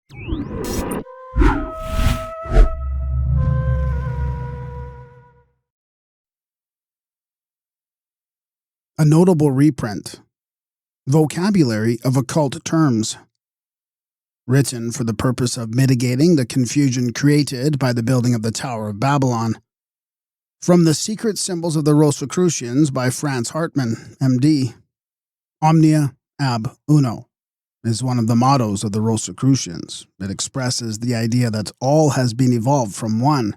A notable reprint. Vocabulary of occult terms. Written for the purpose of mitigating the confusion created by the building of the Tower of Babylon. From the Secret Symbols of the Rosicrucians by Franz Hartmann, M.D. Omnia ab uno is one of the mottos of the Rosicrucians. It expresses the idea that all has been evolved from one,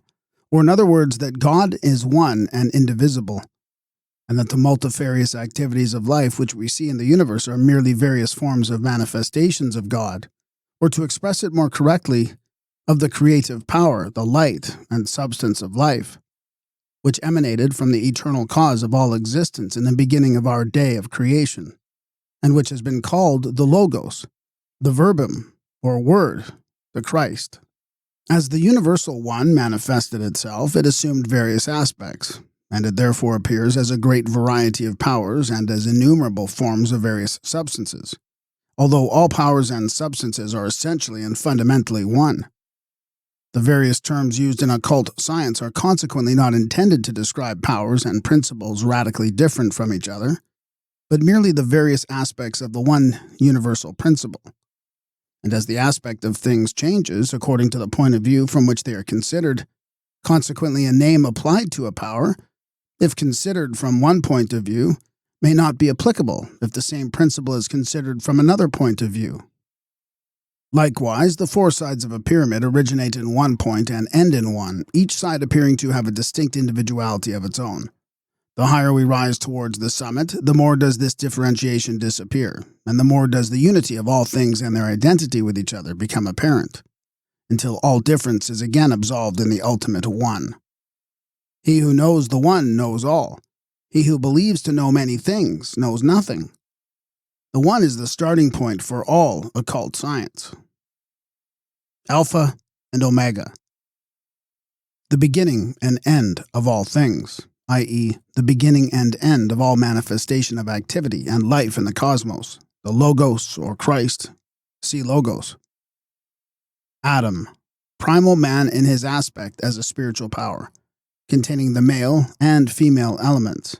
or in other words, that God is one and indivisible, and that the multifarious activities of life which we see in the universe are merely various forms of manifestations of God, or to express it more correctly, of the creative power, the light and substance of life, which emanated from the eternal cause of all existence in the beginning of our day of creation, and which has been called the Logos, the Verbum, or Word, the Christ. As the universal one manifested itself, it assumed various aspects, and it therefore appears as a great variety of powers and as innumerable forms of various substances, although all powers and substances are essentially and fundamentally one. The various terms used in occult science are consequently not intended to describe powers and principles radically different from each other, but merely the various aspects of the one universal principle. And as the aspect of things changes according to the point of view from which they are considered, consequently a name applied to a power, if considered from one point of view, may not be applicable if the same principle is considered from another point of view. Likewise, the four sides of a pyramid originate in one point and end in one, each side appearing to have a distinct individuality of its own. The higher we rise towards the summit, the more does this differentiation disappear, and the more does the unity of all things and their identity with each other become apparent, until all difference is again absolved in the ultimate one. He who knows the one knows all. He who believes to know many things knows nothing. The one is the starting point for all occult science. Alpha and Omega. The beginning and end of all things, i.e., the beginning and end of all manifestation of activity and life in the cosmos, the Logos or Christ, see Logos. Adam, primal man in his aspect as a spiritual power, containing the male and female elements.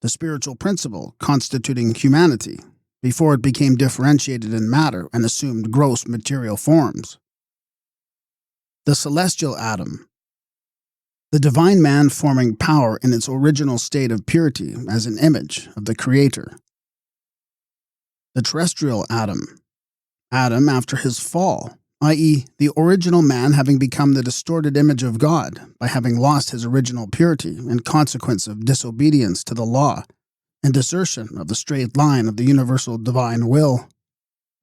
The spiritual principle constituting humanity, before it became differentiated in matter and assumed gross material forms. The celestial Adam, the divine man forming power in its original state of purity as an image of the Creator. The terrestrial Adam, Adam after his fall, i.e., the original man having become the distorted image of God by having lost his original purity in consequence of disobedience to the law and desertion of the straight line of the universal divine will.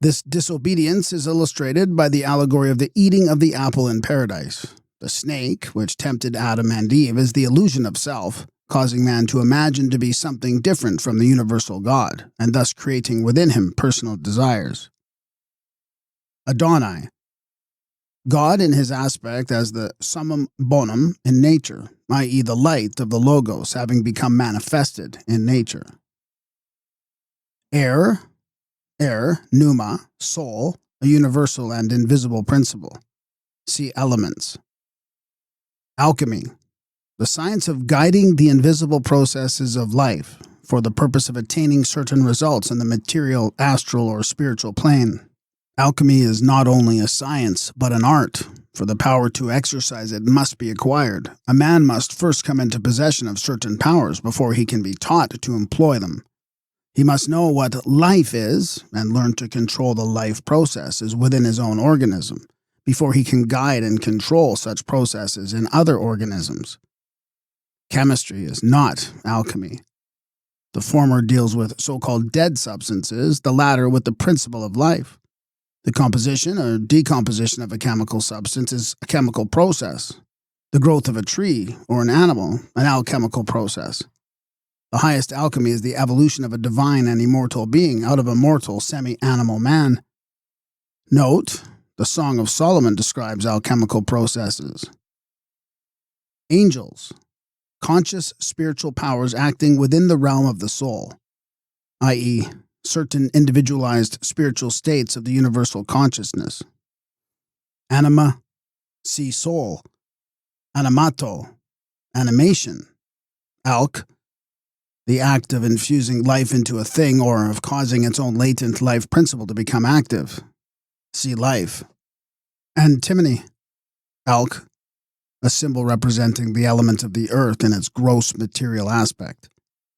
This disobedience is illustrated by the allegory of the eating of the apple in paradise. The snake, which tempted Adam and Eve, is the illusion of self, causing man to imagine to be something different from the universal God, and thus creating within him personal desires. Adonai, God in his aspect as the summum bonum in nature, i.e. the light of the Logos having become manifested in nature. Air, pneuma, soul, a universal and invisible principle. See elements. Alchemy, the science of guiding the invisible processes of life for the purpose of attaining certain results in the material, astral, or spiritual plane. Alchemy is not only a science, but an art. For the power to exercise it must be acquired. A man must first come into possession of certain powers before he can be taught to employ them. He must know what life is and learn to control the life processes within his own organism before he can guide and control such processes in other organisms. Chemistry is not alchemy. The former deals with so-called dead substances, the latter with the principle of life. The composition or decomposition of a chemical substance is a chemical process. The growth of a tree or an animal, an alchemical process. The highest alchemy is the evolution of a divine and immortal being out of a mortal semi-animal man. Note, the Song of Solomon describes alchemical processes. Angels, conscious spiritual powers acting within the realm of the soul, i.e., certain individualized spiritual states of the universal consciousness. Anima, see soul. Animato, animation. Alch, the act of infusing life into a thing or of causing its own latent life principle to become active. See life. Antimony, Alch, a symbol representing the element of the earth in its gross material aspect.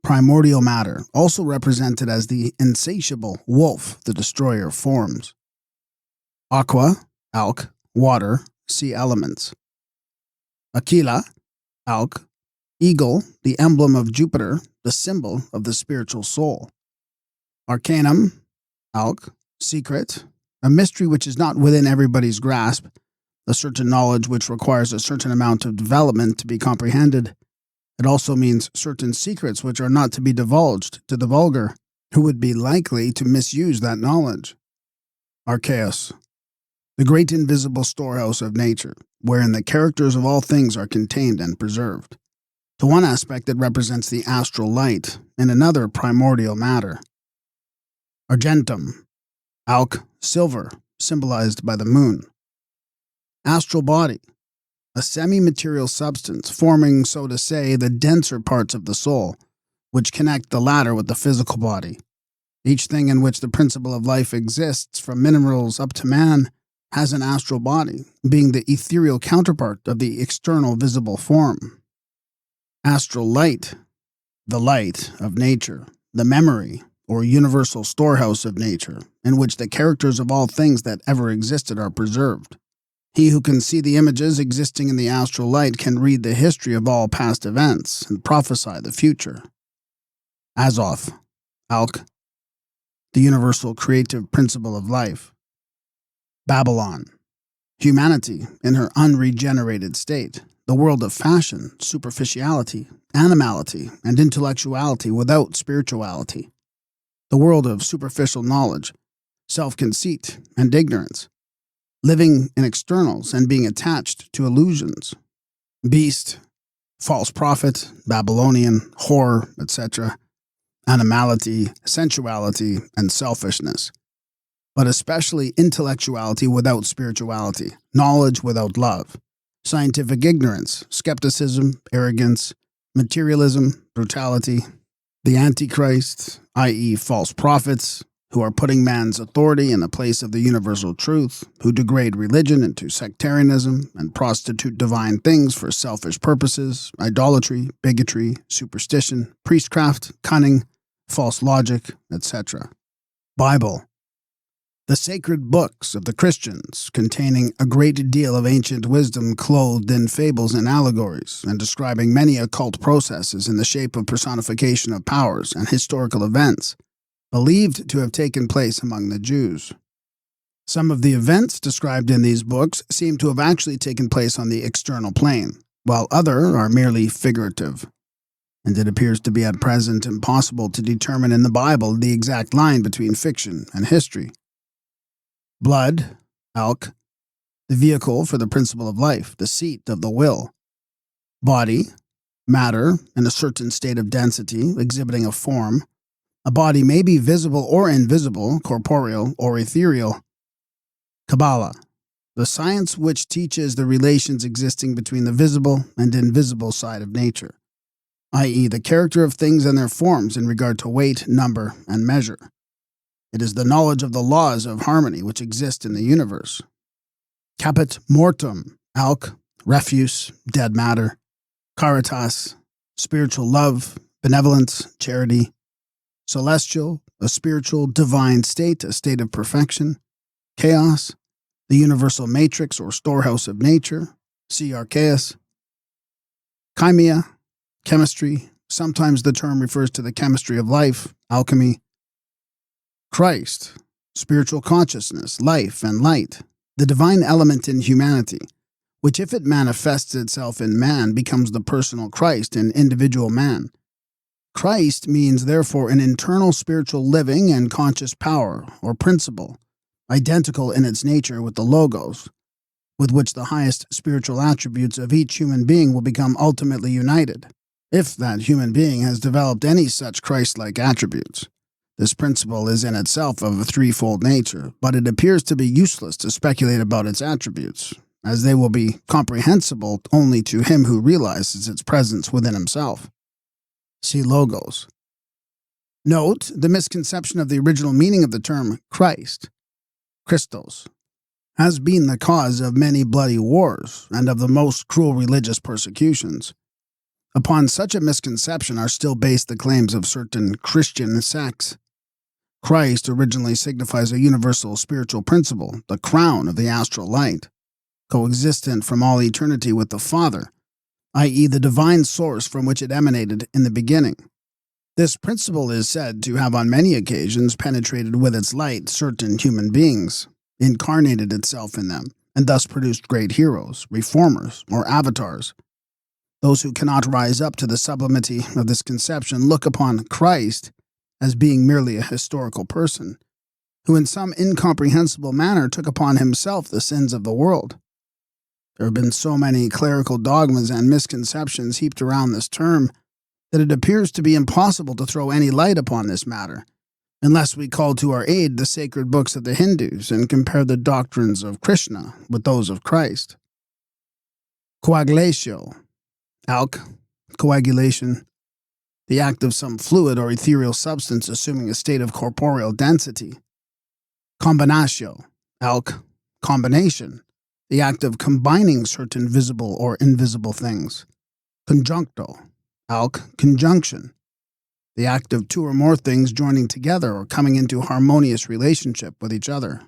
Primordial matter, also represented as the insatiable wolf the destroyer forms. Aqua, Alch, water, see elements. Aquila, Alch, eagle, the emblem of Jupiter, the symbol of the spiritual soul. Arcanum, Alch, secret, a mystery which is not within everybody's grasp, a certain knowledge which requires a certain amount of development to be comprehended. It also means certain secrets which are not to be divulged to the vulgar, who would be likely to misuse that knowledge. Archaeos, the great invisible storehouse of nature, wherein the characters of all things are contained and preserved. To one aspect it represents the astral light, in another primordial matter. Argentum, Alch, silver, symbolized by the moon. Astral body, a semi-material substance forming, so to say, the denser parts of the soul, which connect the latter with the physical body. Each thing in which the principle of life exists, from minerals up to man, has an astral body, being the ethereal counterpart of the external visible form. Astral light, the light of nature, the memory, or universal storehouse of nature, in which the characters of all things that ever existed are preserved. He who can see the images existing in the astral light can read the history of all past events and prophesy the future. Azoth, Alch, the universal creative principle of life. Babylon, humanity in her unregenerated state, the world of fashion, superficiality, animality, and intellectuality without spirituality. The world of superficial knowledge, self-conceit, and ignorance. Living in externals and being attached to illusions. Beast, false prophet, Babylonian, horror, etc. Animality, sensuality, and selfishness. But especially intellectuality without spirituality, knowledge without love, scientific ignorance, skepticism, arrogance, materialism, brutality, the Antichrist, i.e. false prophets, who are putting man's authority in the place of the universal truth, who degrade religion into sectarianism and prostitute divine things for selfish purposes, idolatry, bigotry, superstition, priestcraft, cunning, false logic, etc. Bible, the sacred books of the Christians, containing a great deal of ancient wisdom clothed in fables and allegories, and describing many occult processes in the shape of personification of powers and historical events, believed to have taken place among the Jews. Some of the events described in these books seem to have actually taken place on the external plane, while other are merely figurative. And it appears to be at present impossible to determine in the Bible the exact line between fiction and history. Blood, Alch, the vehicle for the principle of life, the seat of the will. Body, matter, in a certain state of density, exhibiting a form. A body may be visible or invisible, corporeal or ethereal. Kabbalah, the science which teaches the relations existing between the visible and invisible side of nature, i.e. the character of things and their forms in regard to weight, number, and measure. It is the knowledge of the laws of harmony which exist in the universe. Caput mortum, Alch, refuse, dead matter. Caritas, spiritual love, benevolence, charity. Celestial, a spiritual, divine state, a state of perfection. Chaos, the universal matrix or storehouse of nature. See Archaeus. Chimia, chemistry. Sometimes the term refers to the chemistry of life, alchemy. Christ, spiritual consciousness, life, and light. The divine element in humanity, which if it manifests itself in man becomes the personal Christ in individual man. Christ means therefore an internal spiritual living and conscious power or principle, identical in its nature with the Logos, with which the highest spiritual attributes of each human being will become ultimately united, if that human being has developed any such Christ-like attributes. This principle is in itself of a threefold nature, but it appears to be useless to speculate about its attributes, as they will be comprehensible only to him who realizes its presence within himself. See Logos. Note the misconception of the original meaning of the term Christ, Christos, has been the cause of many bloody wars and of the most cruel religious persecutions. Upon such a misconception are still based the claims of certain Christian sects. Christ originally signifies a universal spiritual principle, the crown of the astral light, coexistent from all eternity with the Father, i.e. the divine source from which it emanated in the beginning. This principle is said to have on many occasions penetrated with its light certain human beings, incarnated itself in them, and thus produced great heroes, reformers, or avatars. Those who cannot rise up to the sublimity of this conception look upon Christ as being merely a historical person, who in some incomprehensible manner took upon himself the sins of the world. There have been so many clerical dogmas and misconceptions heaped around this term that it appears to be impossible to throw any light upon this matter, unless we call to our aid the sacred books of the Hindus and compare the doctrines of Krishna with those of Christ. Coagulatio, alk, coagulation, the act of some fluid or ethereal substance assuming a state of corporeal density. Combinatio, alk, combination, the act of combining certain visible or invisible things. Conjuncto, alk, conjunction, the act of two or more things joining together or coming into harmonious relationship with each other.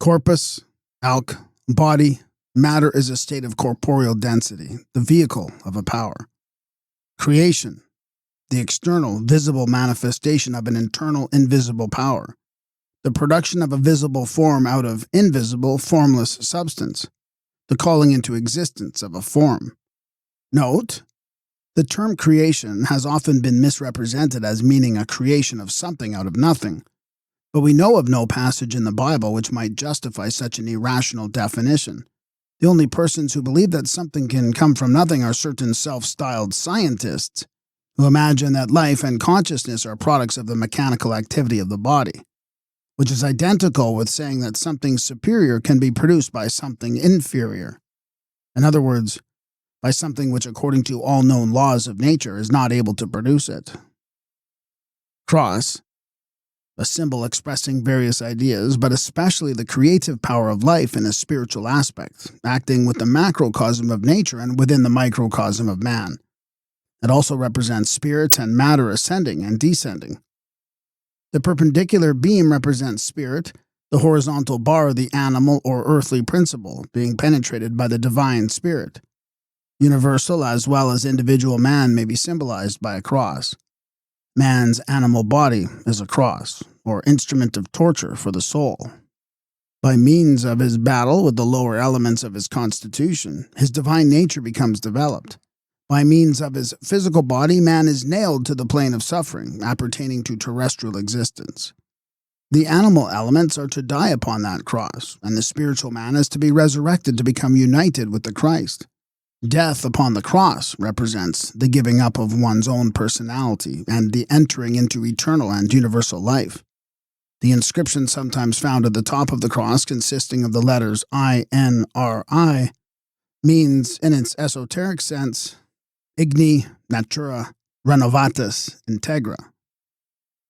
Corpus, alk, body, matter is a state of corporeal density, the vehicle of a power. Creation, the external, visible manifestation of an internal, invisible power. The production of a visible form out of invisible, formless substance. The calling into existence of a form. Note, the term creation has often been misrepresented as meaning a creation of something out of nothing, but we know of no passage in the Bible which might justify such an irrational definition. The only persons who believe that something can come from nothing are certain self-styled scientists, who imagine that life and consciousness are products of the mechanical activity of the body, which is identical with saying that something superior can be produced by something inferior. In other words, by something which, according to all known laws of nature, is not able to produce it. Cross, a symbol expressing various ideas, but especially the creative power of life in a spiritual aspect, acting with the macrocosm of nature and within the microcosm of man. It also represents spirit and matter ascending and descending. The perpendicular beam represents spirit, the horizontal bar the animal or earthly principle, being penetrated by the divine spirit. Universal as well as individual man may be symbolized by a cross. Man's animal body is a cross, or instrument of torture for the soul. By means of his battle with the lower elements of his constitution, his divine nature becomes developed. By means of his physical body, man is nailed to the plane of suffering, appertaining to terrestrial existence. The animal elements are to die upon that cross, and the spiritual man is to be resurrected to become united with the Christ. Death upon the cross represents the giving up of one's own personality and the entering into eternal and universal life. The inscription sometimes found at the top of the cross, consisting of the letters INRI, means, in its esoteric sense, Igni Natura Renovatus Integra.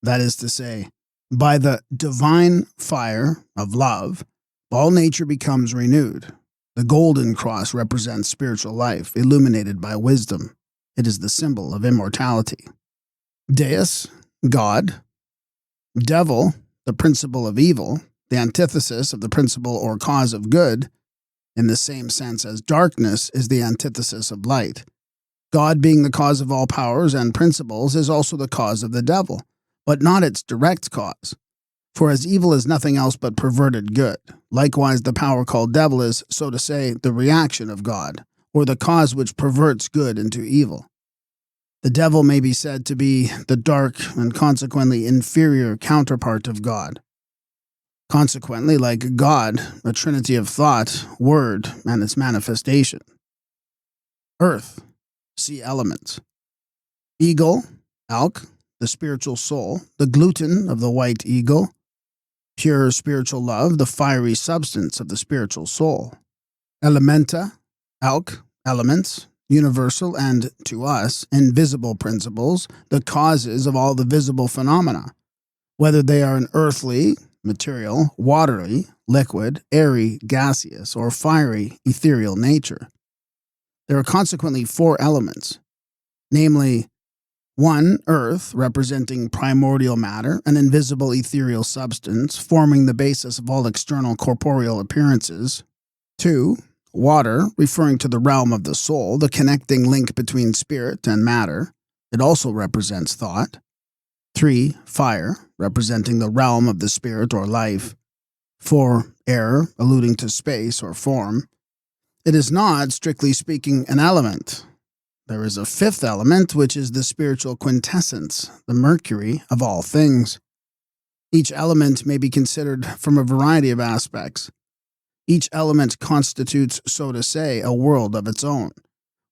That is to say, by the divine fire of love, all nature becomes renewed. The golden cross represents spiritual life, illuminated by wisdom. It is the symbol of immortality. Deus, God. Devil, the principle of evil, the antithesis of the principle or cause of good, in the same sense as darkness is the antithesis of light. God, being the cause of all powers and principles, is also the cause of the devil, but not its direct cause. For as evil is nothing else but perverted good, likewise the power called devil is, so to say, the reaction of God, or the cause which perverts good into evil. The devil may be said to be the dark and consequently inferior counterpart of God. Consequently, like God, a trinity of thought, word, and its manifestation. Earth, see elements. Eagle, alk, the spiritual soul, the gluten of the white eagle. Pure spiritual love, the fiery substance of the spiritual soul. Elementa, alk, elements, universal and, to us, invisible principles, the causes of all the visible phenomena, whether they are an earthly, material, watery, liquid, airy, gaseous, or fiery, ethereal nature. There are consequently 4 elements, namely, 1. Earth, representing primordial matter, an invisible ethereal substance, forming the basis of all external corporeal appearances. 2. Water, referring to the realm of the soul, the connecting link between spirit and matter. It also represents thought. 3. Fire, representing the realm of the spirit or life. 4. Air, alluding to space or form. It is not, strictly speaking, an element. There is a 5th element, which is the spiritual quintessence, the mercury of all things. Each element may be considered from a variety of aspects. Each element constitutes, so to say, a world of its own,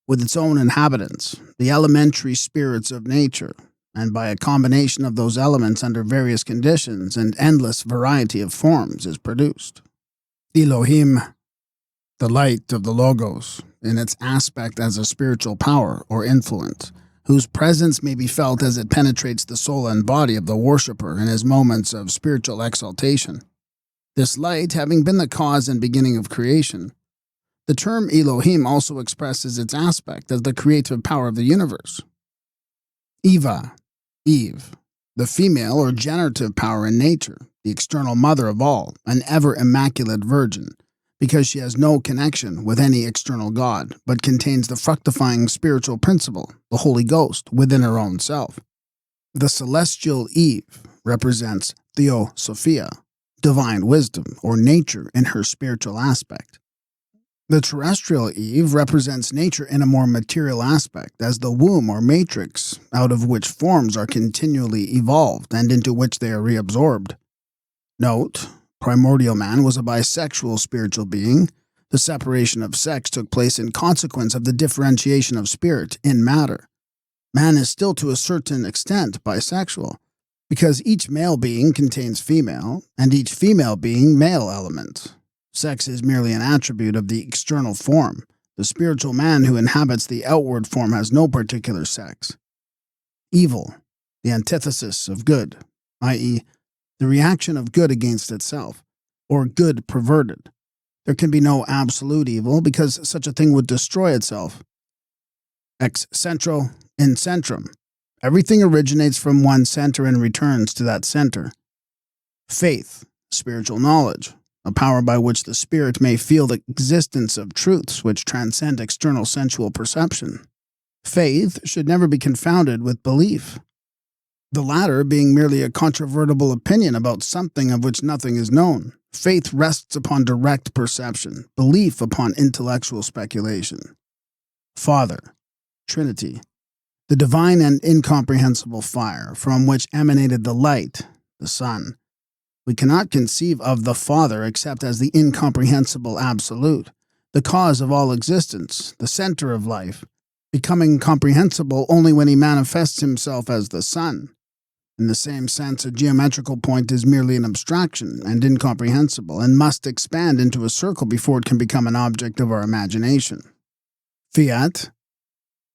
with its own inhabitants, the elementary spirits of nature, and by a combination of those elements under various conditions and endless variety of forms is produced. Elohim, the light of the Logos, in its aspect as a spiritual power or influence, whose presence may be felt as it penetrates the soul and body of the worshipper in his moments of spiritual exaltation. This light having been the cause and beginning of creation, the term Elohim also expresses its aspect as the creative power of the universe. Eva, Eve, the female or generative power in nature, the external mother of all, an ever-immaculate virgin, because she has no connection with any external God, but contains the fructifying spiritual principle, the Holy Ghost, within her own self. The celestial Eve represents Theosophia, divine wisdom, or nature in her spiritual aspect. The terrestrial Eve represents nature in a more material aspect, as the womb or matrix, out of which forms are continually evolved and into which they are reabsorbed. Note, primordial man was a bisexual spiritual being. The separation of sex took place in consequence of the differentiation of spirit in matter. Man is still to a certain extent bisexual, because each male being contains female, and each female being male element. Sex is merely an attribute of the external form. The spiritual man who inhabits the outward form has no particular sex. Evil, the antithesis of good, i.e., the reaction of good against itself, or good perverted. There can be no absolute evil, because such a thing would destroy itself. Ex centro in centrum. Everything originates from one center and returns to that center. Faith, spiritual knowledge, a power by which the spirit may feel the existence of truths which transcend external sensual perception. Faith should never be confounded with belief, the latter being merely a controvertible opinion about something of which nothing is known. Faith rests upon direct perception, belief upon intellectual speculation. Father, Trinity, the divine and incomprehensible fire from which emanated the light, the sun. We cannot conceive of the Father except as the incomprehensible absolute, the cause of all existence, the center of life, becoming comprehensible only when he manifests himself as the Son. In the same sense, a geometrical point is merely an abstraction and incomprehensible, and must expand into a circle before it can become an object of our imagination. Fiat,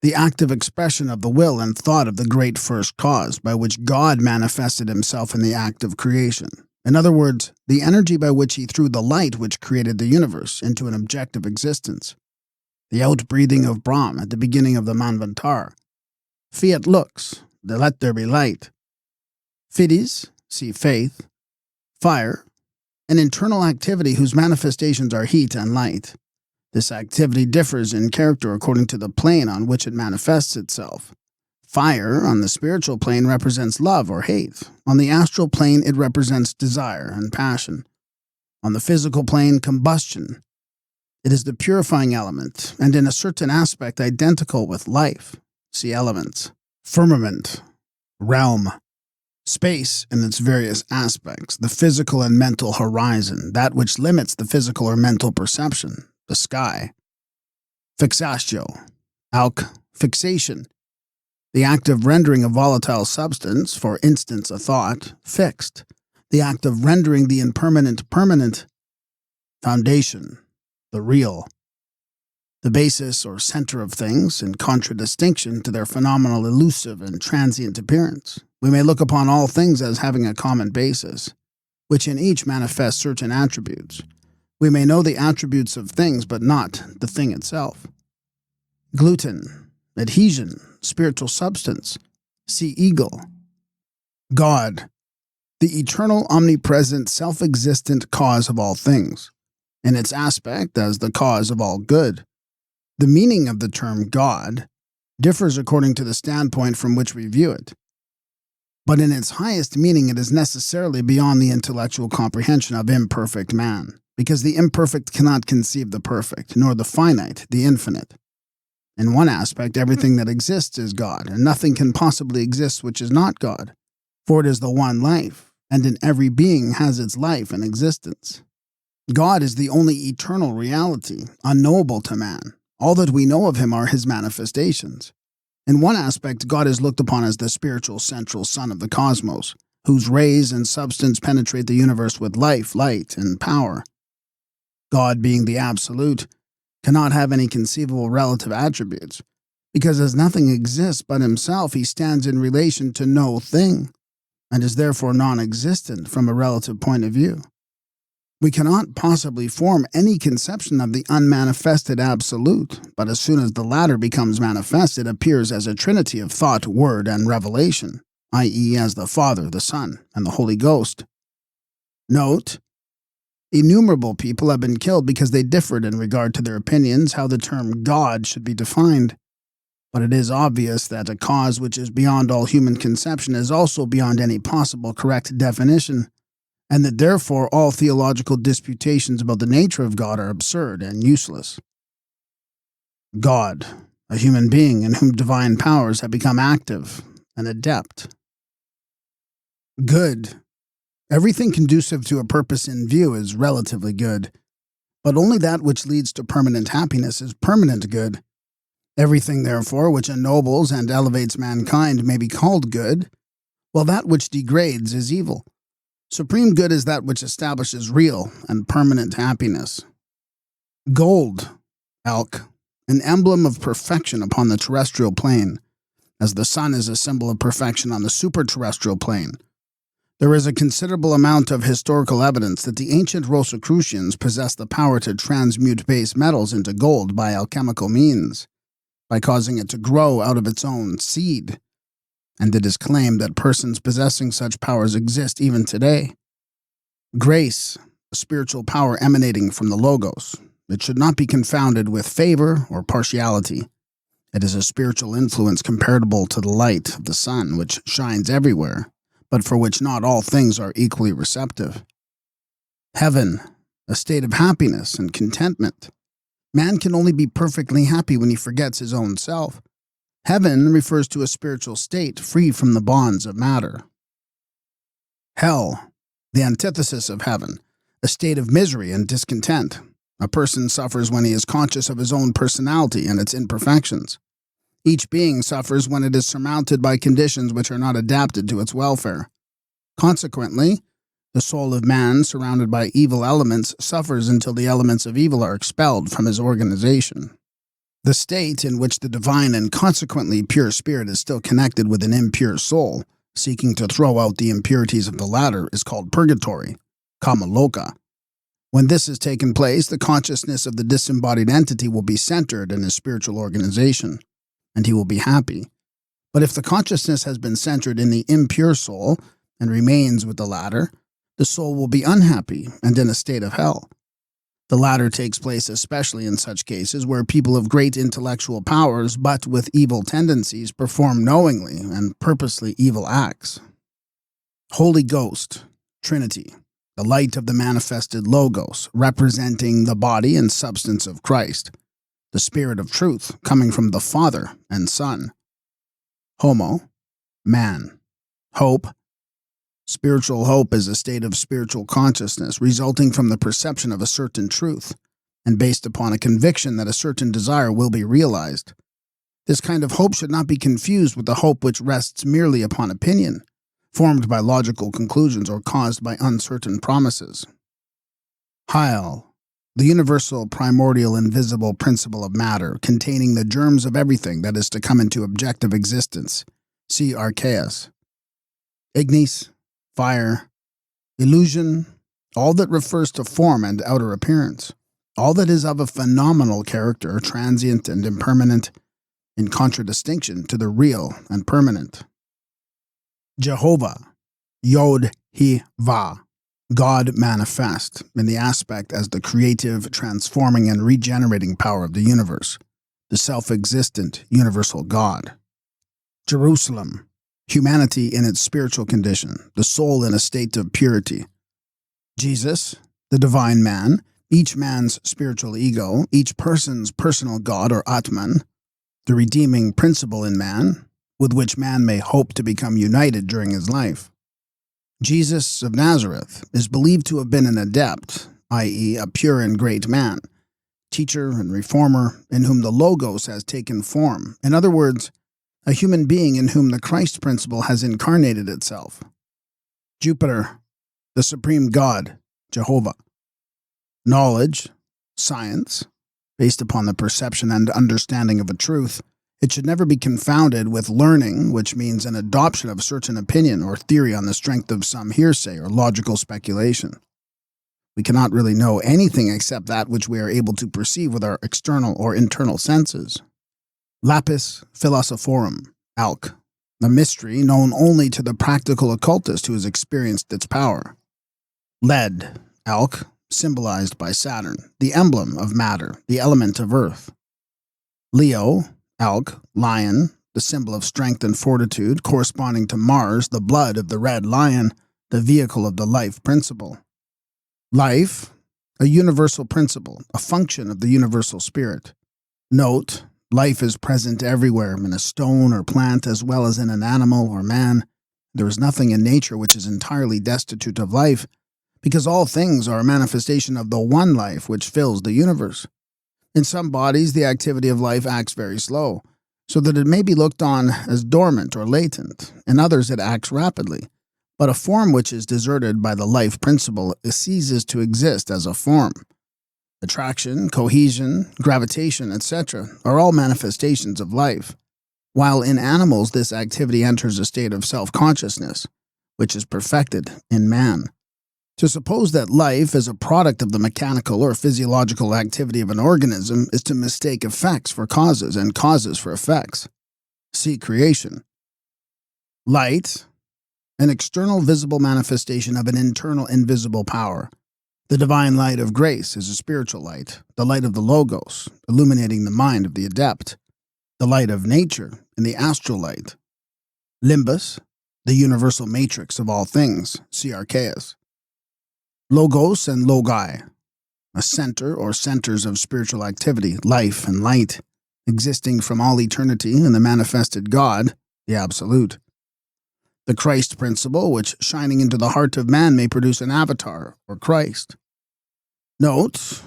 the active expression of the will and thought of the great first cause, by which God manifested himself in the act of creation. In other words, the energy by which he threw the light which created the universe into an objective existence. The outbreathing of Brahm at the beginning of the Manvantar. Fiat lux, the let there be light. Fides, see faith. Fire, an internal activity whose manifestations are heat and light. This activity differs in character according to the plane on which it manifests itself. Fire, on the spiritual plane, represents love or hate. On the astral plane, it represents desire and passion. On the physical plane, combustion. It is the purifying element, and in a certain aspect identical with life. See elements. Firmament, realm. Space in its various aspects, the physical and mental horizon, that which limits the physical or mental perception, the sky. Fixatio, alk, fixation. The act of rendering a volatile substance, for instance a thought, fixed. The act of rendering the impermanent permanent. Foundation, the real. The basis or center of things, in contradistinction to their phenomenal elusive and transient appearance. We may look upon all things as having a common basis, which in each manifests certain attributes. We may know the attributes of things, but not the thing itself. Gluten, adhesion, spiritual substance. See eagle. God, the eternal, omnipresent, self-existent cause of all things, in its aspect as the cause of all good. The meaning of the term God differs according to the standpoint from which we view it. But in its highest meaning, it is necessarily beyond the intellectual comprehension of imperfect man, because the imperfect cannot conceive the perfect, nor the finite the infinite. In one aspect, everything that exists is God, and nothing can possibly exist which is not God, for it is the one life, and in every being has its life and existence. God is the only eternal reality, unknowable to man. All that we know of him are his manifestations. In one aspect, God is looked upon as the spiritual central sun of the cosmos, whose rays and substance penetrate the universe with life, light, and power. God, being the absolute, cannot have any conceivable relative attributes, because as nothing exists but himself, he stands in relation to no thing, and is therefore non-existent from a relative point of view. We cannot possibly form any conception of the unmanifested absolute, but as soon as the latter becomes manifest, it appears as a trinity of thought, word, and revelation, i.e. as the Father, the Son, and the Holy Ghost. Note: innumerable people have been killed because they differed in regard to their opinions how the term God should be defined. But it is obvious that a cause which is beyond all human conception is also beyond any possible correct definition, and that therefore all theological disputations about the nature of God are absurd and useless. God, a human being in whom divine powers have become active and adept. Good. Everything conducive to a purpose in view is relatively good, but only that which leads to permanent happiness is permanent good. Everything, therefore, which ennobles and elevates mankind may be called good, while that which degrades is evil. Supreme good is that which establishes real and permanent happiness. Gold, elk, an emblem of perfection upon the terrestrial plane, as the sun is a symbol of perfection on the superterrestrial plane. There is a considerable amount of historical evidence that the ancient Rosicrucians possessed the power to transmute base metals into gold by alchemical means, by causing it to grow out of its own seed, and it is claimed that persons possessing such powers exist even today. Grace, a spiritual power emanating from the Logos. It should not be confounded with favor or partiality. It is a spiritual influence comparable to the light of the sun, which shines everywhere, but for which not all things are equally receptive. Heaven, a state of happiness and contentment. Man can only be perfectly happy when he forgets his own self. Heaven refers to a spiritual state free from the bonds of matter. Hell, the antithesis of heaven, a state of misery and discontent. A person suffers when he is conscious of his own personality and its imperfections. Each being suffers when it is surmounted by conditions which are not adapted to its welfare. Consequently, the soul of man, surrounded by evil elements, suffers until the elements of evil are expelled from his organization. The state in which the divine and consequently pure spirit is still connected with an impure soul, seeking to throw out the impurities of the latter, is called purgatory, kamaloka. When this has taken place, the consciousness of the disembodied entity will be centered in his spiritual organization, and he will be happy. But if the consciousness has been centered in the impure soul and remains with the latter, the soul will be unhappy and in a state of hell. The latter takes place especially in such cases where people of great intellectual powers but with evil tendencies perform knowingly and purposely evil acts. Holy Ghost, Trinity, the light of the manifested Logos, representing the body and substance of Christ, the Spirit of truth coming from the Father and Son. Homo, man. Hope. Spiritual hope is a state of spiritual consciousness resulting from the perception of a certain truth and based upon a conviction that a certain desire will be realized. This kind of hope should not be confused with the hope which rests merely upon opinion, formed by logical conclusions or caused by uncertain promises. Heil, the universal, primordial, invisible principle of matter, containing the germs of everything that is to come into objective existence. See Archaeus. Ignis, fire, illusion, all that refers to form and outer appearance, all that is of a phenomenal character, transient and impermanent, in contradistinction to the real and permanent. Jehovah, Yod-He-Va, God manifest, in the aspect as the creative, transforming, and regenerating power of the universe, the self-existent, universal God. Jerusalem, humanity in its spiritual condition, the soul in a state of purity. Jesus, the divine man, each man's spiritual ego, each person's personal God or Atman, the redeeming principle in man, with which man may hope to become united during his life. Jesus of Nazareth is believed to have been an adept, i.e., a pure and great man, teacher and reformer, in whom the Logos has taken form. In other words, a human being in whom the Christ principle has incarnated itself. Jupiter, the supreme God, Jehovah. Knowledge, science, based upon the perception and understanding of a truth, it should never be confounded with learning, which means an adoption of a certain opinion or theory on the strength of some hearsay or logical speculation. We cannot really know anything except that which we are able to perceive with our external or internal senses. Lapis philosophorum, alch, a mystery known only to the practical occultist who has experienced its power. Lead, alch, symbolized by Saturn, the emblem of matter, the element of earth. Leo, alch, lion, the symbol of strength and fortitude, corresponding to Mars, the blood of the red lion, the vehicle of the life principle. Life, a universal principle, a function of the universal spirit. Note, life is present everywhere, in a stone or plant as well as in an animal or man. There is nothing in nature which is entirely destitute of life, because all things are a manifestation of the one life which fills the universe. In some bodies, the activity of life acts very slow, so that it may be looked on as dormant or latent. In others, it acts rapidly. But a form which is deserted by the life principle ceases to exist as a form. Attraction, cohesion, gravitation, etc. are all manifestations of life, while in animals this activity enters a state of self-consciousness, which is perfected in man. To suppose that life is a product of the mechanical or physiological activity of an organism is to mistake effects for causes and causes for effects. See creation. Light, an external visible manifestation of an internal invisible power. The divine light of grace is a spiritual light, the light of the Logos, illuminating the mind of the adept, the light of nature in the astral light. Limbus, the universal matrix of all things, see Archaeus. Logos and logi, a center or centers of spiritual activity, life and light, existing from all eternity in the manifested God, the Absolute. The Christ principle, which shining into the heart of man may produce an avatar, or Christ. Note,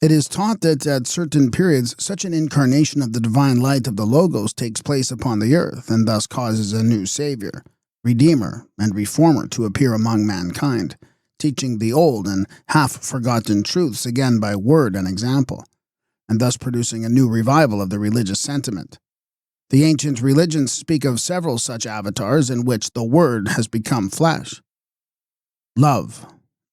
it is taught that at certain periods such an incarnation of the divine light of the Logos takes place upon the earth, and thus causes a new Savior, Redeemer, and Reformer to appear among mankind, teaching the old and half-forgotten truths again by word and example, and thus producing a new revival of the religious sentiment. The ancient religions speak of several such avatars in which the Word has become flesh. Love.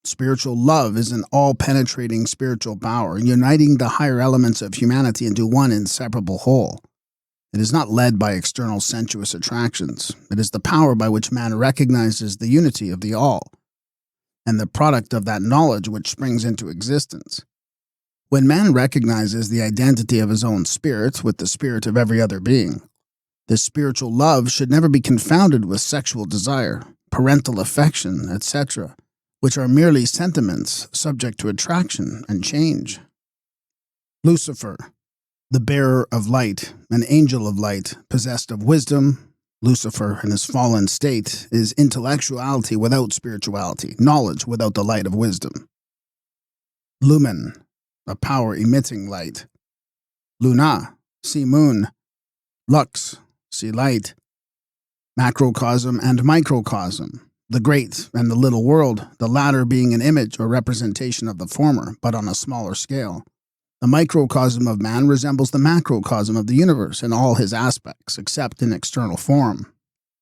Spiritual love is an all-penetrating spiritual power, uniting the higher elements of humanity into one inseparable whole. It is not led by external sensuous attractions. It is the power by which man recognizes the unity of the all, and the product of that knowledge which springs into existence. When man recognizes the identity of his own spirit with the spirit of every other being, this spiritual love should never be confounded with sexual desire, parental affection, etc., which are merely sentiments subject to attraction and change. Lucifer, the bearer of light, an angel of light, possessed of wisdom. Lucifer, in his fallen state, is intellectuality without spirituality, knowledge without the light of wisdom. Lumen, a power emitting light. Luna, see moon, Lux, see light. Macrocosm and microcosm, the great and the little world, the latter being an image or representation of the former, but on a smaller scale. The microcosm of man resembles the macrocosm of the universe in all his aspects, except in external form.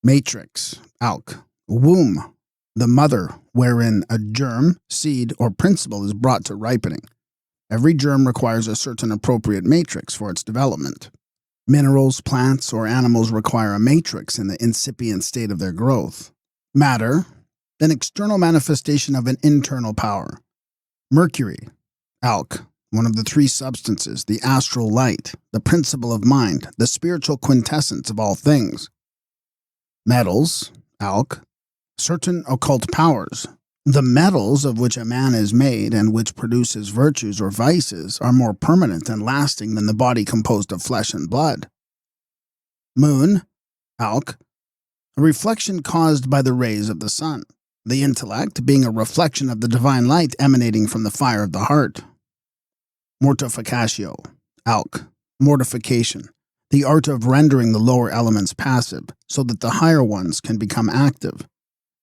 Matrix, alch. Womb, the mother, wherein a germ, seed, or principle is brought to ripening. Every germ requires a certain appropriate matrix for its development. Minerals, plants, or animals require a matrix in the incipient state of their growth. Matter, an external manifestation of an internal power. Mercury, alch, one of the three substances, the astral light, the principle of mind, the spiritual quintessence of all things. Metals, alch, certain occult powers. The metals of which a man is made and which produces virtues or vices are more permanent and lasting than the body composed of flesh and blood. Moon, alch, a reflection caused by the rays of the sun. The intellect being a reflection of the divine light emanating from the fire of the heart. Mortificatio, alch, mortification, the art of rendering the lower elements passive so that the higher ones can become active.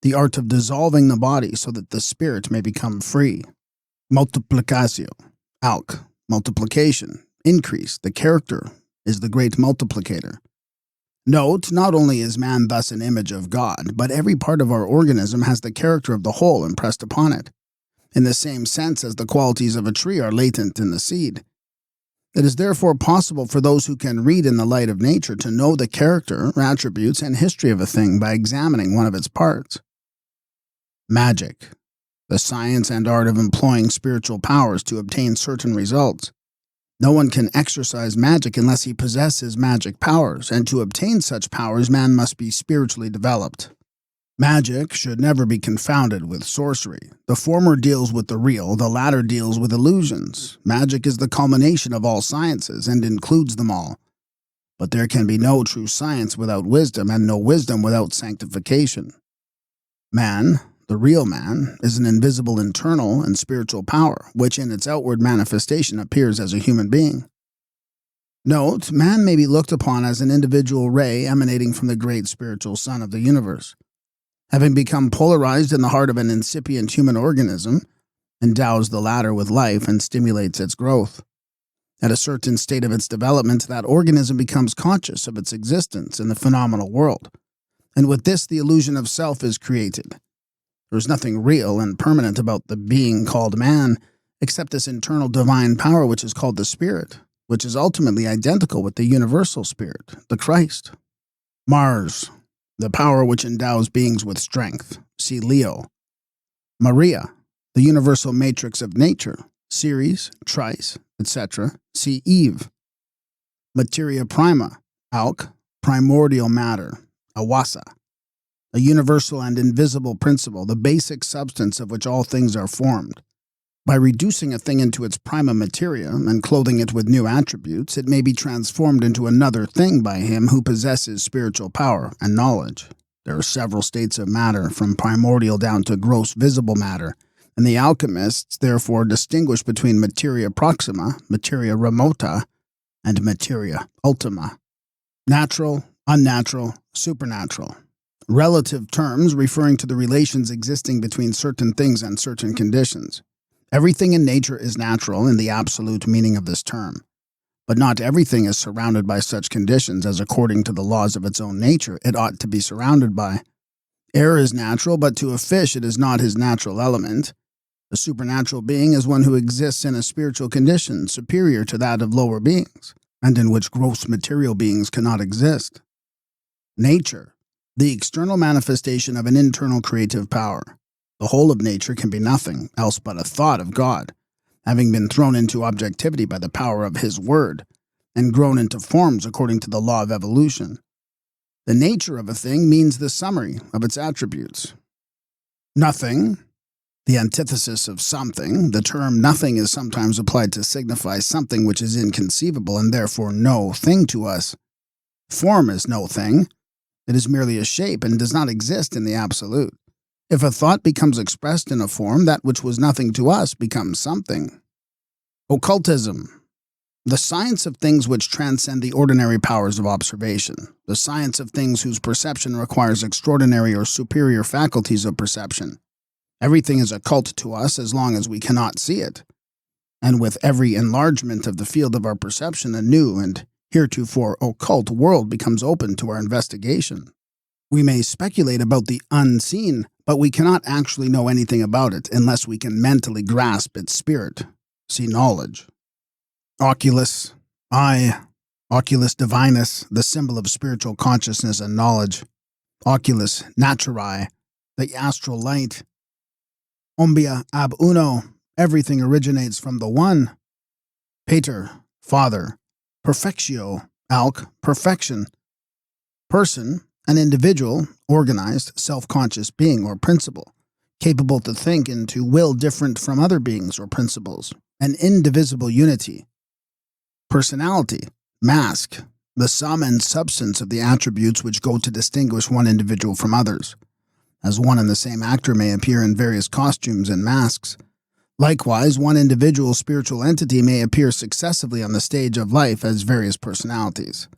The art of dissolving the body so that the spirit may become free. Multiplicatio, alch, multiplication, increase, the character is the great multiplicator. Note, not only is man thus an image of God, but every part of our organism has the character of the whole impressed upon it, in the same sense as the qualities of a tree are latent in the seed. It is therefore possible for those who can read in the light of nature to know the character, attributes, and history of a thing by examining one of its parts. Magic, the science and art of employing spiritual powers to obtain certain results. No one can exercise magic unless he possesses magic powers, and to obtain such powers man must be spiritually developed. Magic should never be confounded with sorcery. The former deals with the real, the latter deals with illusions. Magic is the culmination of all sciences and includes them all. But there can be no true science without wisdom, and no wisdom without sanctification. Man, the real man, is an invisible internal and spiritual power, which in its outward manifestation appears as a human being. Note, man may be looked upon as an individual ray emanating from the great spiritual sun of the universe. Having become polarized in the heart of an incipient human organism, endows the latter with life and stimulates its growth. At a certain state of its development, that organism becomes conscious of its existence in the phenomenal world, and with this the illusion of self is created. There is nothing real and permanent about the being called man, except this internal divine power which is called the Spirit, which is ultimately identical with the universal Spirit, the Christ. Mars, the power which endows beings with strength. See Leo. Maria, the universal matrix of nature. Ceres, Trice, etc. See Eve. Materia prima, alch, primordial matter. Awasa, a universal and invisible principle, the basic substance of which all things are formed. By reducing a thing into its prima materia and clothing it with new attributes, it may be transformed into another thing by him who possesses spiritual power and knowledge. There are several states of matter, from primordial down to gross visible matter, and the alchemists therefore distinguish between materia proxima, materia remota, and materia ultima. Natural, unnatural, supernatural. Relative terms referring to the relations existing between certain things and certain conditions. Everything in nature is natural in the absolute meaning of this term, but not everything is surrounded by such conditions as according to the laws of its own nature it ought to be surrounded by. Air is natural, but to a fish it is not his natural element. A supernatural being is one who exists in a spiritual condition superior to that of lower beings, and in which gross material beings cannot exist. Nature, the external manifestation of an internal creative power. The whole of nature can be nothing else but a thought of God, having been thrown into objectivity by the power of His Word, and grown into forms according to the law of evolution. The nature of a thing means the summary of its attributes. Nothing, the antithesis of something. The term nothing is sometimes applied to signify something which is inconceivable and therefore no thing to us. Form is no thing. It is merely a shape and does not exist in the absolute. If a thought becomes expressed in a form, that which was nothing to us becomes something. Occultism, The science of things which transcend the ordinary powers of observation. The science of things whose perception requires extraordinary or superior faculties of perception. Everything is occult to us as long as we cannot see it. And with every enlargement of the field of our perception, a new and heretofore occult world becomes open to our investigation. We may speculate about the unseen, but we cannot actually know anything about it unless we can mentally grasp its spirit. See knowledge. Oculus, eye, oculus divinus, the symbol of spiritual consciousness and knowledge. Oculus naturae, the astral light. Umbia ab uno, everything originates from the one. Pater, father. Perfectio, alc, perfection. Person, an individual, organized, self-conscious being or principle, capable to think and to will different from other beings or principles. An indivisible unity. Personality, mask, the sum and substance of the attributes which go to distinguish one individual from others, as one and the same actor may appear in various costumes and masks. Likewise, one individual spiritual entity may appear successively on the stage of life as various personalities.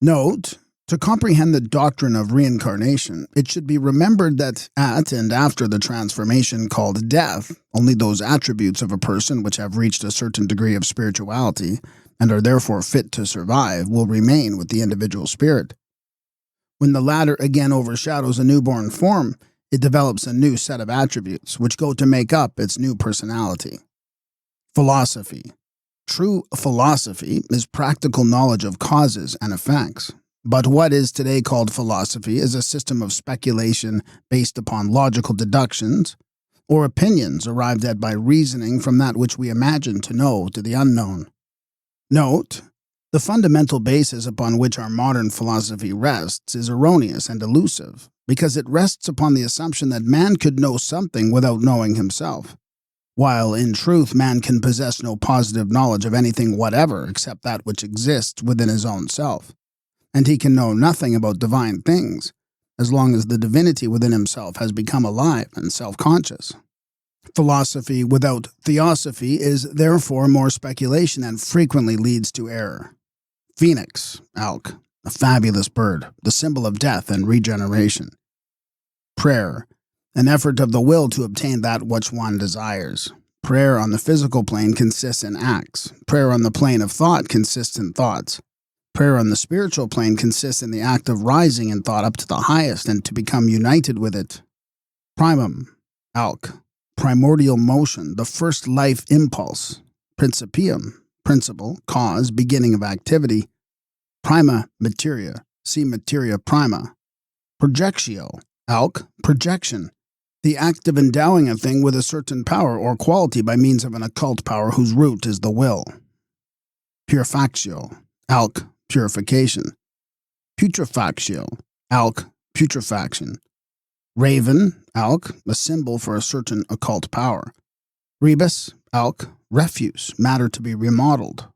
Note, to comprehend the doctrine of reincarnation, it should be remembered that at and after the transformation called death, only those attributes of a person which have reached a certain degree of spirituality and are therefore fit to survive will remain with the individual spirit. When the latter again overshadows a newborn form, it develops a new set of attributes which go to make up its new personality. Philosophy. True philosophy is practical knowledge of causes and effects. But what is today called philosophy is a system of speculation based upon logical deductions or opinions arrived at by reasoning from that which we imagine to know to the unknown. Note, the fundamental basis upon which our modern philosophy rests is erroneous and elusive, because it rests upon the assumption that man could know something without knowing himself, while in truth man can possess no positive knowledge of anything whatever except that which exists within his own self, and he can know nothing about divine things as long as the divinity within himself has become alive and self-conscious. Philosophy without theosophy is therefore more speculation and frequently leads to error. Phoenix, alc, a fabulous bird, the symbol of death and regeneration. Prayer, an effort of the will to obtain that which one desires. Prayer on the physical plane consists in acts. Prayer on the plane of thought consists in thoughts. Prayer on the spiritual plane consists in the act of rising in thought up to the highest and to become united with it. Primum, alc, primordial motion, the first life impulse. Principium, principle, cause, beginning of activity. Prima materia, see materia prima. Projectio, alc, projection, the act of endowing a thing with a certain power or quality by means of an occult power whose root is the will. Purefactio, alc, purification. Putrefactio, alc, putrefaction. Raven, alc, a symbol for a certain occult power. Rebus, alc, refuse, matter to be remodeled.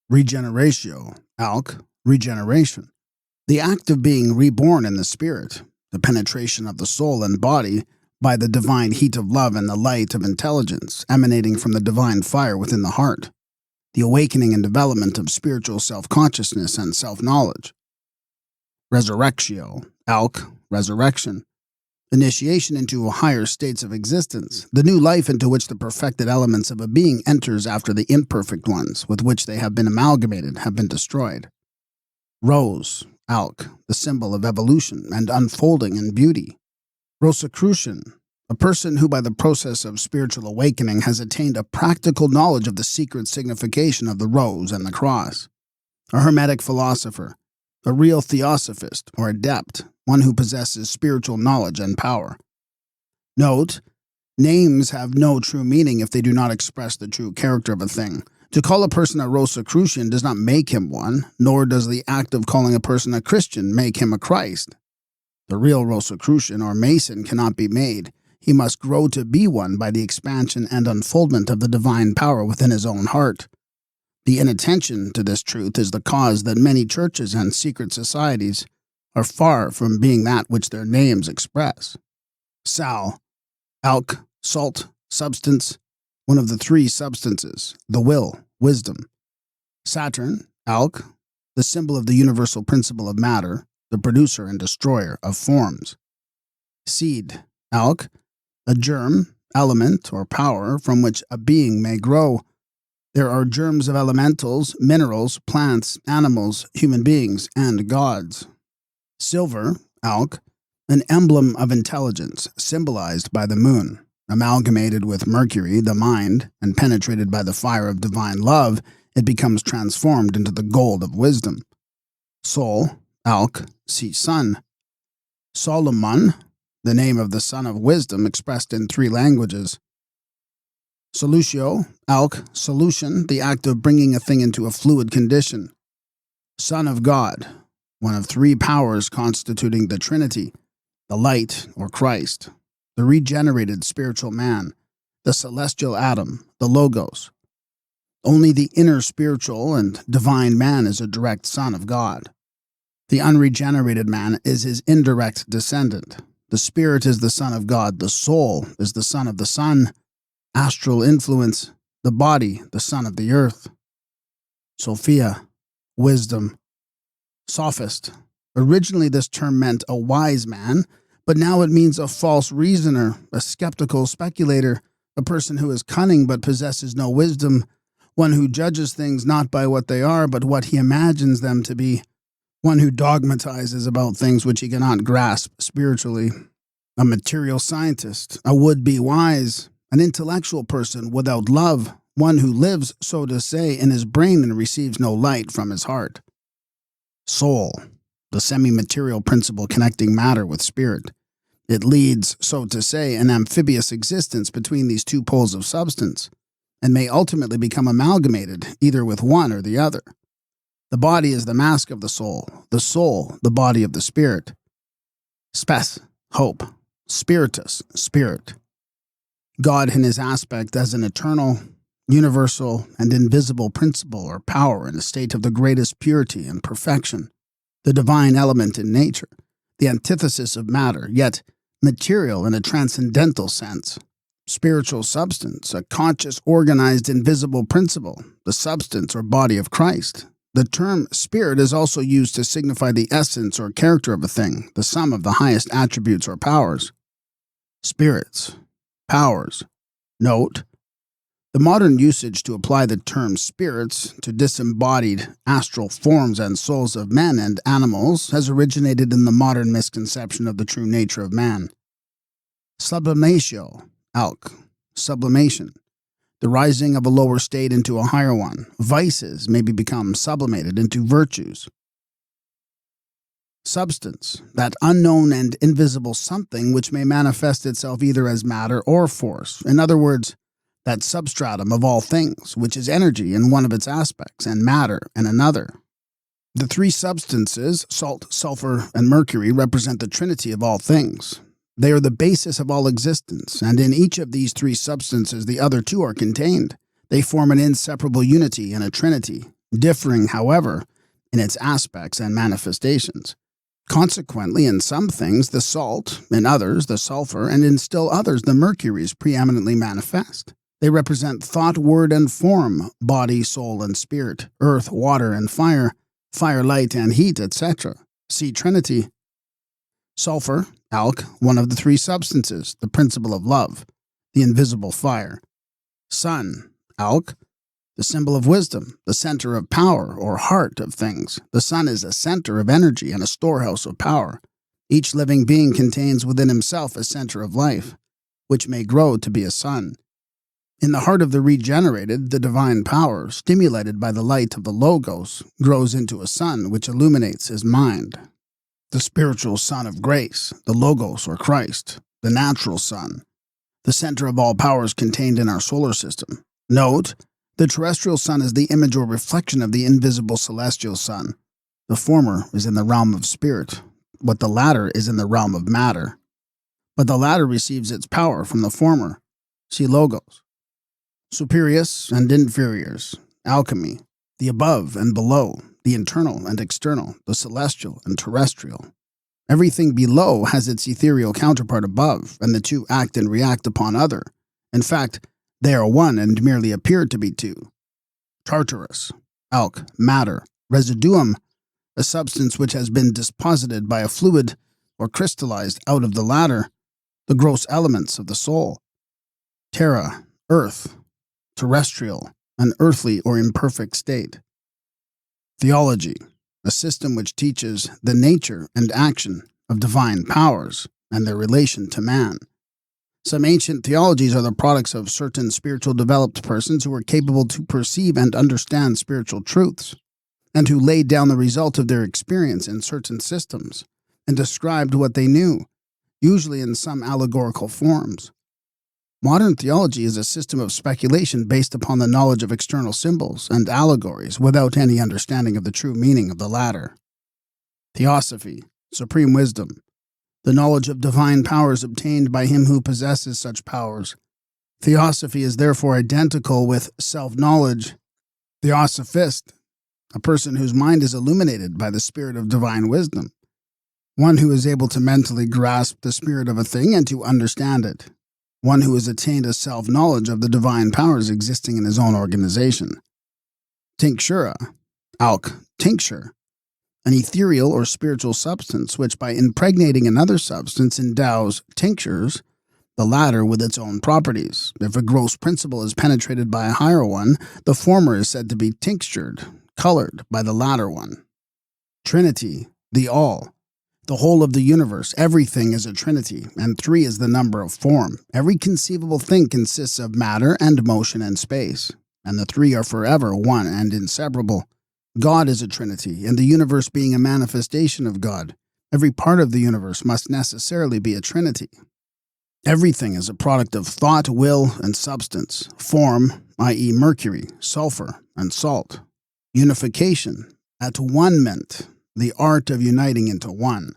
Regeneratio, alc, regeneration, the act of being reborn in the spirit, the penetration of the soul and body by the divine heat of love and the light of intelligence emanating from the divine fire within the heart, the awakening and development of spiritual self-consciousness and self-knowledge. Resurrectio, alc, resurrection, initiation into higher states of existence, the new life into which the perfected elements of a being enters after the imperfect ones with which they have been amalgamated have been destroyed. Rose, alc, the symbol of evolution and unfolding in beauty. Rosicrucian, a person who by the process of spiritual awakening has attained a practical knowledge of the secret signification of the rose and the cross. A hermetic philosopher, a real theosophist or adept, one who possesses spiritual knowledge and power. Note, names have no true meaning if they do not express the true character of a thing. To call a person a Rosicrucian does not make him one, nor does the act of calling a person a Christian make him a Christ. The real Rosicrucian or Mason cannot be made. He must grow to be one by the expansion and unfoldment of the divine power within his own heart. The inattention to this truth is the cause that many churches and secret societies are far from being that which their names express. Sal, alc, salt, substance, one of the three substances, the will, wisdom. Saturn, Alk, the symbol of the universal principle of matter, the producer and destroyer of forms. Seed, Alk, a germ, element, or power from which a being may grow. There are germs of elementals, minerals, plants, animals, human beings, and gods. Silver, Alk, an emblem of intelligence, symbolized by the moon. Amalgamated with Mercury, the mind, and penetrated by the fire of divine love, it becomes transformed into the gold of wisdom. Sol, Alk, see sun. Solomon, the name of the son of wisdom expressed in 3 languages. Solutio, Alk, solution, the act of bringing a thing into a fluid condition. Son of God, one of 3 powers constituting the Trinity, the light, or Christ, the regenerated spiritual man, the celestial Adam, the Logos. Only the inner spiritual and divine man is a direct son of God. The unregenerated man is his indirect descendant. The spirit is the son of God. The soul is the son of the sun. Astral influence, the body, the son of the earth. Sophia, wisdom. Sophist. Originally this term meant a wise man, but now it means a false reasoner, a skeptical speculator, a person who is cunning but possesses no wisdom, one who judges things not by what they are but what he imagines them to be, one who dogmatizes about things which he cannot grasp spiritually, a material scientist, a would-be wise, an intellectual person without love, one who lives, so to say, in his brain and receives no light from his heart. Soul, the semi-material principle connecting matter with spirit. It leads, so to say, an amphibious existence between these 2 poles of substance, and may ultimately become amalgamated either with one or the other. The body is the mask of the soul, the body of the spirit. Spes, hope, spiritus, spirit. God in his aspect as an eternal, universal, and invisible principle or power in a state of the greatest purity and perfection. The divine element in nature, the antithesis of matter, yet material in a transcendental sense. Spiritual substance, a conscious, organized, invisible principle, the substance or body of Christ. The term spirit is also used to signify the essence or character of a thing, the sum of the highest attributes or powers. Spirits, powers. Note, the modern usage to apply the term spirits to disembodied astral forms and souls of men and animals has originated in the modern misconception of the true nature of man. Sublimatio, Alk, sublimation, the rising of a lower state into a higher one. Vices may become sublimated into virtues. Substance, that unknown and invisible something which may manifest itself either as matter or force. In other words, that substratum of all things, which is energy in one of its aspects and matter in another. The 3 substances, salt, sulfur, and mercury, represent the trinity of all things. They are the basis of all existence, and in each of these 3 substances the other 2 are contained. They form an inseparable unity and a trinity, differing, however, in its aspects and manifestations. Consequently, in some things the salt, in others the sulfur, and in still others the mercury is preeminently manifest. They represent thought, word, and form, body, soul, and spirit, earth, water, and fire, light, and heat, etc. See Trinity. Sulfur, Alk, one of the 3 substances, the principle of love, the invisible fire. Sun, Alk, the symbol of wisdom, the center of power or heart of things. The sun is a center of energy and a storehouse of power. Each living being contains within himself a center of life, which may grow to be a sun. In the heart of the regenerated, the divine power, stimulated by the light of the Logos, grows into a sun which illuminates his mind. The spiritual sun of grace, the Logos or Christ, the natural sun, the center of all powers contained in our solar system. Note, the terrestrial sun is the image or reflection of the invisible celestial sun. The former is in the realm of spirit, but the latter is in the realm of matter. But the latter receives its power from the former. See Logos. Superiors and inferiors, alchemy, the above and below, the internal and external, the celestial and terrestrial. Everything below has its ethereal counterpart above, and the 2 act and react upon other. In fact, they are one and merely appear to be 2. Tartarus, alc, matter, residuum, a substance which has been disposited by a fluid or crystallized out of the latter, the gross elements of the soul. Terra, earth, terrestrial, an earthly or imperfect state. Theology, a system which teaches the nature and action of divine powers and their relation to man. Some ancient theologies are the products of certain spiritual developed persons who were capable to perceive and understand spiritual truths, and who laid down the result of their experience in certain systems, and described what they knew, usually in some allegorical forms. Modern theology is a system of speculation based upon the knowledge of external symbols and allegories without any understanding of the true meaning of the latter. Theosophy, supreme wisdom, the knowledge of divine powers obtained by him who possesses such powers. Theosophy is therefore identical with self-knowledge. Theosophist, a person whose mind is illuminated by the spirit of divine wisdom, one who is able to mentally grasp the spirit of a thing and to understand it, one who has attained a self-knowledge of the divine powers existing in his own organization. Tinctura, alc, tincture, an ethereal or spiritual substance which by impregnating another substance endows tinctures the latter with its own properties. If a gross principle is penetrated by a higher one, the former is said to be tinctured, colored by the latter one. Trinity, the all, the whole of the universe, everything is a trinity, and 3 is the number of form. Every conceivable thing consists of matter and motion and space, and the 3 are forever one and inseparable. God is a trinity, and the universe being a manifestation of God, every part of the universe must necessarily be a trinity. Everything is a product of thought, will, and substance. Form, i.e. mercury, sulfur, and salt. Unification, at one-ment, the art of uniting into one.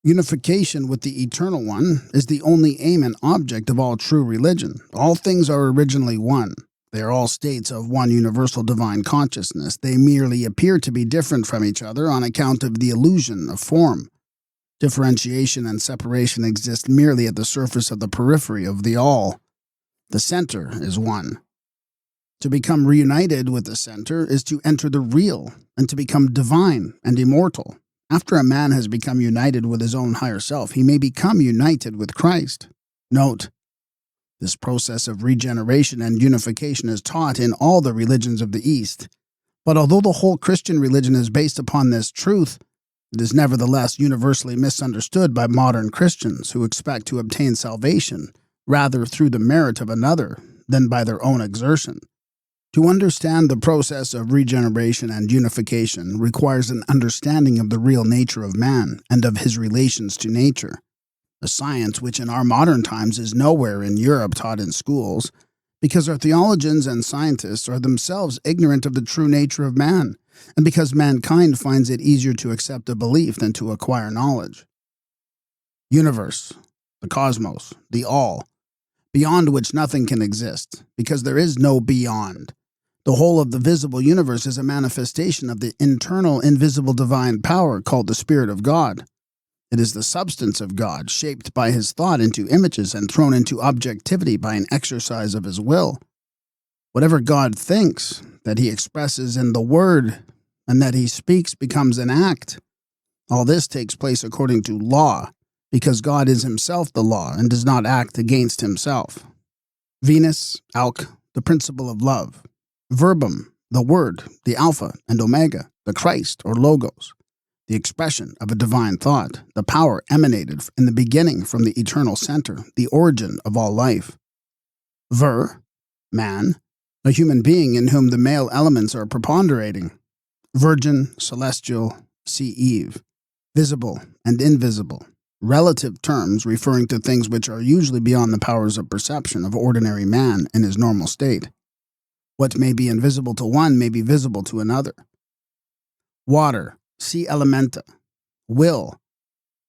Unification with the Eternal One is the only aim and object of all true religion. All things are originally one. They are all states of one universal divine consciousness. They merely appear to be different from each other on account of the illusion of form. Differentiation and separation exist merely at the surface of the periphery of the all. The center is one. To become reunited with the center is to enter the real and to become divine and immortal. After a man has become united with his own higher self, he may become united with Christ. Note, this process of regeneration and unification is taught in all the religions of the East. But although the whole Christian religion is based upon this truth, it is nevertheless universally misunderstood by modern Christians who expect to obtain salvation rather through the merit of another than by their own exertion. To understand the process of regeneration and unification requires an understanding of the real nature of man and of his relations to nature, a science which in our modern times is nowhere in Europe taught in schools, because our theologians and scientists are themselves ignorant of the true nature of man, and because mankind finds it easier to accept a belief than to acquire knowledge. Universe, the cosmos, the all, beyond which nothing can exist, because there is no beyond. The whole of the visible universe is a manifestation of the internal, invisible divine power called the Spirit of God. It is the substance of God, shaped by his thought into images and thrown into objectivity by an exercise of his will. Whatever God thinks, that he expresses in the word, and that he speaks becomes an act. All this takes place according to law, because God is himself the law and does not act against himself. Venus, alc, the principle of love. Verbum, the word, the alpha and omega, the Christ or logos, the expression of a divine thought, the power emanated in the beginning from the eternal center, the origin of all life. Ver, man, a human being in whom the male elements are preponderating. Virgin, celestial, see Eve. Visible and invisible, relative terms referring to things which are usually beyond the powers of perception of ordinary man in his normal state. What may be invisible to one may be visible to another. Water, see elementa. Will,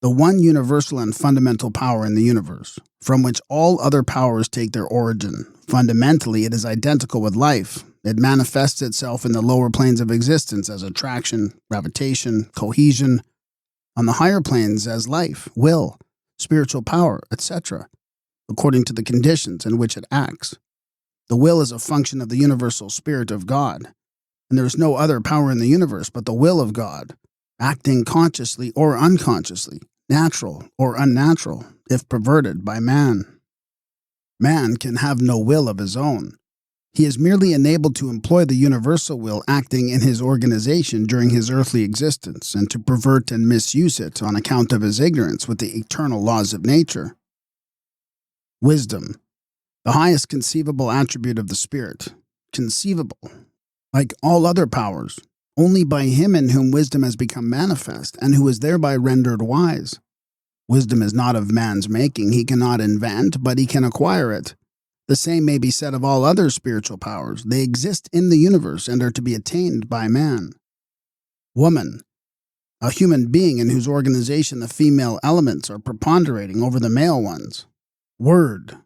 the one universal and fundamental power in the universe, from which all other powers take their origin. Fundamentally, it is identical with life. It manifests itself in the lower planes of existence as attraction, gravitation, cohesion, on the higher planes as life, will, spiritual power, etc., according to the conditions in which it acts. The will is a function of the universal Spirit of God. and there is no other power in the universe but the will of God, acting consciously or unconsciously, natural or unnatural, if perverted by man. Man can have no will of his own. He is merely enabled to employ the universal will acting in his organization during his earthly existence and to pervert and misuse it on account of his ignorance with the eternal laws of nature. Wisdom, the highest conceivable attribute of the Spirit, conceivable, like all other powers, only by him in whom wisdom has become manifest and who is thereby rendered wise. Wisdom is not of man's making. He cannot invent, but he can acquire it. The same may be said of all other spiritual powers. They exist in the universe and are to be attained by man. Woman, a human being in whose organization the female elements are preponderating over the male ones. Word,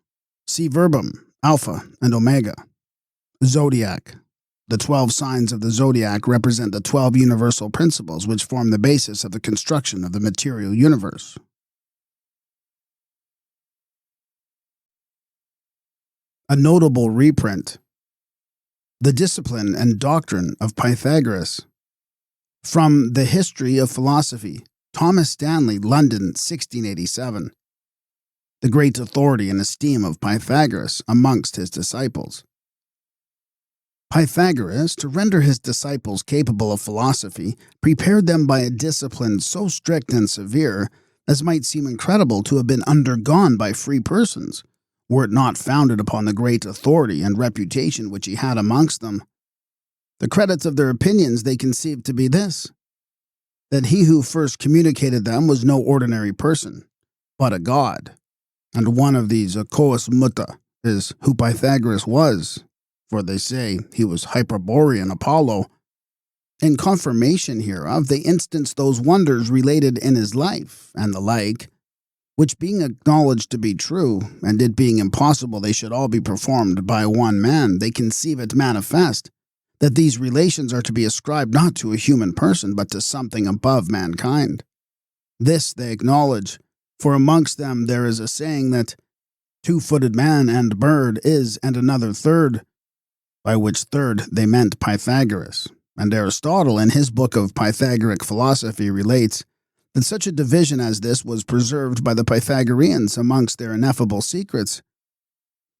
see verbum, alpha and omega. Zodiac, the 12 signs of the zodiac represent the 12 universal principles which form the basis of the construction of the material universe. A notable reprint. The Discipline and Doctrine of Pythagoras. From The History of Philosophy, Thomas Stanley, London, 1687. The great authority and esteem of Pythagoras amongst his disciples. Pythagoras, to render his disciples capable of philosophy, prepared them by a discipline so strict and severe as might seem incredible to have been undergone by free persons, were it not founded upon the great authority and reputation which he had amongst them. The credit of their opinions they conceived to be this, that he who first communicated them was no ordinary person, but a god, and one of these Occult Mutta is who Pythagoras was, for they say he was Hyperborean Apollo. In confirmation hereof, they instance those wonders related in his life, and the like, which being acknowledged to be true, and it being impossible they should all be performed by one man, they conceive it manifest, that these relations are to be ascribed not to a human person, but to something above mankind. This they acknowledge, for amongst them there is a saying that two-footed man and bird is and another third, by which third they meant Pythagoras, and Aristotle in his book of Pythagoric philosophy relates that such a division as this was preserved by the Pythagoreans amongst their ineffable secrets.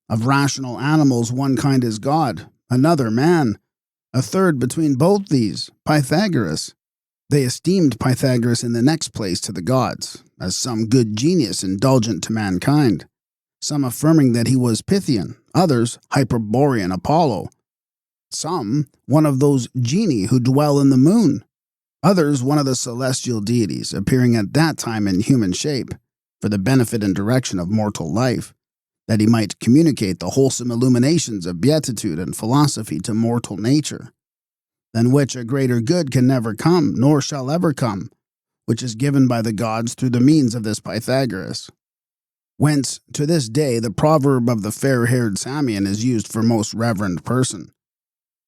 Of rational animals one kind is God, another man, a third between both these, Pythagoras. They esteemed Pythagoras in the next place to the gods, as some good genius indulgent to mankind, some affirming that he was Pythian, others Hyperborean Apollo, some one of those genii who dwell in the moon, others one of the celestial deities appearing at that time in human shape, for the benefit and direction of mortal life, that he might communicate the wholesome illuminations of beatitude and philosophy to mortal nature, than which a greater good can never come, nor shall ever come, which is given by the gods through the means of this Pythagoras. Whence, to this day, the proverb of the fair-haired Samian is used for most reverend person.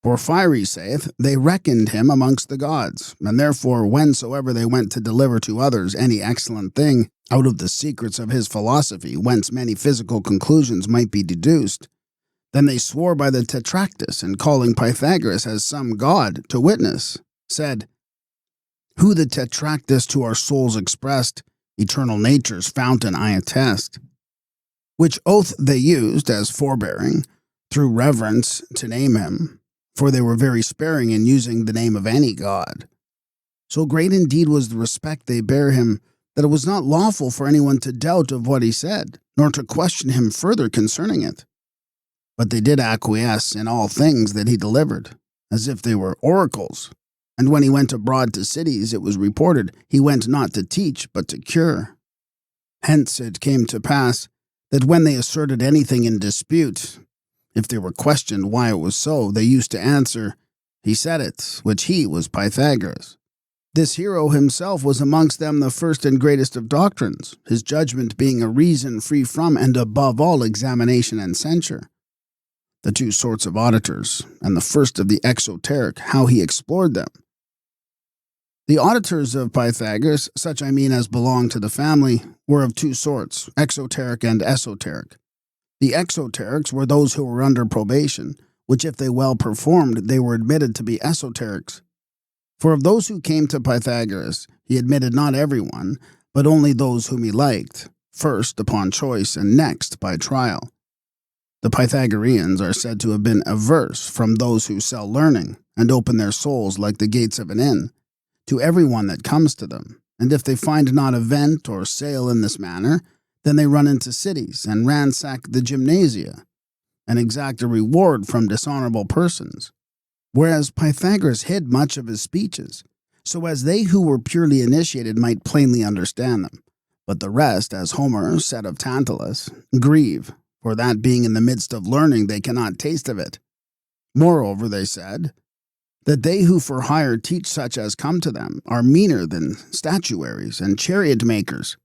Porphyry saith, they reckoned him amongst the gods, and therefore whensoever they went to deliver to others any excellent thing, out of the secrets of his philosophy, whence many physical conclusions might be deduced, then they swore by the Tetractys, and calling Pythagoras as some god to witness, said, who the Tetractys to our souls expressed, eternal nature's fountain I attest. Which oath they used as forbearing, through reverence, to name him, for they were very sparing in using the name of any god. So great indeed was the respect they bare him, that it was not lawful for anyone to doubt of what he said, nor to question him further concerning it. But they did acquiesce in all things that he delivered, as if they were oracles. And when he went abroad to cities, it was reported, he went not to teach, but to cure. Hence it came to pass, that when they asserted anything in dispute, if they were questioned why it was so, they used to answer, he said it, which he was Pythagoras. This hero himself was amongst them the first and greatest of doctrines, his judgment being a reason free from and above all examination and censure. The two sorts of auditors, and the first of the exoteric, how he explored them. The auditors of Pythagoras, such I mean as belonged to the family, were of two sorts, exoteric and esoteric. The exoterics were those who were under probation, which if they well performed, they were admitted to be esoterics. For of those who came to Pythagoras, he admitted not everyone, but only those whom he liked, first upon choice and next by trial. The Pythagoreans are said to have been averse from those who sell learning, and open their souls like the gates of an inn, to every one that comes to them, and if they find not a vent or sale in this manner, then they run into cities and ransack the gymnasia, and exact a reward from dishonorable persons. Whereas Pythagoras hid much of his speeches, so as they who were purely initiated might plainly understand them. But the rest, as Homer said of Tantalus, grieve, for that being in the midst of learning they cannot taste of it. Moreover, they said, that they who for hire teach such as come to them are meaner than statuaries and chariot makers.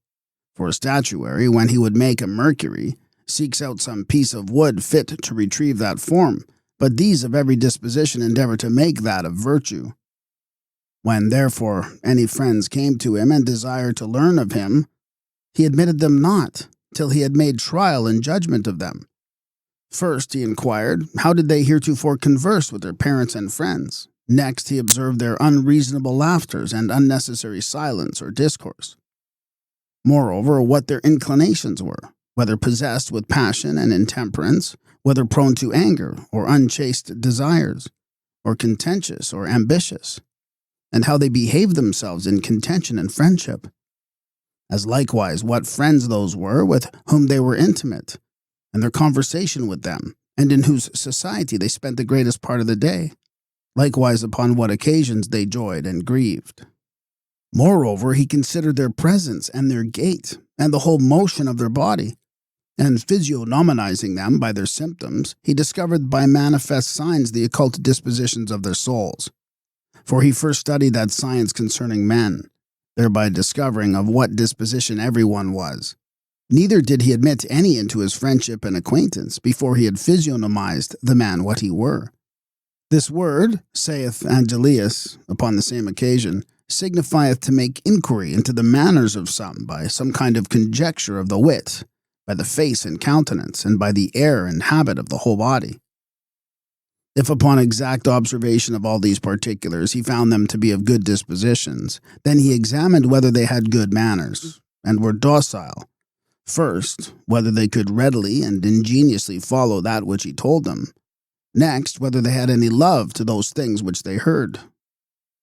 For a statuary, when he would make a Mercury, seeks out some piece of wood fit to retrieve that form, but these of every disposition endeavor to make that of virtue. When, therefore, any friends came to him and desired to learn of him, he admitted them not, till he had made trial and judgment of them. First he inquired, how did they heretofore converse with their parents and friends? Next he observed their unreasonable laughters and unnecessary silence or discourse. Moreover, what their inclinations were, whether possessed with passion and intemperance, whether prone to anger or unchaste desires, or contentious or ambitious, and how they behaved themselves in contention and friendship, as likewise what friends those were with whom they were intimate, and their conversation with them, and in whose society they spent the greatest part of the day, likewise upon what occasions they joyed and grieved. Moreover, he considered their presence and their gait, and the whole motion of their body, and physiognomizing them by their symptoms, he discovered by manifest signs the occult dispositions of their souls. For he first studied that science concerning men, thereby discovering of what disposition every one was. Neither did he admit any into his friendship and acquaintance before he had physiognomized the man what he were. This word, saith Angelius, upon the same occasion, signifieth to make inquiry into the manners of some by some kind of conjecture of the wit, by the face and countenance, and by the air and habit of the whole body. If upon exact observation of all these particulars he found them to be of good dispositions, then he examined whether they had good manners, and were docile. First, whether they could readily and ingeniously follow that which he told them. Next, whether they had any love to those things which they heard.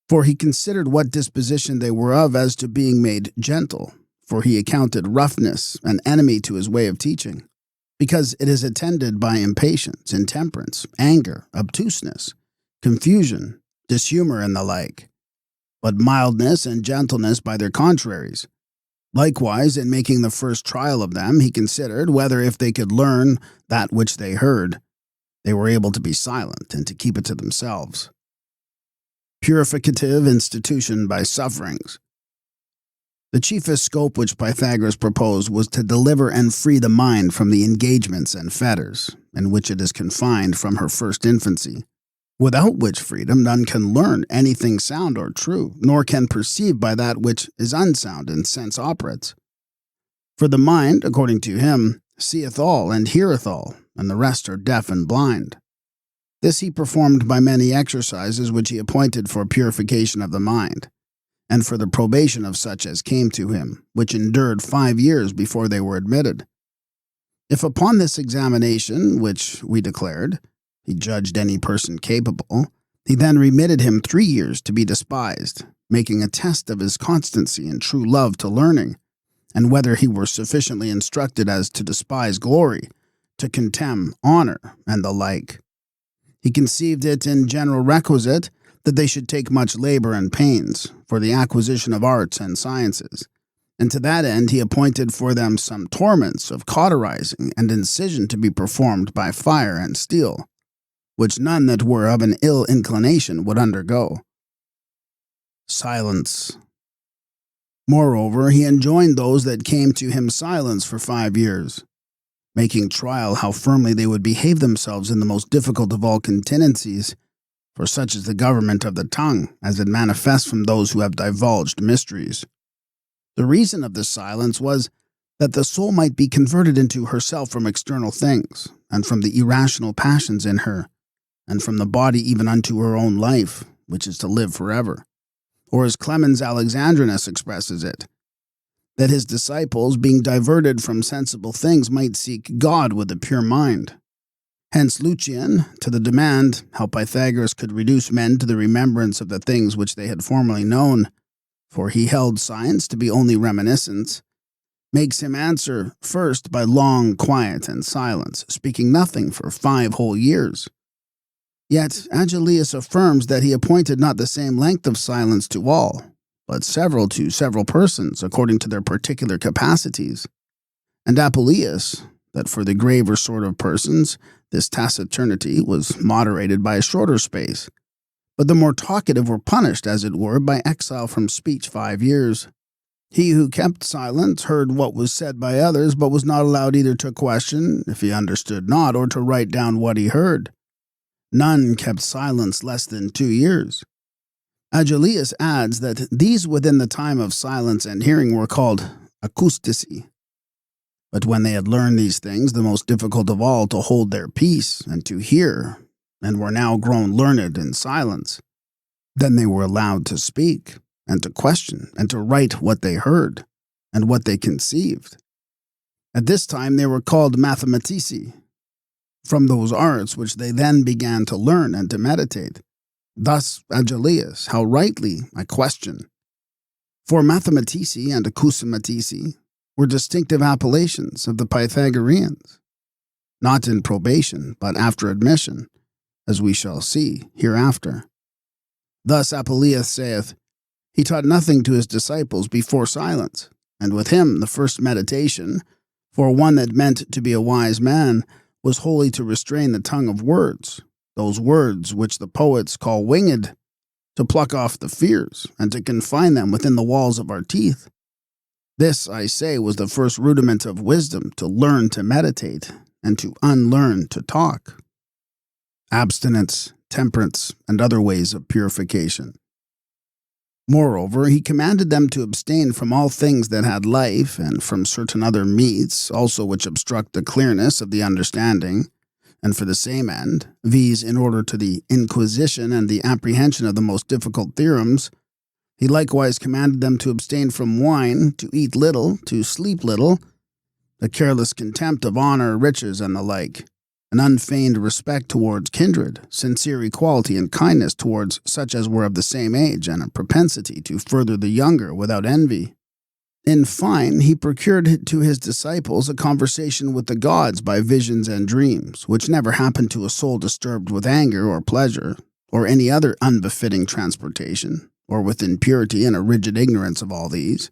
For he considered what disposition they were of as to being made gentle, for he accounted roughness an enemy to his way of teaching, because it is attended by impatience, intemperance, anger, obtuseness, confusion, dishumor, and the like, but mildness and gentleness by their contraries. Likewise, in making the first trial of them, he considered whether if they could learn that which they heard, they were able to be silent and to keep it to themselves. Purificative institution by sufferings. The chiefest scope which Pythagoras proposed was to deliver and free the mind from the engagements and fetters, in which it is confined from her first infancy, without which freedom none can learn anything sound or true, nor can perceive by that which is unsound in sense operates. For the mind, according to him, seeth all and heareth all, and the rest are deaf and blind. This he performed by many exercises which he appointed for purification of the mind, and for the probation of such as came to him, which endured 5 years before they were admitted. If upon this examination, which we declared, he judged any person capable, he then remitted him 3 years to be despised, making a test of his constancy and true love to learning, and whether he were sufficiently instructed as to despise glory, to contemn honor, and the like. He conceived it in general requisite that they should take much labor and pains for the acquisition of arts and sciences, and to that end he appointed for them some torments of cauterizing and incision to be performed by fire and steel, which none that were of an ill inclination would undergo. Silence. Moreover, he enjoined those that came to him silence for 5 years, making trial how firmly they would behave themselves in the most difficult of all continencies, for such is the government of the tongue, as it manifests from those who have divulged mysteries. The reason of this silence was that the soul might be converted into herself from external things, and from the irrational passions in her, and from the body even unto her own life, which is to live forever. Or as Clemens Alexandrinus expresses it, that his disciples, being diverted from sensible things, might seek God with a pure mind. Hence Lucian, to the demand how Pythagoras could reduce men to the remembrance of the things which they had formerly known, for he held science to be only reminiscence, makes him answer first by long quiet and silence, speaking nothing for 5 whole years. Yet Agellius affirms that he appointed not the same length of silence to all, but several to several persons, according to their particular capacities. And Apuleius, that for the graver sort of persons, this taciturnity was moderated by a shorter space, but the more talkative were punished, as it were, by exile from speech 5 years. He who kept silence heard what was said by others, but was not allowed either to question, if he understood not, or to write down what he heard. None kept silence less than 2 years. Agellius adds that these within the time of silence and hearing were called acoustici. But when they had learned these things, the most difficult of all, to hold their peace and to hear, and were now grown learned in silence, then they were allowed to speak, and to question, and to write what they heard, and what they conceived. At this time they were called mathematici, from those arts which they then began to learn and to meditate. Thus Agellius, how rightly, I question. For mathematici and acousmatici were distinctive appellations of the Pythagoreans, not in probation, but after admission, as we shall see hereafter. Thus Apuleius saith, he taught nothing to his disciples before silence, and with him the first meditation, for one that meant to be a wise man, was wholly to restrain the tongue of words, those words which the poets call winged, to pluck off the fears, and to confine them within the walls of our teeth. This, I say, was the first rudiment of wisdom, to learn to meditate, and to unlearn to talk. Abstinence, temperance, and other ways of purification. Moreover, he commanded them to abstain from all things that had life, and from certain other meats, also which obstruct the clearness of the understanding, and for the same end, viz., in order to the inquisition and the apprehension of the most difficult theorems. He likewise commanded them to abstain from wine, to eat little, to sleep little, the careless contempt of honor, riches, and the like, an unfeigned respect towards kindred, sincere equality and kindness towards such as were of the same age, and a propensity to further the younger without envy. In fine, he procured to his disciples a conversation with the gods by visions and dreams, which never happened to a soul disturbed with anger or pleasure, or any other unbefitting transportation, or with impurity and a rigid ignorance of all these.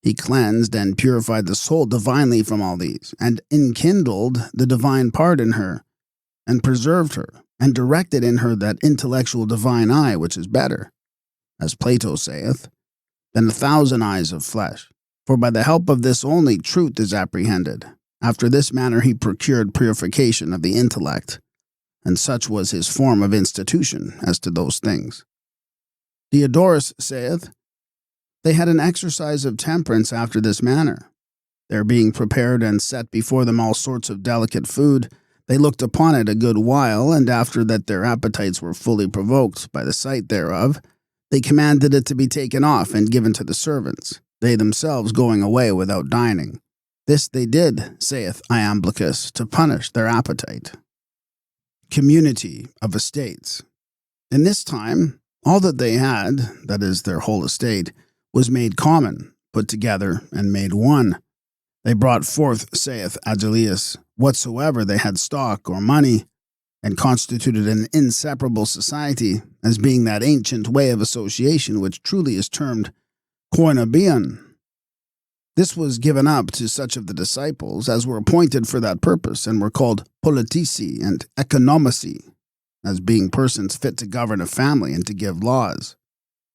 He cleansed and purified the soul divinely from all these, and enkindled the divine part in her, and preserved her, and directed in her that intellectual divine eye which is better, as Plato saith, than 1,000 eyes of flesh. For by the help of this only truth is apprehended. After this manner he procured purification of the intellect, and such was his form of institution as to those things. Diodorus saith, they had an exercise of temperance after this manner. There being prepared and set before them all sorts of delicate food, they looked upon it a good while, and after that their appetites were fully provoked by the sight thereof, they commanded it to be taken off and given to the servants, they themselves going away without dining. This they did, saith Iamblichus, to punish their appetite. Community of estates. In this time, all that they had, that is, their whole estate, was made common, put together, and made one. They brought forth, saith Agellius, whatsoever they had stock or money, and constituted an inseparable society, as being that ancient way of association which truly is termed koinobion. This was given up to such of the disciples as were appointed for that purpose, and were called politici and economici, as being persons fit to govern a family and to give laws.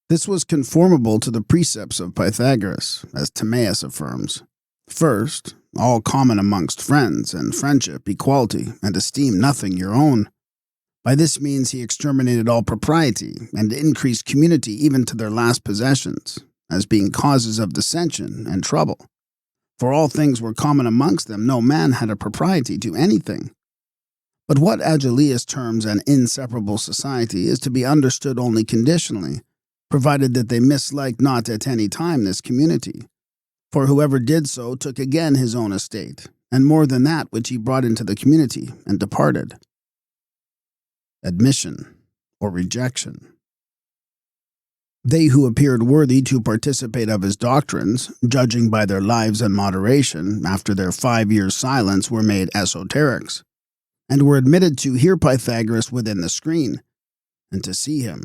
This was conformable to the precepts of Pythagoras, as Timaeus affirms. First, all common amongst friends, and friendship, equality, and esteem nothing your own. By this means he exterminated all propriety, and increased community even to their last possessions, as being causes of dissension and trouble. For all things were common amongst them, no man had a propriety to anything. But what Agellius terms an inseparable society is to be understood only conditionally, provided that they misliked not at any time this community. For whoever did so took again his own estate, and more than that which he brought into the community, and departed. Admission, or rejection. They who appeared worthy to participate of his doctrines, judging by their lives and moderation, after their 5 years' silence were made esoterics, and were admitted to hear Pythagoras within the screen, and to see him.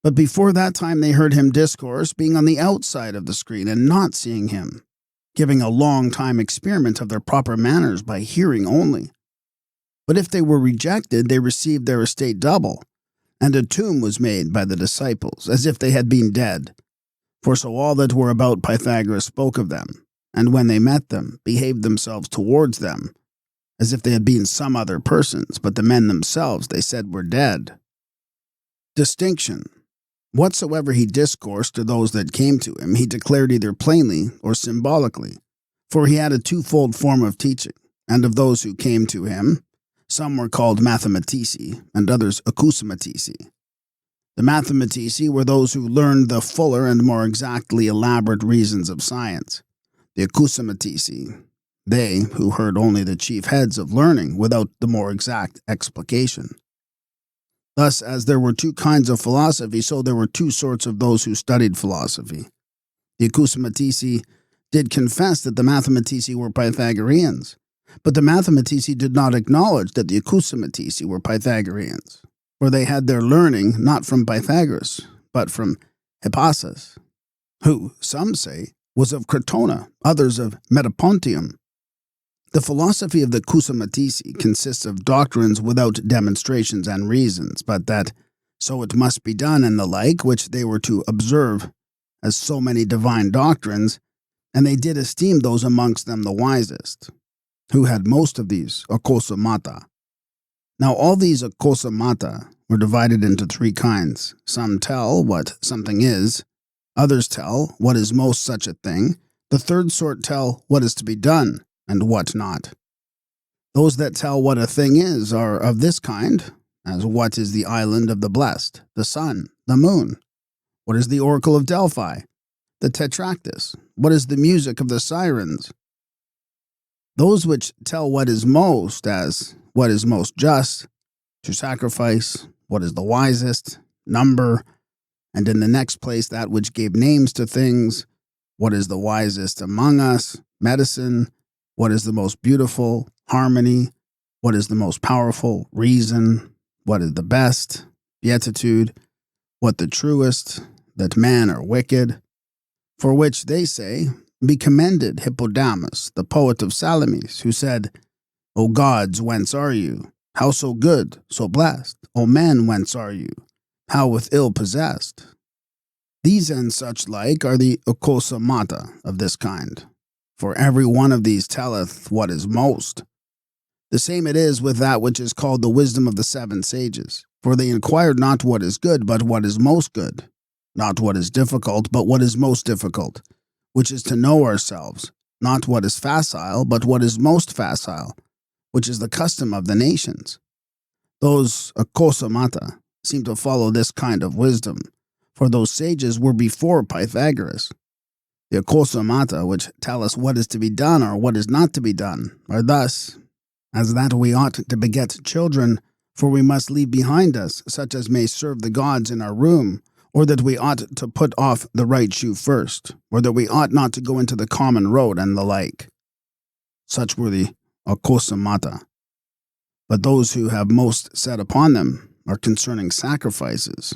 But before that time they heard him discourse, being on the outside of the screen and not seeing him, giving a long time experiment of their proper manners by hearing only. But if they were rejected, they received their estate double, and a tomb was made by the disciples, as if they had been dead. For so all that were about Pythagoras spoke of them, and when they met them, behaved themselves towards them, as if they had been some other persons, but the men themselves they said were dead. Distinction. Whatsoever he discoursed to those that came to him, he declared either plainly or symbolically, for he had a twofold form of teaching, and of those who came to him, some were called Mathematici, and others Acousmatici. The Mathematici were those who learned the fuller and more exactly elaborate reasons of science. The Acousmatici, they who heard only the chief heads of learning without the more exact explication. Thus, as there were two kinds of philosophy, so there were two sorts of those who studied philosophy. The Acousmatici did confess that the Mathematici were Pythagoreans, but the Mathematici did not acknowledge that the Acousmatici were Pythagoreans, for they had their learning not from Pythagoras, but from Hippasus, who, some say, was of Crotona, others of Metapontium. The philosophy of the Acousmatici consists of doctrines without demonstrations and reasons, but that so it must be done and the like, which they were to observe as so many divine doctrines, and they did esteem those amongst them the wisest, who had most of these Acousmata. Now all these Acousmata were divided into three kinds. Some tell what something is, others tell what is most such a thing, the third sort tell what is to be done, and what not. Those that tell what a thing is are of this kind, as what is the island of the blessed, the sun, the moon? What is the oracle of Delphi? The Tetractys? What is the music of the sirens? Those which tell what is most, as what is most just, to sacrifice, what is the wisest, number, and in the next place that which gave names to things, what is the wisest among us, medicine, what is the most beautiful, harmony, what is the most powerful, reason, what is the best, beatitude, what the truest, that men are wicked, for which they say, be commended Hippodamus, the poet of Salamis, who said, O gods, whence are you? How so good, so blessed? O men, whence are you? How with ill possessed? These and such like are the Acousmata of this kind. For every one of these telleth what is most. The same it is with that which is called the wisdom of the seven sages. For they inquired not what is good, but what is most good. Not what is difficult, but what is most difficult, which is to know ourselves. Not what is facile, but what is most facile, which is the custom of the nations. Those Acousmata seem to follow this kind of wisdom, for those sages were before Pythagoras. The Acousmata, which tell us what is to be done or what is not to be done, are thus, as that we ought to beget children, for we must leave behind us such as may serve the gods in our room, or that we ought to put off the right shoe first, or that we ought not to go into the common road, and the like. Such were the Acousmata. But those who have most set upon them are concerning sacrifices,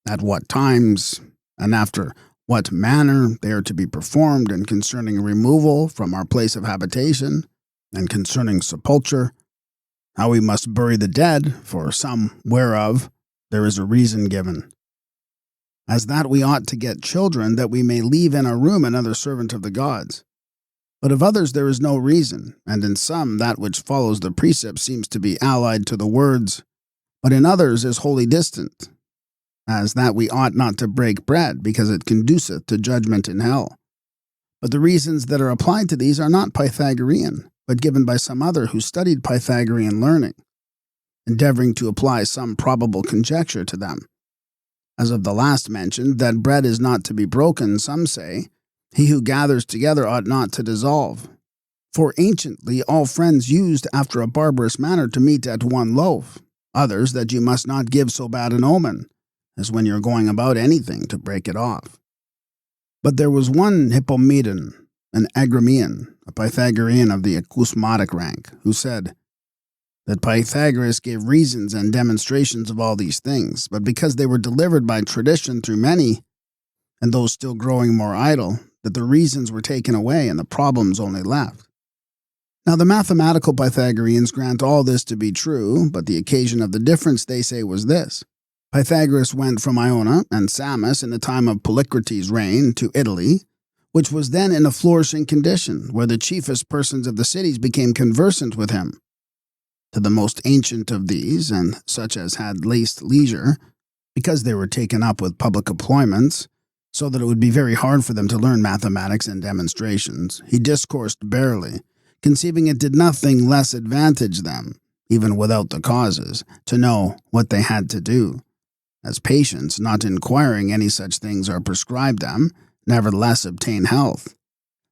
at what times, and after what manner they are to be performed, and concerning removal from our place of habitation, and concerning sepulture, how we must bury the dead, for some whereof there is a reason given. As that we ought to get children, that we may leave in our room another servant of the gods. But of others there is no reason, and in some that which follows the precept seems to be allied to the words, but in others is wholly distant, as that we ought not to break bread, because it conduceth to judgment in hell. But the reasons that are applied to these are not Pythagorean, but given by some other who studied Pythagorean learning. endeavoring to apply some probable conjecture to them. As of the last mentioned, that bread is not to be broken, some say, he who gathers together ought not to dissolve. For anciently all friends used after a barbarous manner to meet at one loaf, others that you must not give so bad an omen, as when you're going about anything to break it off. But there was one Hippomedon, an Agramian, a Pythagorean of the acousmatic rank, who said that Pythagoras gave reasons and demonstrations of all these things, but because they were delivered by tradition through many, and those still growing more idle, that the reasons were taken away and the problems only left. Now the mathematical Pythagoreans grant all this to be true, but the occasion of the difference, they say, was this. Pythagoras went from Iona and Samos in the time of Polycrates' reign to Italy, which was then in a flourishing condition, where the chiefest persons of the cities became conversant with him. To the most ancient of these, and such as had least leisure, because they were taken up with public employments, so that it would be very hard for them to learn mathematics and demonstrations, he discoursed barely, conceiving it did nothing less advantage them, even without the causes, to know what they had to do. As patients, not inquiring any such things are prescribed them, nevertheless obtain health.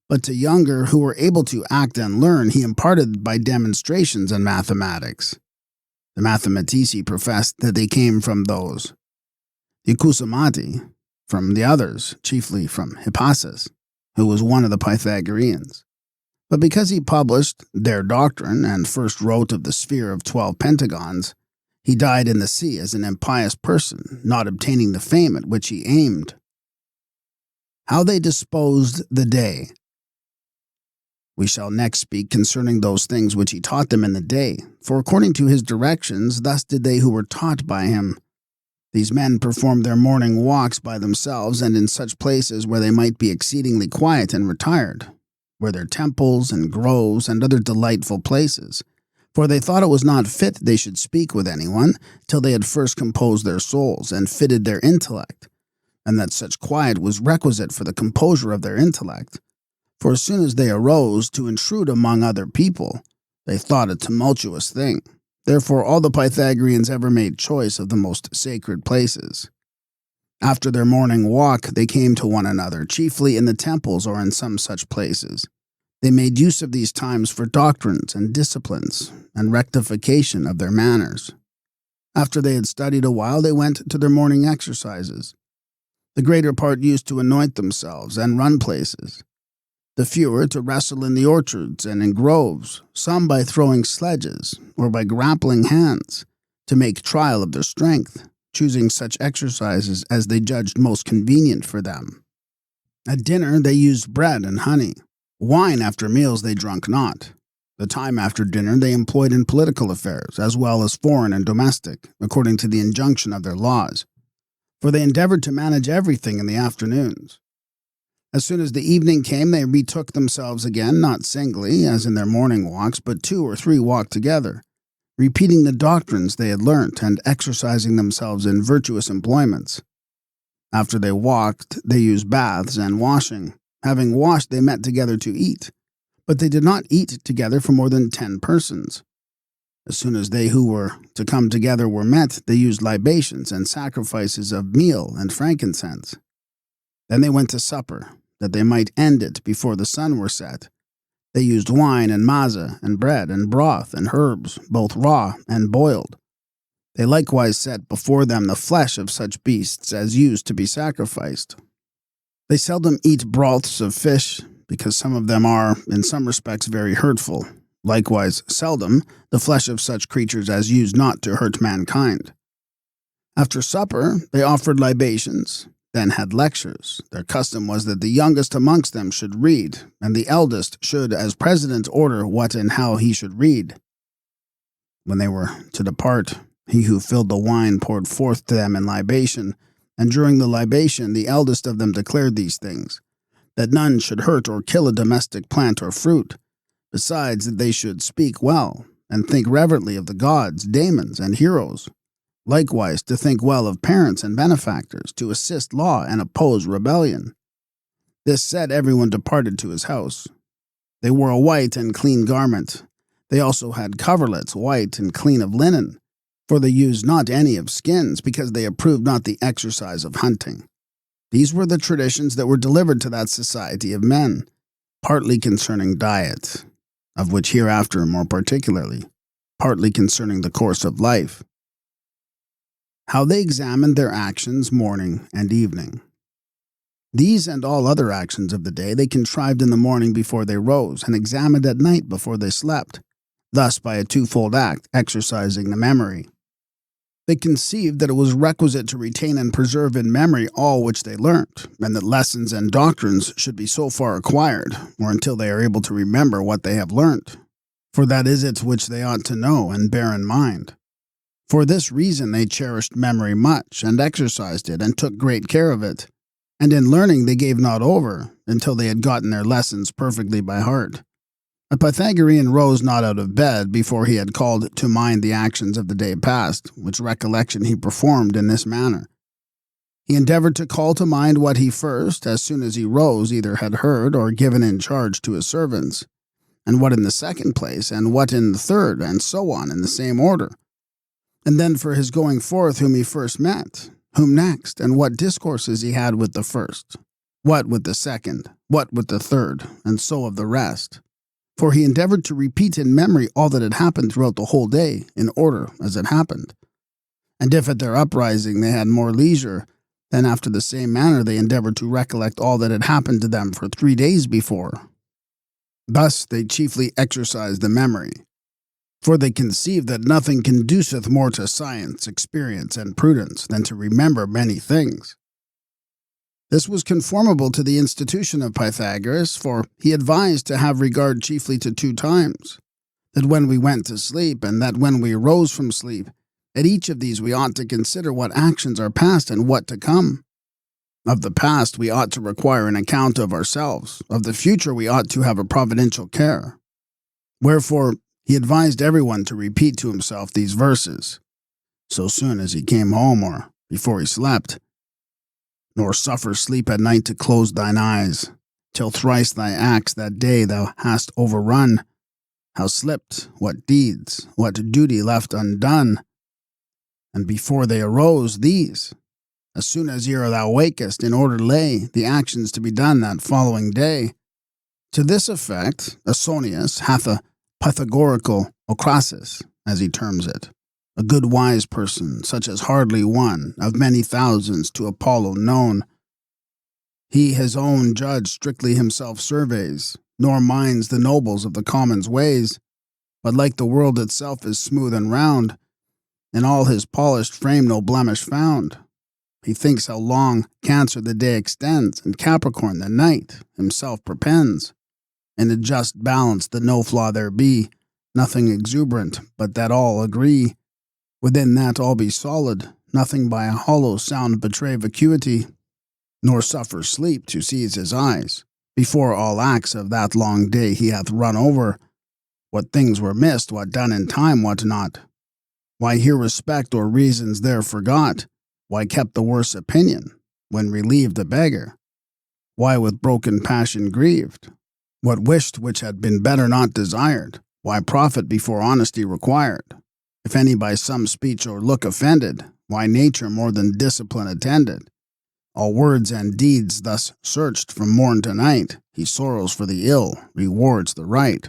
But to younger who were able to act and learn, he imparted by demonstrations in mathematics. The Mathematici professed that they came from those. The Acousmati, from the others, chiefly from Hippasus, who was one of the Pythagoreans. But because he published their doctrine and first wrote of the sphere of 12 pentagons, he died in the sea as an impious person, not obtaining the fame at which he aimed. How they disposed the day. We shall next speak concerning those things which he taught them in the day, for according to his directions, thus did they who were taught by him. These men performed their morning walks by themselves and in such places where they might be exceedingly quiet and retired, were their temples and groves and other delightful places. For they thought it was not fit they should speak with anyone till they had first composed their souls and fitted their intellect, and that such quiet was requisite for the composure of their intellect. For as soon as they arose to intrude among other people, they thought a tumultuous thing. Therefore all the Pythagoreans ever made choice of the most sacred places. After their morning walk they came to one another, chiefly in the temples or in some such places. They made use of these times for doctrines and disciplines, and rectification of their manners. After they had studied a while, they went to their morning exercises. The greater part used to anoint themselves and run places. The fewer to wrestle in the orchards and in groves, some by throwing sledges, or by grappling hands, to make trial of their strength, choosing such exercises as they judged most convenient for them. At dinner they used bread and honey. Wine after meals they drunk not. The time after dinner they employed in political affairs, as well as foreign and domestic, according to the injunction of their laws. For they endeavored to manage everything in the afternoons. As soon as the evening came, they betook themselves again, not singly, as in their morning walks, but 2 or 3 walked together, repeating the doctrines they had learnt and exercising themselves in virtuous employments. After they walked, they used baths and washing. Having washed, they met together to eat, but they did not eat together for more than 10 persons. As soon as they who were to come together were met, they used libations and sacrifices of meal and frankincense. Then they went to supper, that they might end it before the sun were set. They used wine and maza and bread and broth and herbs, both raw and boiled. They likewise set before them the flesh of such beasts as used to be sacrificed. They seldom eat broths of fish, because some of them are, in some respects, very hurtful. Likewise, seldom the flesh of such creatures as used not to hurt mankind. After supper, they offered libations, then had lectures. Their custom was that the youngest amongst them should read, and the eldest should, as president, order what and how he should read. When they were to depart, he who filled the wine poured forth to them in libation, and during the libation the eldest of them declared these things, that none should hurt or kill a domestic plant or fruit, besides that they should speak well, and think reverently of the gods, daemons, and heroes, likewise to think well of parents and benefactors, to assist law and oppose rebellion. This said, everyone departed to his house. They wore a white and clean garment. They also had coverlets, white and clean of linen, For they used not any of skins, because they approved not the exercise of hunting. These were the traditions that were delivered to that society of men, partly concerning diet, of which hereafter more particularly, partly concerning the course of life. How they examined their actions morning and evening. These and all other actions of the day they contrived in the morning before they rose, and examined at night before they slept, thus by a twofold act exercising the memory. They conceived that it was requisite to retain and preserve in memory all which they learnt, and that lessons and doctrines should be so far acquired, or until they are able to remember what they have learnt, for that is it which they ought to know and bear in mind. For this reason they cherished memory much, and exercised it, and took great care of it. And in learning they gave not over, until they had gotten their lessons perfectly by heart. A Pythagorean rose not out of bed before he had called to mind the actions of the day past, which recollection he performed in this manner. He endeavored to call to mind what he first, as soon as he rose, either had heard or given in charge to his servants, and what in the second place, and what in the third, and so on in the same order. And then for his going forth whom he first met, whom next, and what discourses he had with the first, what with the second, what with the third, and so of the rest. For he endeavored to repeat in memory all that had happened throughout the whole day, in order as it happened. And if at their uprising they had more leisure, then after the same manner they endeavored to recollect all that had happened to them for 3 days before. Thus they chiefly exercised the memory. For they conceive that nothing conduceth more to science, experience, and prudence than to remember many things. This was conformable to the institution of Pythagoras, for he advised to have regard chiefly to 2 times, that when we went to sleep, and that when we arose from sleep, at each of these we ought to consider what actions are past and what to come. Of the past we ought to require an account of ourselves, of the future we ought to have a providential care. Wherefore, he advised everyone to repeat to himself these verses, so soon as he came home or before he slept. Nor suffer sleep at night to close thine eyes, till thrice thy acts that day thou hast overrun. How slipped, what deeds, what duty left undone. And before they arose, these, as soon as ere thou wakest, in order lay the actions to be done that following day. To this effect, Ausonius hath a Pythagorical Ocrasis, as he terms it, a good wise person, such as hardly one, of many thousands to Apollo known. He his own judge strictly himself surveys, nor minds the nobles of the commons' ways, but like the world itself is smooth and round, in all his polished frame no blemish found. He thinks how long Cancer the day extends, and Capricorn the night himself propends. In a just balance that no flaw there be, nothing exuberant, but that all agree. Within that all be solid, nothing by a hollow sound betray vacuity, nor suffer sleep to seize his eyes. Before all acts of that long day he hath run over, what things were missed, what done in time, what not. Why here respect or reasons there forgot, why kept the worse opinion, when relieved the beggar, why with broken passion grieved. What wished which had been better not desired, why profit before honesty required? If any by some speech or look offended, why nature more than discipline attended? All words and deeds thus searched from morn to night, he sorrows for the ill, rewards the right.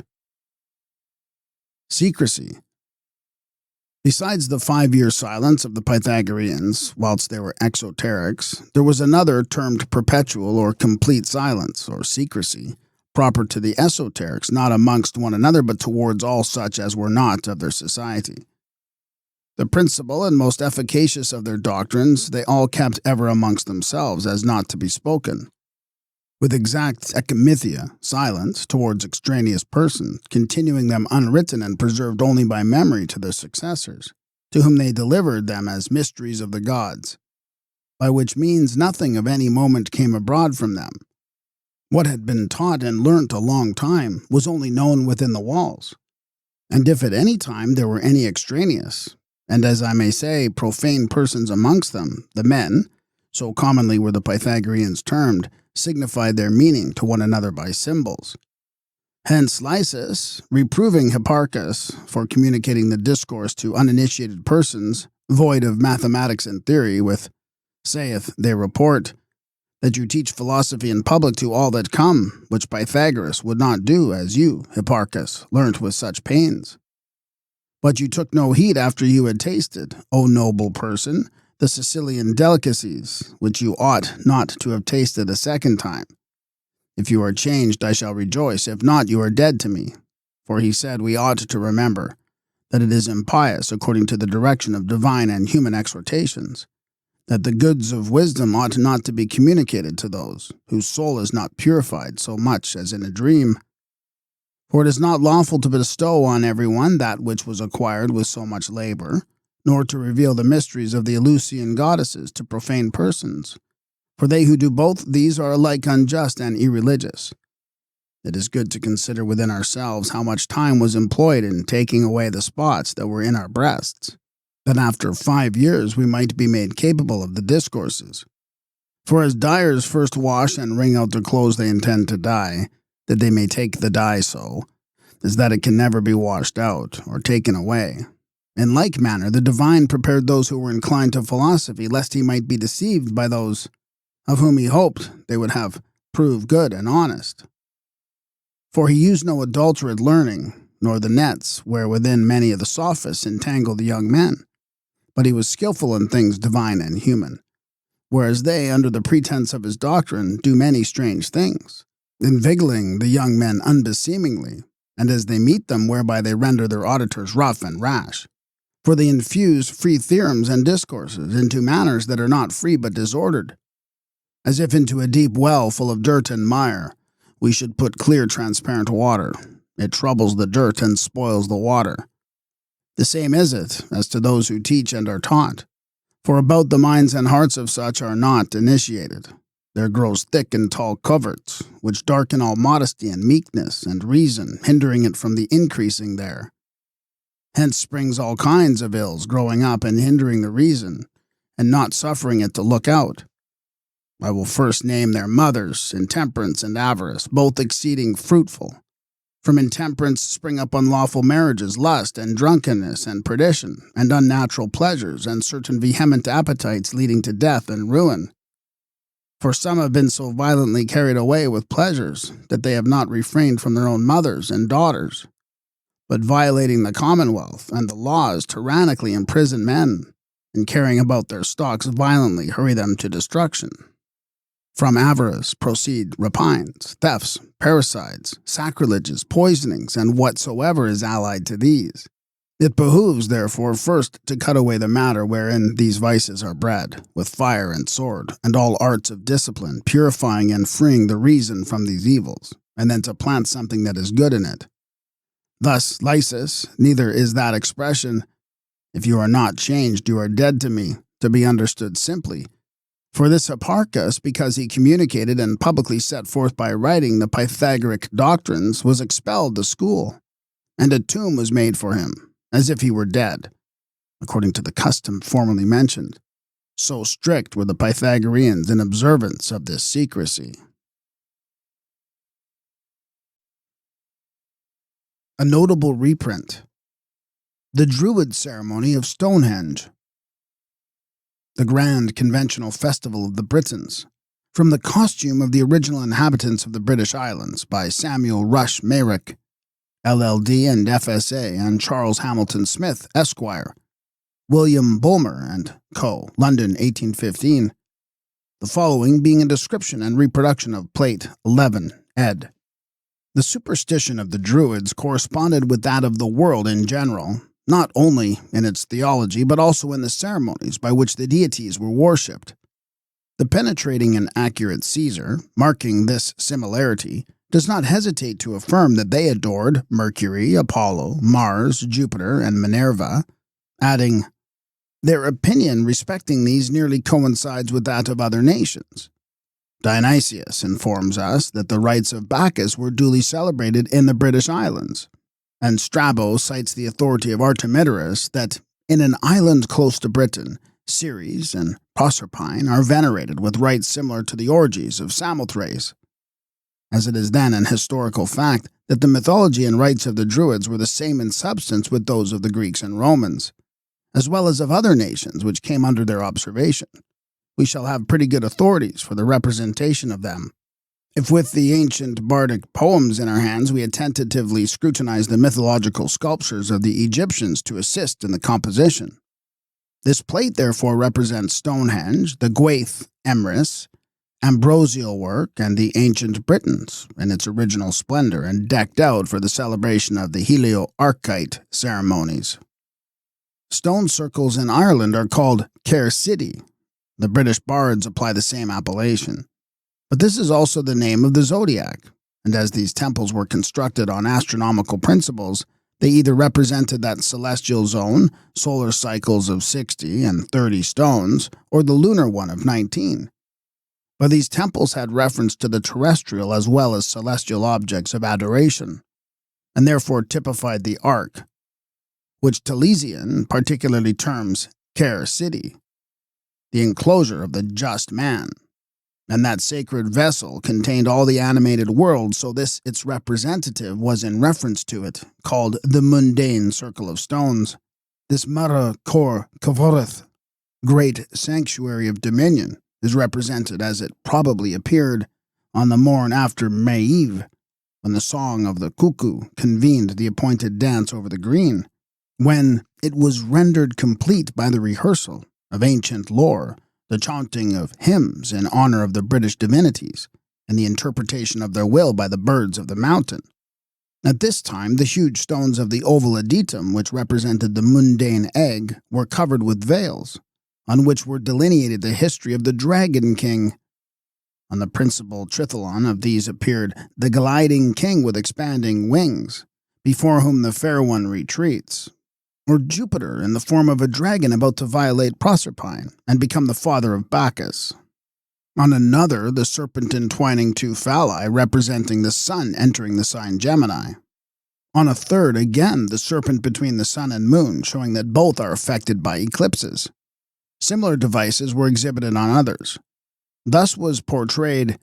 Secrecy. Besides the 5-year silence of the Pythagoreans, whilst they were exoterics, there was another termed perpetual or complete silence, or secrecy, proper to the esoterics, not amongst one another, but towards all such as were not of their society. The principal and most efficacious of their doctrines they all kept ever amongst themselves, as not to be spoken. With exact ecchymithia, silence, towards extraneous persons, continuing them unwritten and preserved only by memory to their successors, to whom they delivered them as mysteries of the gods, by which means nothing of any moment came abroad from them. What had been taught and learnt a long time was only known within the walls. And if at any time there were any extraneous, and as I may say, profane persons amongst them, the men, so commonly were the Pythagoreans termed, signified their meaning to one another by symbols. Hence Lysis, reproving Hipparchus for communicating the discourse to uninitiated persons, void of mathematics and theory, with, saith, they report, that you teach philosophy in public to all that come, which Pythagoras would not do, as you, Hipparchus, learnt with such pains. But you took no heed after you had tasted, O noble person, the Sicilian delicacies, which you ought not to have tasted a second time. If you are changed, I shall rejoice. If not, you are dead to me. For he said we ought to remember that it is impious, according to the direction of divine and human exhortations, that the goods of wisdom ought not to be communicated to those whose soul is not purified so much as in a dream. For it is not lawful to bestow on everyone that which was acquired with so much labor, nor to reveal the mysteries of the Eleusinian goddesses to profane persons. For they who do both these are alike unjust and irreligious. It is good to consider within ourselves how much time was employed in taking away the spots that were in our breasts, that after 5 years we might be made capable of the discourses. For as dyers first wash and wring out their clothes they intend to dye, that they may take the dye so, as that it can never be washed out or taken away. In like manner the divine prepared those who were inclined to philosophy, lest he might be deceived by those of whom he hoped they would have proved good and honest. For he used no adulterate learning, nor the nets wherewithin many of the sophists entangle the young men, but he was skillful in things divine and human, whereas they, under the pretense of his doctrine, do many strange things, inveigling the young men unbeseemingly, and as they meet them, whereby they render their auditors rough and rash. For they infuse free theorems and discourses into manners that are not free but disordered, as if into a deep well full of dirt and mire we should put clear transparent water. It troubles the dirt and spoils the water. The same is it as to those who teach and are taught. For about the minds and hearts of such are not initiated there grows thick and tall coverts, which darken all modesty and meekness and reason, hindering it from the increasing there. Hence springs all kinds of ills growing up and hindering the reason, and not suffering it to look out. I will first name their mothers, intemperance and avarice, both exceeding fruitful. From intemperance spring up unlawful marriages, lust and drunkenness and perdition, and unnatural pleasures, and certain vehement appetites leading to death and ruin. For some have been so violently carried away with pleasures that they have not refrained from their own mothers and daughters, but violating the commonwealth and the laws tyrannically imprison men, and carrying about their stocks violently hurry them to destruction. From avarice proceed rapines, thefts, parricides, sacrileges, poisonings, and whatsoever is allied to these. It behooves, therefore, first to cut away the matter wherein these vices are bred, with fire and sword, and all arts of discipline, purifying and freeing the reason from these evils, and then to plant something that is good in it. Thus, Lysis, neither is that expression, if you are not changed, you are dead to me, to be understood simply. For this Hipparchus, because he communicated and publicly set forth by writing the Pythagoric doctrines, was expelled the school, and a tomb was made for him, as if he were dead, according to the custom formerly mentioned. So strict were the Pythagoreans in observance of this secrecy. A notable reprint. The Druid ceremony of Stonehenge. The grand conventional festival of the Britons, from the costume of the original inhabitants of the British Islands, by Samuel Rush Mayrick, LL.D. and FSA, and Charles Hamilton Smith, Esquire, William Bulmer and Co., London, 1815. The following being a description and reproduction of Plate 11, ed. The superstition of the Druids corresponded with that of the world in general, not only in its theology, but also in the ceremonies by which the deities were worshipped. The penetrating and accurate Caesar, marking this similarity, does not hesitate to affirm that they adored Mercury, Apollo, Mars, Jupiter, and Minerva, adding, "Their opinion respecting these nearly coincides with that of other nations." Dionysius informs us that the rites of Bacchus were duly celebrated in the British Islands, and Strabo cites the authority of Artemidorus that in an island close to Britain, Ceres and Proserpine are venerated with rites similar to the orgies of Samothrace. as it is then an historical fact that the mythology and rites of the Druids were the same in substance with those of the Greeks and Romans, as well as of other nations which came under their observation. We shall have pretty good authorities for the representation of them. If with the ancient bardic poems in our hands we attentively scrutinize the mythological sculptures of the Egyptians to assist in the composition. This plate therefore represents Stonehenge, the Gwaith Emrys, ambrosial work, and the ancient Britons in its original splendor and decked out for the celebration of the helio-archite ceremonies. Stone circles in Ireland are called Caer City. The British bards apply the same appellation. But this is also the name of the zodiac, and as these temples were constructed on astronomical principles, they either represented that celestial zone, solar cycles of 60 and 30 stones, or the lunar one of 19. But these temples had reference to the terrestrial as well as celestial objects of adoration, and therefore typified the ark, which Talesian particularly terms Caer City, the enclosure of the just man. And that sacred vessel contained all the animated world, so this, its representative, was in reference to it, called the mundane circle of stones. This Mara Cor Kavoreth, great sanctuary of dominion, is represented as it probably appeared on the morn after May Eve, when the song of the cuckoo convened the appointed dance over the green, when it was rendered complete by the rehearsal of ancient lore, the chanting of hymns in honor of the British divinities, and the interpretation of their will by the birds of the mountain. At this time, the huge stones of the oval adytum, which represented the mundane egg, were covered with veils, on which were delineated the history of the Dragon King. On the principal trithlon of these appeared the gliding king with expanding wings, before whom the fair one retreats, or Jupiter in the form of a dragon about to violate Proserpine and become the father of Bacchus. On another, the serpent entwining two phalli representing the sun entering the sign Gemini. On a third, again, the serpent between the sun and moon, showing that both are affected by eclipses. Similar devices were exhibited on others. Thus was portrayed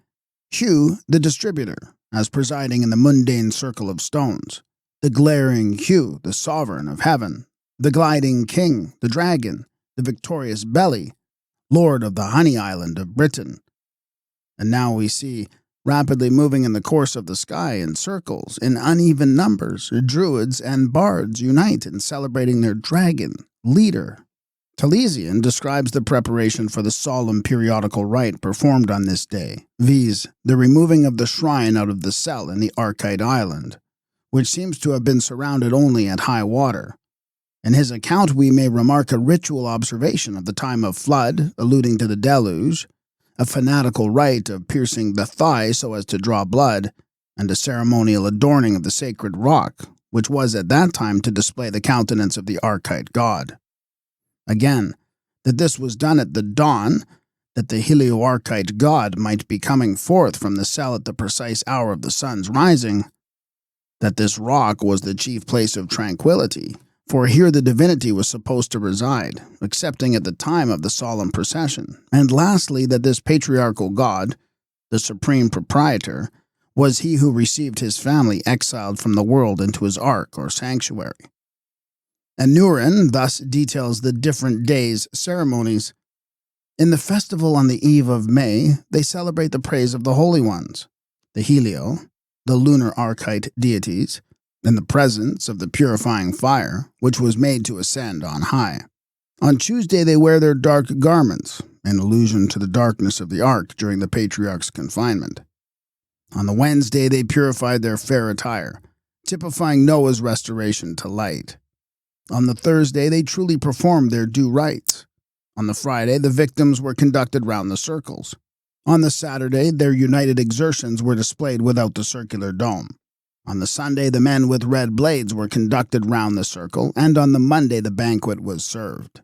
Hu, the distributor, as presiding in the mundane circle of stones, the glaring Hu, the sovereign of heaven, the gliding king, the dragon, the victorious belly, lord of the honey island of Britain. And now we see, rapidly moving in the course of the sky in circles, in uneven numbers, druids and bards unite in celebrating their dragon, leader. Talesian describes the preparation for the solemn periodical rite performed on this day, viz., the removing of the shrine out of the cell in the Archite Island, which seems to have been surrounded only at high water. In his account we may remark a ritual observation of the time of flood, alluding to the deluge, a fanatical rite of piercing the thigh so as to draw blood, and a ceremonial adorning of the sacred rock, which was at that time to display the countenance of the Archite god. Again, that this was done at the dawn, that the helio-archite god might be coming forth from the cell at the precise hour of the sun's rising, that this rock was the chief place of tranquility, for here the divinity was supposed to reside, excepting at the time of the solemn procession. And lastly, that this patriarchal god, the supreme proprietor, was he who received his family exiled from the world into his ark or sanctuary. And Nurin thus details the different days' ceremonies. In the festival on the eve of May, they celebrate the praise of the holy ones, the Helio, the lunar archite deities, in the presence of the purifying fire, which was made to ascend on high. On Tuesday they wear their dark garments, in allusion to the darkness of the ark during the patriarch's confinement. On the Wednesday they purified their fair attire, typifying Noah's restoration to light. On the Thursday they truly performed their due rites. On the Friday the victims were conducted round the circles. On the Saturday their united exertions were displayed without the circular dome. On the Sunday, the men with red blades were conducted round the circle, and on the Monday the banquet was served.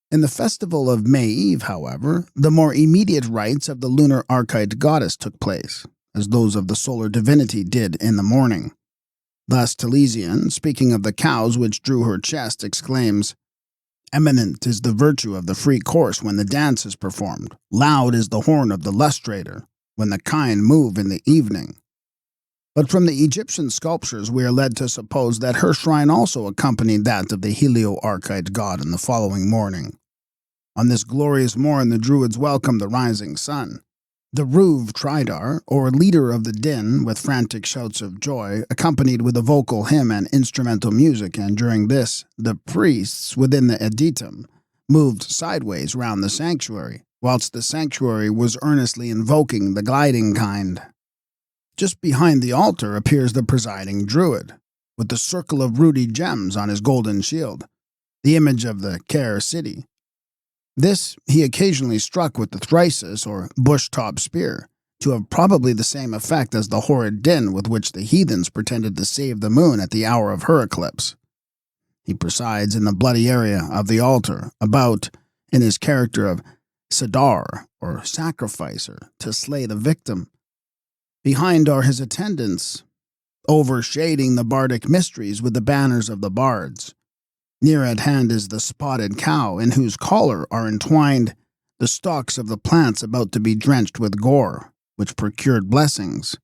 In the festival of May Eve, however, the more immediate rites of the lunar archite goddess took place, as those of the solar divinity did in the morning. Thus Talesian, speaking of the cows which drew her chest, exclaims, "Eminent is the virtue of the free course when the dance is performed. Loud is the horn of the lustrator, when the kine move in the evening. But from the Egyptian sculptures we are led to suppose that her shrine also accompanied that of the Helio-Archite god in the following morning. On this glorious morn the Druids welcomed the rising sun. The Ruv Tridar, or leader of the din, with frantic shouts of joy, accompanied with a vocal hymn and instrumental music, and during this, the priests within the editum moved sideways round the sanctuary, whilst the sanctuary was earnestly invoking the gliding kind. Just behind the altar appears the presiding Druid, with the circle of ruddy gems on his golden shield, the image of the Caer city. This he occasionally struck with the thrysis, or bush-top spear, to have probably the same effect as the horrid din with which the heathens pretended to save the moon at the hour of her eclipse. He presides in the bloody area of the altar, about, in his character of Sadar, or sacrificer, to slay the victim. Behind are his attendants, overshading the bardic mysteries with the banners of the bards. Near at hand is the spotted cow, in whose collar are entwined the stalks of the plants about to be drenched with gore, which procured blessings.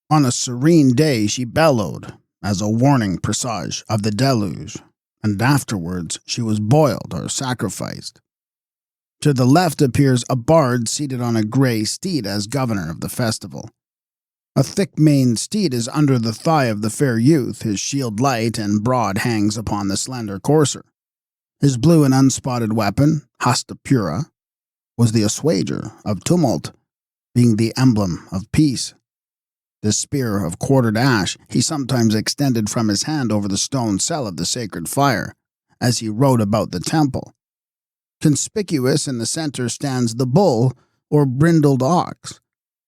On a serene day she bellowed, as a warning presage of the deluge, and afterwards she was boiled or sacrificed. To the left appears a bard seated on a grey steed as governor of the festival. A thick-maned steed is under the thigh of the fair youth, his shield light and broad hangs upon the slender courser. His blue and unspotted weapon, Hasta Pura, was the assuager of tumult, being the emblem of peace. This spear of quartered ash he sometimes extended from his hand over the stone cell of the sacred fire, as he rode about the temple. Conspicuous in the center stands the bull, or brindled ox,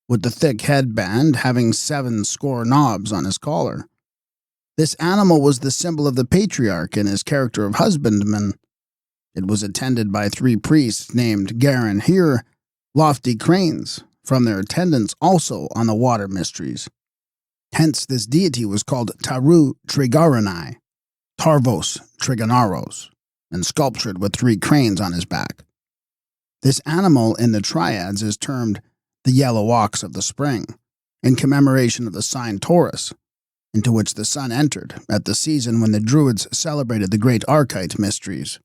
with the thick headband having 70 knobs on his collar. This animal was the symbol of the patriarch in his character of husbandman. It was attended by 3 priests named Garin here, lofty cranes, from their attendance also on the water mysteries. Hence this deity was called Taru Trigaranai, Tarvos Trigonaros, and sculptured with 3 cranes on his back. This animal in the triads is termed the yellow ox of the spring, in commemoration of the sign Taurus, into which the sun entered at the season when the Druids celebrated the great Archite mysteries.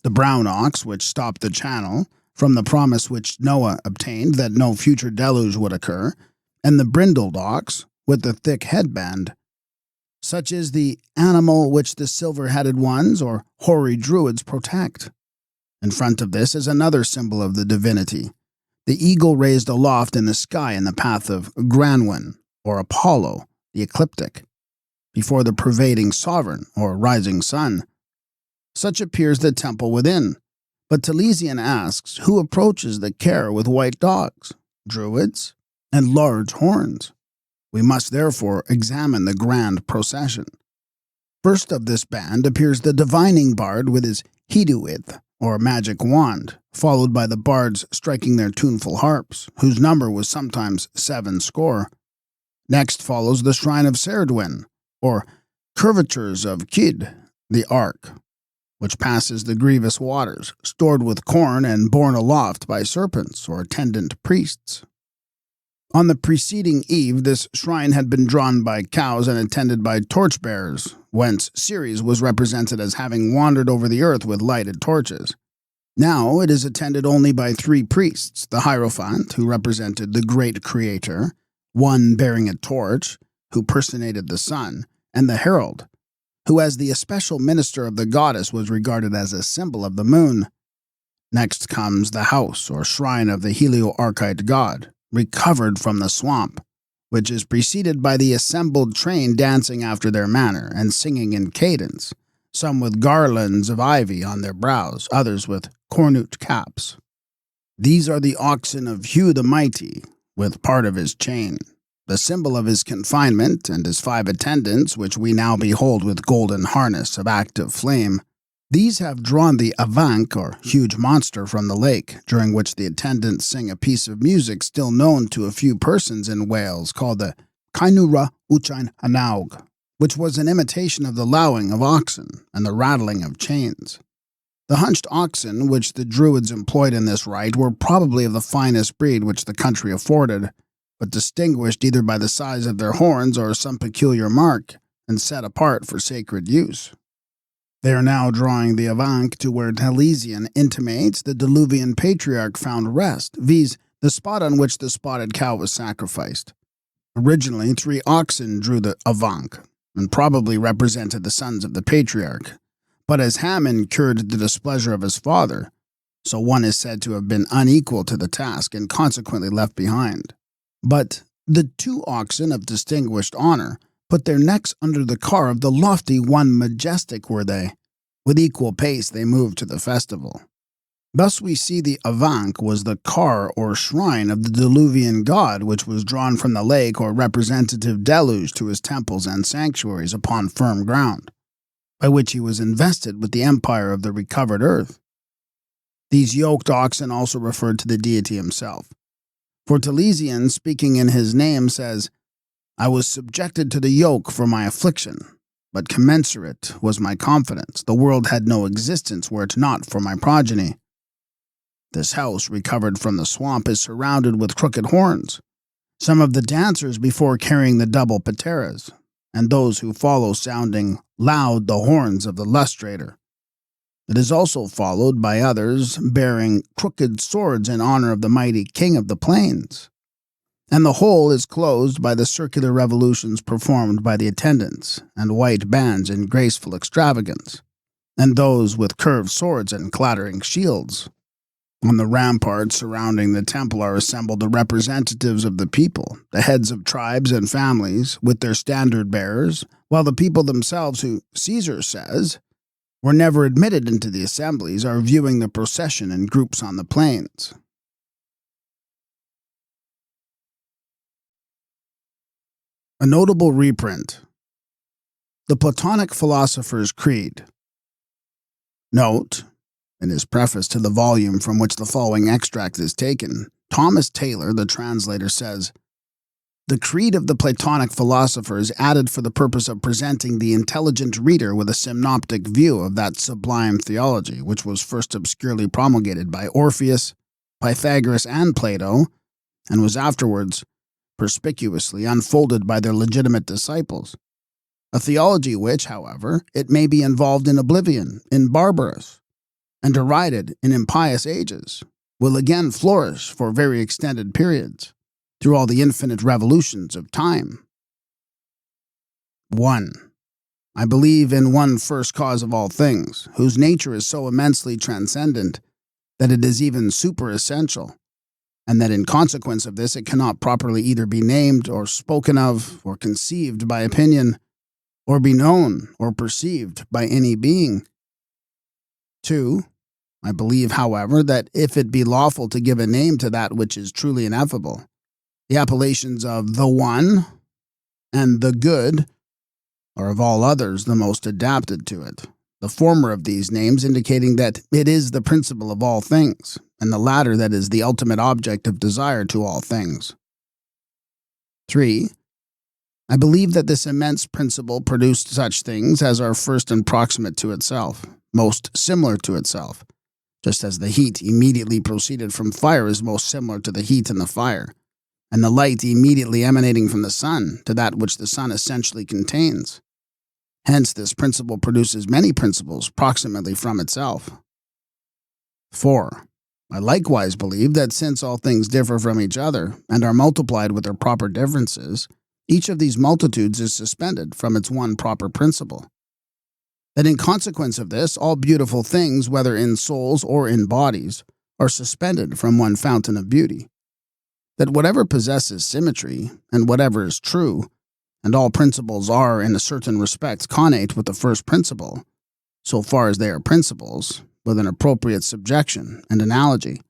The brown ox, which stopped the channel, from the promise which Noah obtained that no future deluge would occur, and the brindled ox, with the thick headband. Such is the animal which the silver-headed ones, or hoary Druids, protect. In front of this is another symbol of the divinity, the eagle raised aloft in the sky in the path of Granwyn, or Apollo, the ecliptic, before the pervading sovereign, or rising sun. Such appears the temple within. But Talesian asks, who approaches the Caer with white dogs, Druids, and large horns? We must therefore examine the grand procession. First of this band appears the divining bard with his Hiduith, or magic wand, followed by the bards striking their tuneful harps, whose number was sometimes 70. Next follows the shrine of Serdwin, or curvatures of Kid, the ark, which passes the grievous waters, stored with corn and borne aloft by serpents or attendant priests. On the preceding eve, this shrine had been drawn by cows and attended by torchbearers, whence Ceres was represented as having wandered over the earth with lighted torches. Now it is attended only by 3 priests, the Hierophant, who represented the great creator, one bearing a torch, who personated the sun, and the herald, who as the especial minister of the goddess was regarded as a symbol of the moon. Next comes the house or shrine of the Helio-Archite god, recovered from the swamp, which is preceded by the assembled train dancing after their manner and singing in cadence, some with garlands of ivy on their brows, others with cornute caps. These are the oxen of Hugh the Mighty, with part of his chain, the symbol of his confinement, and his 5 attendants, which we now behold with golden harness of active flame. These have drawn the avank, or huge monster, from the lake, during which the attendants sing a piece of music still known to a few persons in Wales, called the Kainura Uchain Anaug, which was an imitation of the lowing of oxen and the rattling of chains. The hunched oxen which the Druids employed in this rite were probably of the finest breed which the country afforded. but distinguished either by the size of their horns or some peculiar mark, and set apart for sacred use. They are now drawing the Avanc to where Talesian intimates the Diluvian patriarch found rest, viz., the spot on which the spotted cow was sacrificed. Originally, 3 oxen drew the Avanc, and probably represented the sons of the patriarch, but as Ham incurred the displeasure of his father, so one is said to have been unequal to the task and consequently left behind. But the 2 oxen of distinguished honor put their necks under the car of the lofty one. Majestic were they. With equal pace they moved to the festival. Thus we see the Avanc was the car or shrine of the Diluvian god, which was drawn from the lake or representative deluge to his temples and sanctuaries upon firm ground, by which he was invested with the empire of the recovered earth. These yoked oxen also referred to the deity himself. For Talesian, speaking in his name, says, "I was subjected to the yoke for my affliction, but commensurate was my confidence. The world had no existence were it not for my progeny. This house, recovered from the swamp, is surrounded with crooked horns, some of the dancers before carrying the double pateras, and those who follow sounding loud the horns of the lustrator. It is also followed by others bearing crooked swords in honor of the mighty king of the plains. And the whole is closed by the circular revolutions performed by the attendants, and white bands in graceful extravagance, and those with curved swords and clattering shields. On the ramparts surrounding the temple are assembled the representatives of the people, the heads of tribes and families, with their standard bearers, while the people themselves, who, Caesar says, were never admitted into the assemblies, are viewing the procession in groups on the plains." A notable reprint. The Platonic Philosopher's Creed. Note, in his preface to the volume from which the following extract is taken, Thomas Taylor, the translator, says, "The creed of the Platonic philosopher is added for the purpose of presenting the intelligent reader with a synoptic view of that sublime theology which was first obscurely promulgated by Orpheus, Pythagoras, and Plato, and was afterwards perspicuously unfolded by their legitimate disciples. A theology which, however, it may be involved in oblivion, in barbarous, and derided in impious ages, will again flourish for very extended periods, through all the infinite revolutions of time. 1. I believe in one first cause of all things, whose nature is so immensely transcendent that it is even superessential, and that in consequence of this it cannot properly either be named or spoken of or conceived by opinion, or be known or perceived by any being. 2. I believe, however, that if it be lawful to give a name to that which is truly ineffable, the appellations of the One and the Good are of all others the most adapted to it, the former of these names indicating that it is the principle of all things, and the latter that is the ultimate object of desire to all things. 3. I believe that this immense principle produced such things as are first and proximate to itself, most similar to itself, just as the heat immediately proceeded from fire is most similar to the heat in the fire, and the light immediately emanating from the sun to that which the sun essentially contains. Hence this principle produces many principles proximately from itself. 4. I likewise believe that since all things differ from each other, and are multiplied with their proper differences, each of these multitudes is suspended from its one proper principle. That in consequence of this, all beautiful things, whether in souls or in bodies, are suspended from one fountain of beauty. That whatever possesses symmetry, and whatever is true, and all principles are in a certain respect connate with the first principle, so far as they are principles, with an appropriate subjection and analogy.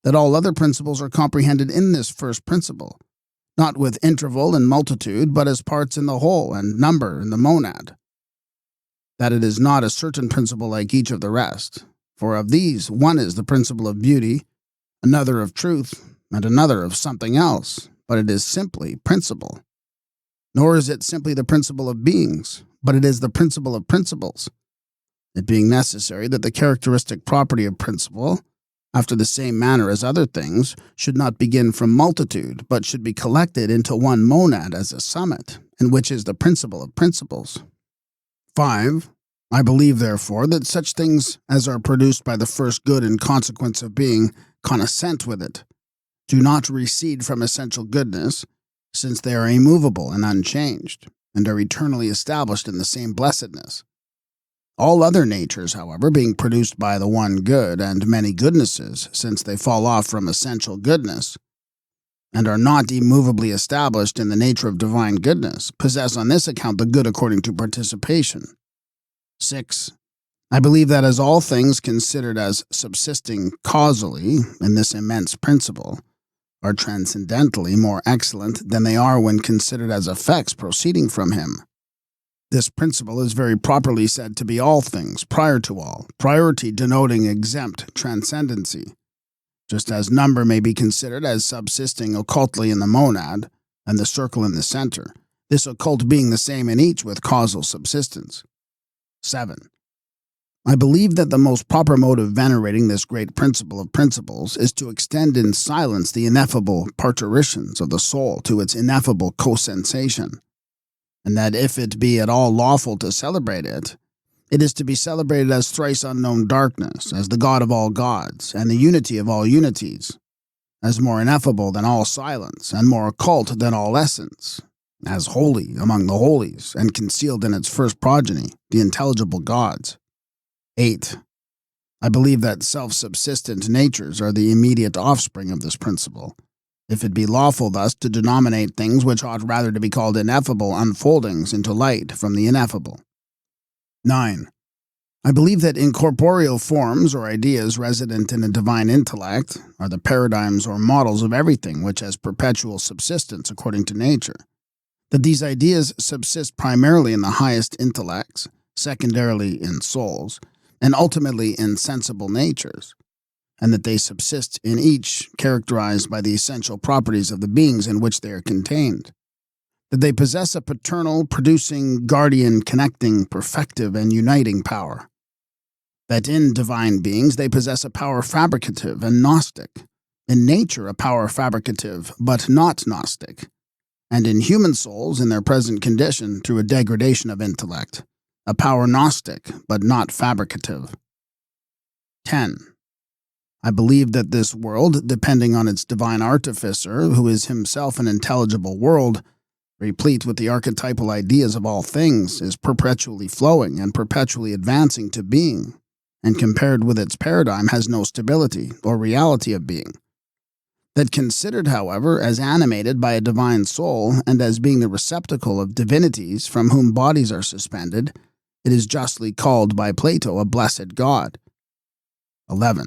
That all other principles are comprehended in this first principle, not with interval and multitude, but as parts in the whole and number in the monad. That it is not a certain principle like each of the rest, for of these one is the principle of beauty, another of truth, and another of something else, but it is simply principle. Nor is it simply the principle of beings, but it is the principle of principles, it being necessary that the characteristic property of principle, after the same manner as other things, should not begin from multitude, but should be collected into one monad as a summit, in which is the principle of principles. 5. I believe, therefore, that such things as are produced by the first good in consequence of being connoissant with it, do not recede from essential goodness, since they are immovable and unchanged, and are eternally established in the same blessedness. All other natures, however, being produced by the one good and many goodnesses, since they fall off from essential goodness, and are not immovably established in the nature of divine goodness, possess on this account the good according to participation. 6. I believe that as all things considered as subsisting causally in this immense principle are transcendently more excellent than they are when considered as effects proceeding from him, this principle is very properly said to be all things, prior to all, priority denoting exempt transcendency, just as number may be considered as subsisting occultly in the monad, and the circle in the center, this occult being the same in each with causal subsistence. 7. I believe that the most proper mode of venerating this great principle of principles is to extend in silence the ineffable parturitions of the soul to its ineffable co-sensation, and that if it be at all lawful to celebrate it, it is to be celebrated as thrice unknown darkness, as the God of all gods, and the unity of all unities, as more ineffable than all silence, and more occult than all essence, as holy among the holies, and concealed in its first progeny, the intelligible gods. 8. I believe that self-subsistent natures are the immediate offspring of this principle, if it be lawful thus to denominate things which ought rather to be called ineffable unfoldings into light from the ineffable. 9. I believe that incorporeal forms or ideas resident in a divine intellect are the paradigms or models of everything which has perpetual subsistence according to nature, that these ideas subsist primarily in the highest intellects, secondarily in souls, and ultimately in sensible natures, and that they subsist in each characterized by the essential properties of the beings in which they are contained, that they possess a paternal, producing, guardian, connecting, perfective, and uniting power, that in divine beings they possess a power fabricative and gnostic, in nature a power fabricative but not gnostic, and in human souls in their present condition through a degradation of intellect, a power gnostic but not fabricative. 10. I believe that this world, depending on its divine artificer, who is himself an intelligible world, replete with the archetypal ideas of all things, is perpetually flowing and perpetually advancing to being, and compared with its paradigm has no stability or reality of being. That considered, however, as animated by a divine soul and as being the receptacle of divinities from whom bodies are suspended, it is justly called by Plato a blessed God. 11.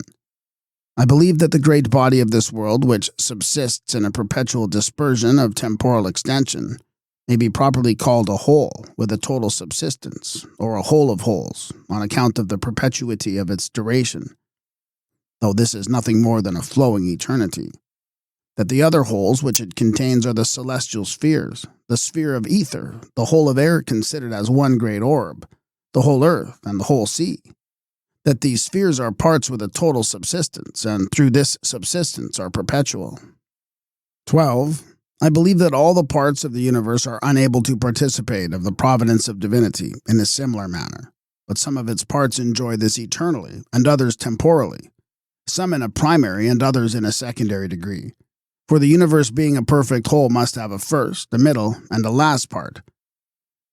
I believe that the great body of this world, which subsists in a perpetual dispersion of temporal extension, may be properly called a whole with a total subsistence, or a whole of wholes, on account of the perpetuity of its duration, though this is nothing more than a flowing eternity. That the other wholes which it contains are the celestial spheres, the sphere of ether, the whole of air considered as one great orb, the whole earth, and the whole sea. That these spheres are parts with a total subsistence, and through this subsistence are perpetual. 12. I believe that all the parts of the universe are unable to participate of the providence of divinity in a similar manner, but some of its parts enjoy this eternally, and others temporally, some in a primary and others in a secondary degree. For the universe being a perfect whole must have a first, a middle, and a last part.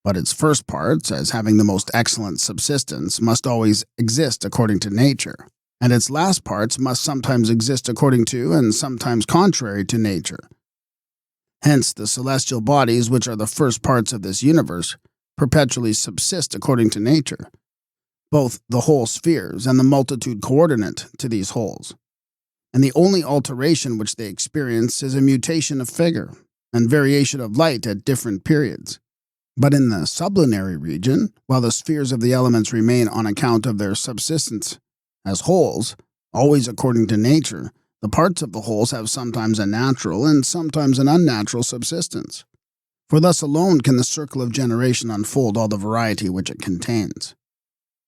But its first parts, as having the most excellent subsistence, must always exist according to nature, and its last parts must sometimes exist according to and sometimes contrary to nature. Hence the celestial bodies, which are the first parts of this universe, perpetually subsist according to nature, both the whole spheres and the multitude coordinate to these wholes. And the only alteration which they experience is a mutation of figure and variation of light at different periods. But in the sublunary region, while the spheres of the elements remain on account of their subsistence as wholes, always according to nature, the parts of the wholes have sometimes a natural and sometimes an unnatural subsistence. For thus alone can the circle of generation unfold all the variety which it contains.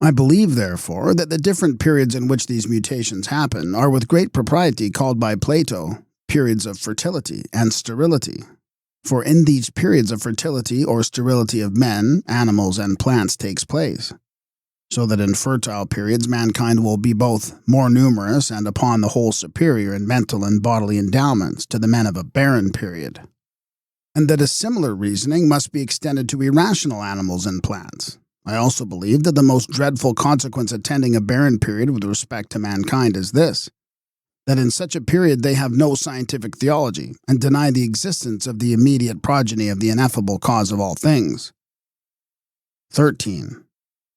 I believe, therefore, that the different periods in which these mutations happen are with great propriety called by Plato periods of fertility and sterility. For in these periods of fertility or sterility of men, animals, and plants takes place, so that in fertile periods mankind will be both more numerous and upon the whole superior in mental and bodily endowments to the men of a barren period, and that a similar reasoning must be extended to irrational animals and plants. I also believe that the most dreadful consequence attending a barren period with respect to mankind is this, that in such a period they have no scientific theology and deny the existence of the immediate progeny of the ineffable cause of all things. 13.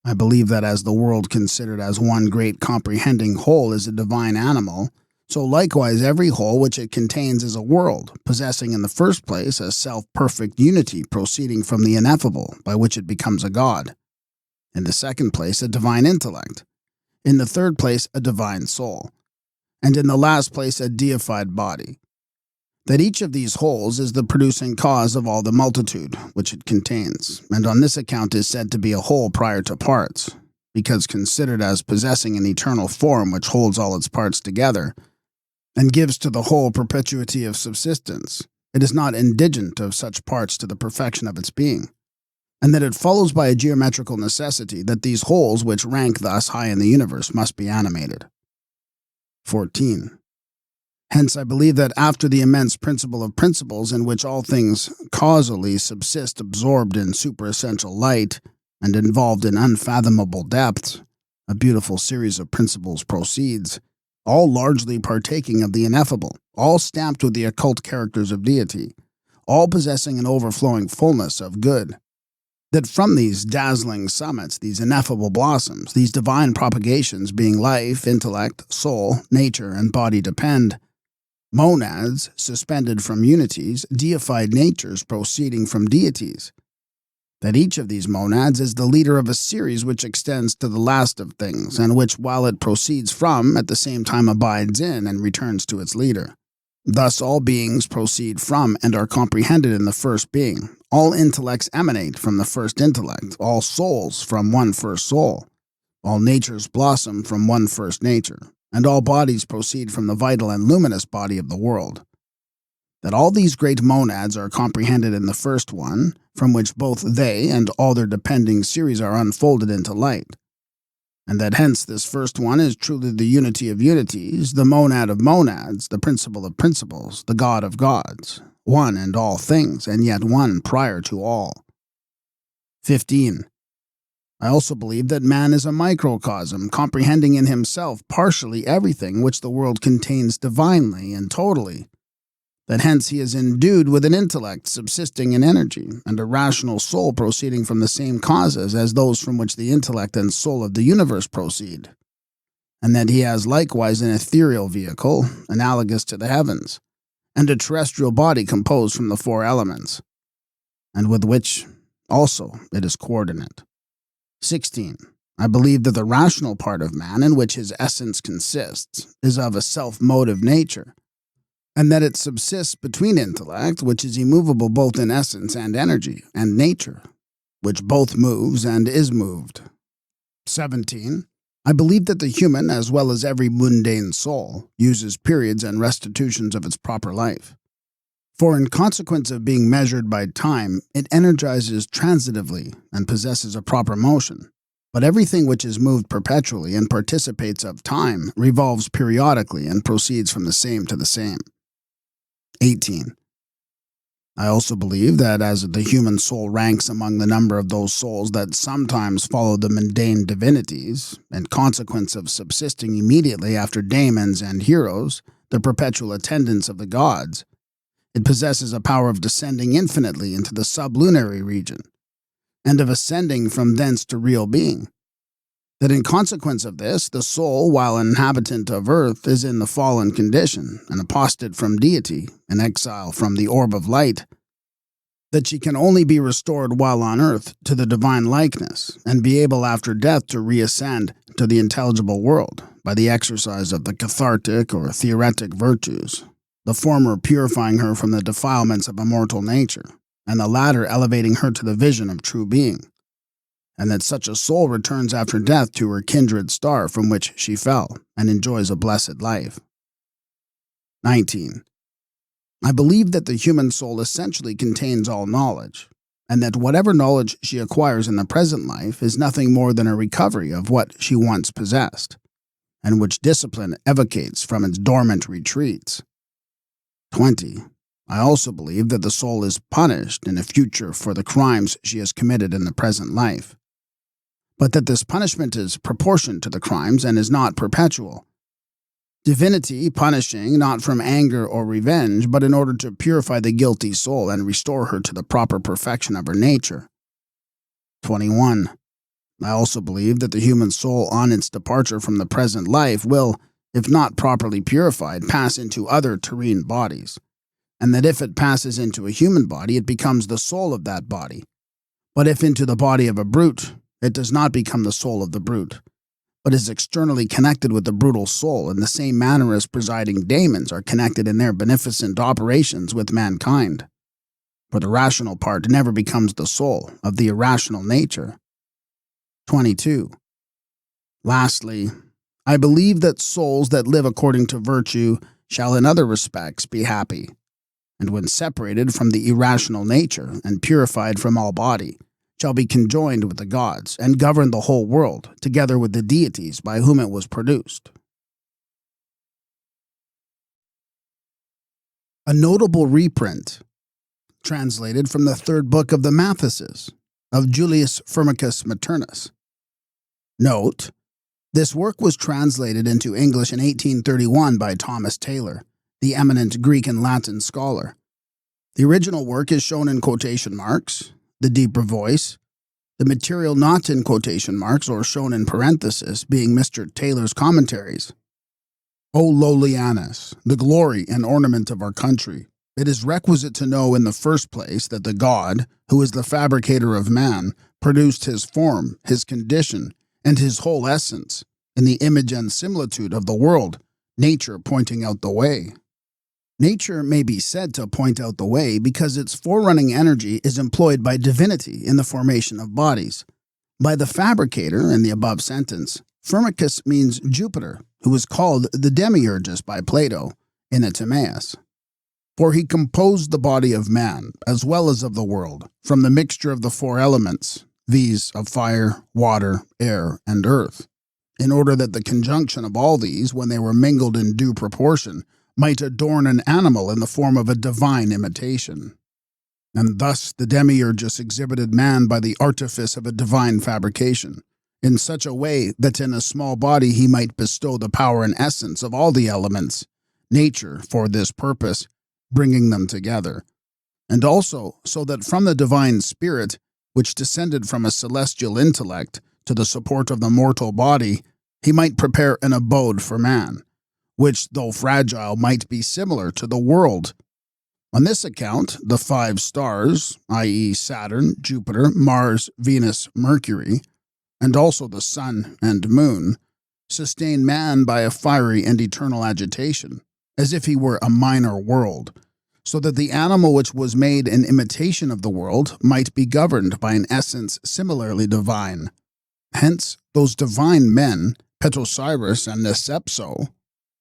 I believe that as the world considered as one great comprehending whole is a divine animal, so likewise every whole which it contains is a world, possessing in the first place a self-perfect unity proceeding from the ineffable, by which it becomes a god. In the second place, a divine intellect. In the third place, a divine soul. And in the last place, a deified body. That each of these wholes is the producing cause of all the multitude which it contains, and on this account is said to be a whole prior to parts, because considered as possessing an eternal form which holds all its parts together, and gives to the whole perpetuity of subsistence, it is not indigent of such parts to the perfection of its being, and that it follows by a geometrical necessity that these wholes which rank thus high in the universe must be animated. 14. Hence I believe that after the immense principle of principles in which all things causally subsist absorbed in superessential light and involved in unfathomable depths, a beautiful series of principles proceeds, all largely partaking of the ineffable, all stamped with the occult characters of deity, all possessing an overflowing fullness of good, that from these dazzling summits, these ineffable blossoms, these divine propagations being life, intellect, soul, nature, and body depend, monads suspended from unities, deified natures proceeding from deities, that each of these monads is the leader of a series which extends to the last of things, and which, while it proceeds from, at the same time abides in and returns to its leader. Thus all beings proceed from and are comprehended in the first being. All intellects emanate from the first intellect, all souls from one first soul. All natures blossom from one first nature, and all bodies proceed from the vital and luminous body of the world. That all these great monads are comprehended in the first one, from which both they and all their depending series are unfolded into light, and that hence this first one is truly the unity of unities, the monad of monads, the principle of principles, the God of gods, one in all things, and yet one prior to all. 15. I also believe that man is a microcosm, comprehending in himself partially everything which the world contains divinely and totally, that hence he is endued with an intellect subsisting in energy, and a rational soul proceeding from the same causes as those from which the intellect and soul of the universe proceed, and that he has likewise an ethereal vehicle, analogous to the heavens, and a terrestrial body composed from the four elements, and with which also it is coordinate. 16. I believe that the rational part of man, in which his essence consists, is of a self-motive nature, and that it subsists between intellect, which is immovable both in essence and energy, and nature, which both moves and is moved. 17. I believe that the human, as well as every mundane soul, uses periods and restitutions of its proper life. For in consequence of being measured by time, it energizes transitively and possesses a proper motion. But everything which is moved perpetually and participates of time revolves periodically and proceeds from the same to the same. 18. I also believe that as the human soul ranks among the number of those souls that sometimes follow the mundane divinities, in consequence of subsisting immediately after daemons and heroes, the perpetual attendants of the gods, it possesses a power of descending infinitely into the sublunary region, and of ascending from thence to real being. That in consequence of this, the soul, while an inhabitant of earth, is in the fallen condition, an apostate from deity, an exile from the orb of light, that she can only be restored while on earth to the divine likeness, and be able after death to reascend to the intelligible world by the exercise of the cathartic or theoretic virtues, the former purifying her from the defilements of a mortal nature, and the latter elevating her to the vision of true being. and that such a soul returns after death to her kindred star from which she fell, and enjoys a blessed life. 19. I believe that the human soul essentially contains all knowledge, and that whatever knowledge she acquires in the present life is nothing more than a recovery of what she once possessed, and which discipline evocates from its dormant retreats. 20. I also believe that the soul is punished in the future for the crimes she has committed in the present life, but that this punishment is proportioned to the crimes and is not perpetual. Divinity punishing not from anger or revenge, but in order to purify the guilty soul and restore her to the proper perfection of her nature. 21. I also believe that the human soul on its departure from the present life will, if not properly purified, pass into other terrene bodies, and that if it passes into a human body, it becomes the soul of that body. But if into the body of a brute, it does not become the soul of the brute, but is externally connected with the brutal soul in the same manner as presiding daemons are connected in their beneficent operations with mankind. For the rational part never becomes the soul of the irrational nature. 22. Lastly, I believe that souls that live according to virtue shall in other respects be happy, and when separated from the irrational nature and purified from all body, shall be conjoined with the gods, and govern the whole world, together with the deities by whom it was produced. A notable reprint, translated from the third book of the Mathesis, of Julius Firmicus Maternus. Note: this work was translated into English in 1831 by Thomas Taylor, the eminent Greek and Latin scholar. The original work is shown in quotation marks, the deeper voice, the material not in quotation marks or shown in parenthesis being Mr. Taylor's commentaries. O Lowlianus, the glory and ornament of our country, it is requisite to know in the first place that the God, who is the fabricator of man, produced his form, his condition, and his whole essence, in the image and similitude of the world, nature pointing out the way. Nature may be said to point out the way because its forerunning energy is employed by divinity in the formation of bodies. By the fabricator in the above sentence, Firmicus means Jupiter, who is called the Demiurgus by Plato in the Timaeus. For he composed the body of man, as well as of the world, from the mixture of the four elements, viz. Of fire, water, air, and earth, in order that the conjunction of all these, when they were mingled in due proportion, might adorn an animal in the form of a divine imitation. And thus the Demiurgus exhibited man by the artifice of a divine fabrication, in such a way that in a small body he might bestow the power and essence of all the elements, nature, for this purpose, bringing them together, and also so that from the divine spirit, which descended from a celestial intellect to the support of the mortal body, he might prepare an abode for man, which, though fragile, might be similar to the world. On this account, the 5 stars, i.e. Saturn, Jupiter, Mars, Venus, Mercury, and also the sun and moon, sustain man by a fiery and eternal agitation, as if he were a minor world, so that the animal which was made in imitation of the world might be governed by an essence similarly divine. Hence, those divine men, Pythagoras and Nesepso,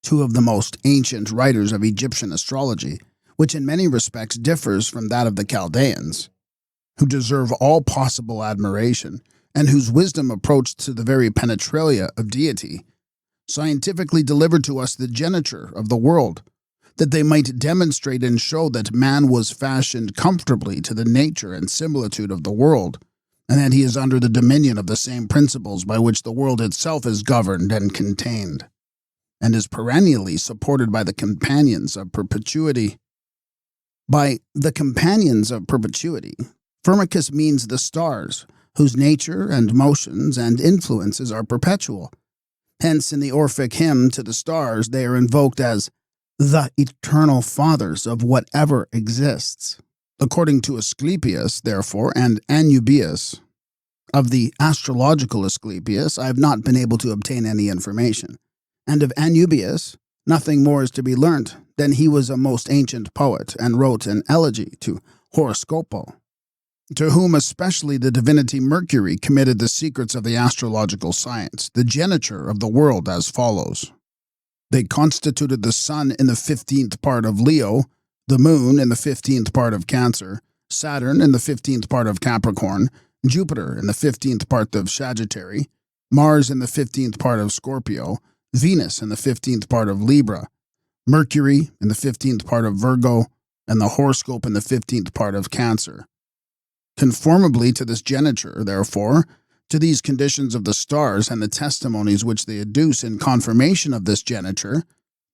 2 of the most ancient writers of Egyptian astrology, which in many respects differs from that of the Chaldeans, who deserve all possible admiration, and whose wisdom approached to the very penetralia of deity, scientifically delivered to us the geniture of the world, that they might demonstrate and show that man was fashioned comfortably to the nature and similitude of the world, and that he is under the dominion of the same principles by which the world itself is governed and contained, and is perennially supported by the companions of perpetuity. By the companions of perpetuity, Firmicus means the stars, whose nature and motions and influences are perpetual. Hence, in the Orphic hymn to the stars, they are invoked as the eternal fathers of whatever exists. According to Asclepius, therefore, and Anubius, of the astrological Asclepius, I have not been able to obtain any information, and of Anubius, nothing more is to be learnt than he was a most ancient poet and wrote an elegy to Horoscopo. to whom especially the divinity Mercury committed the secrets of the astrological science, the geniture of the world as follows. They constituted the sun in the 15th part of Leo, the moon in the 15th part of Cancer, Saturn in the 15th part of Capricorn, Jupiter in the 15th part of Sagittarius, Mars in the 15th part of Scorpio, Venus in the 15th part of Libra, Mercury in the 15th part of Virgo, and the horoscope in the 15th part of Cancer. Conformably to this geniture, therefore, to these conditions of the stars and the testimonies which they adduce in confirmation of this geniture,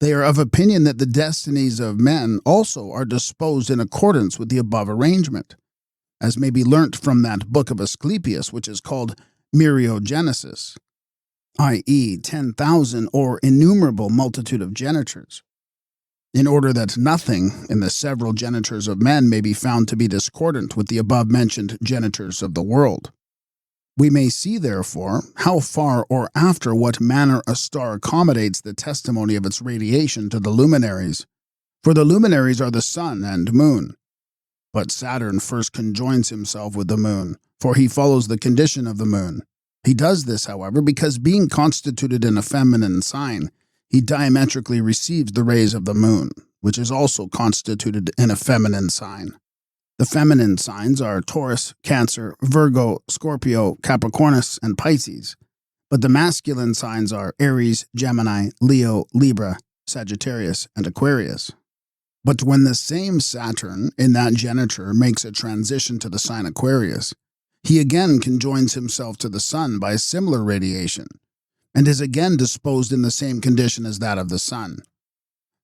they are of opinion that the destinies of men also are disposed in accordance with the above arrangement, as may be learnt from that book of Asclepius which is called Myriagenesis, i.e. 10,000 or innumerable multitude of genitures, in order that nothing in the several genitures of men may be found to be discordant with the above-mentioned genitures of the world. We may see, therefore, how far or after what manner a star accommodates the testimony of its radiation to the luminaries, for the luminaries are the sun and moon. But Saturn first conjoins himself with the moon, for he follows the condition of the moon. He does this, however, because being constituted in a feminine sign, he diametrically receives the rays of the moon, which is also constituted in a feminine sign. The feminine signs are Taurus, Cancer, Virgo, Scorpio, Capricornus, and Pisces, but the masculine signs are Aries, Gemini, Leo, Libra, Sagittarius, and Aquarius. But when the same Saturn in that geniture makes a transition to the sign Aquarius, he again conjoins himself to the sun by similar radiation, and is again disposed in the same condition as that of the sun.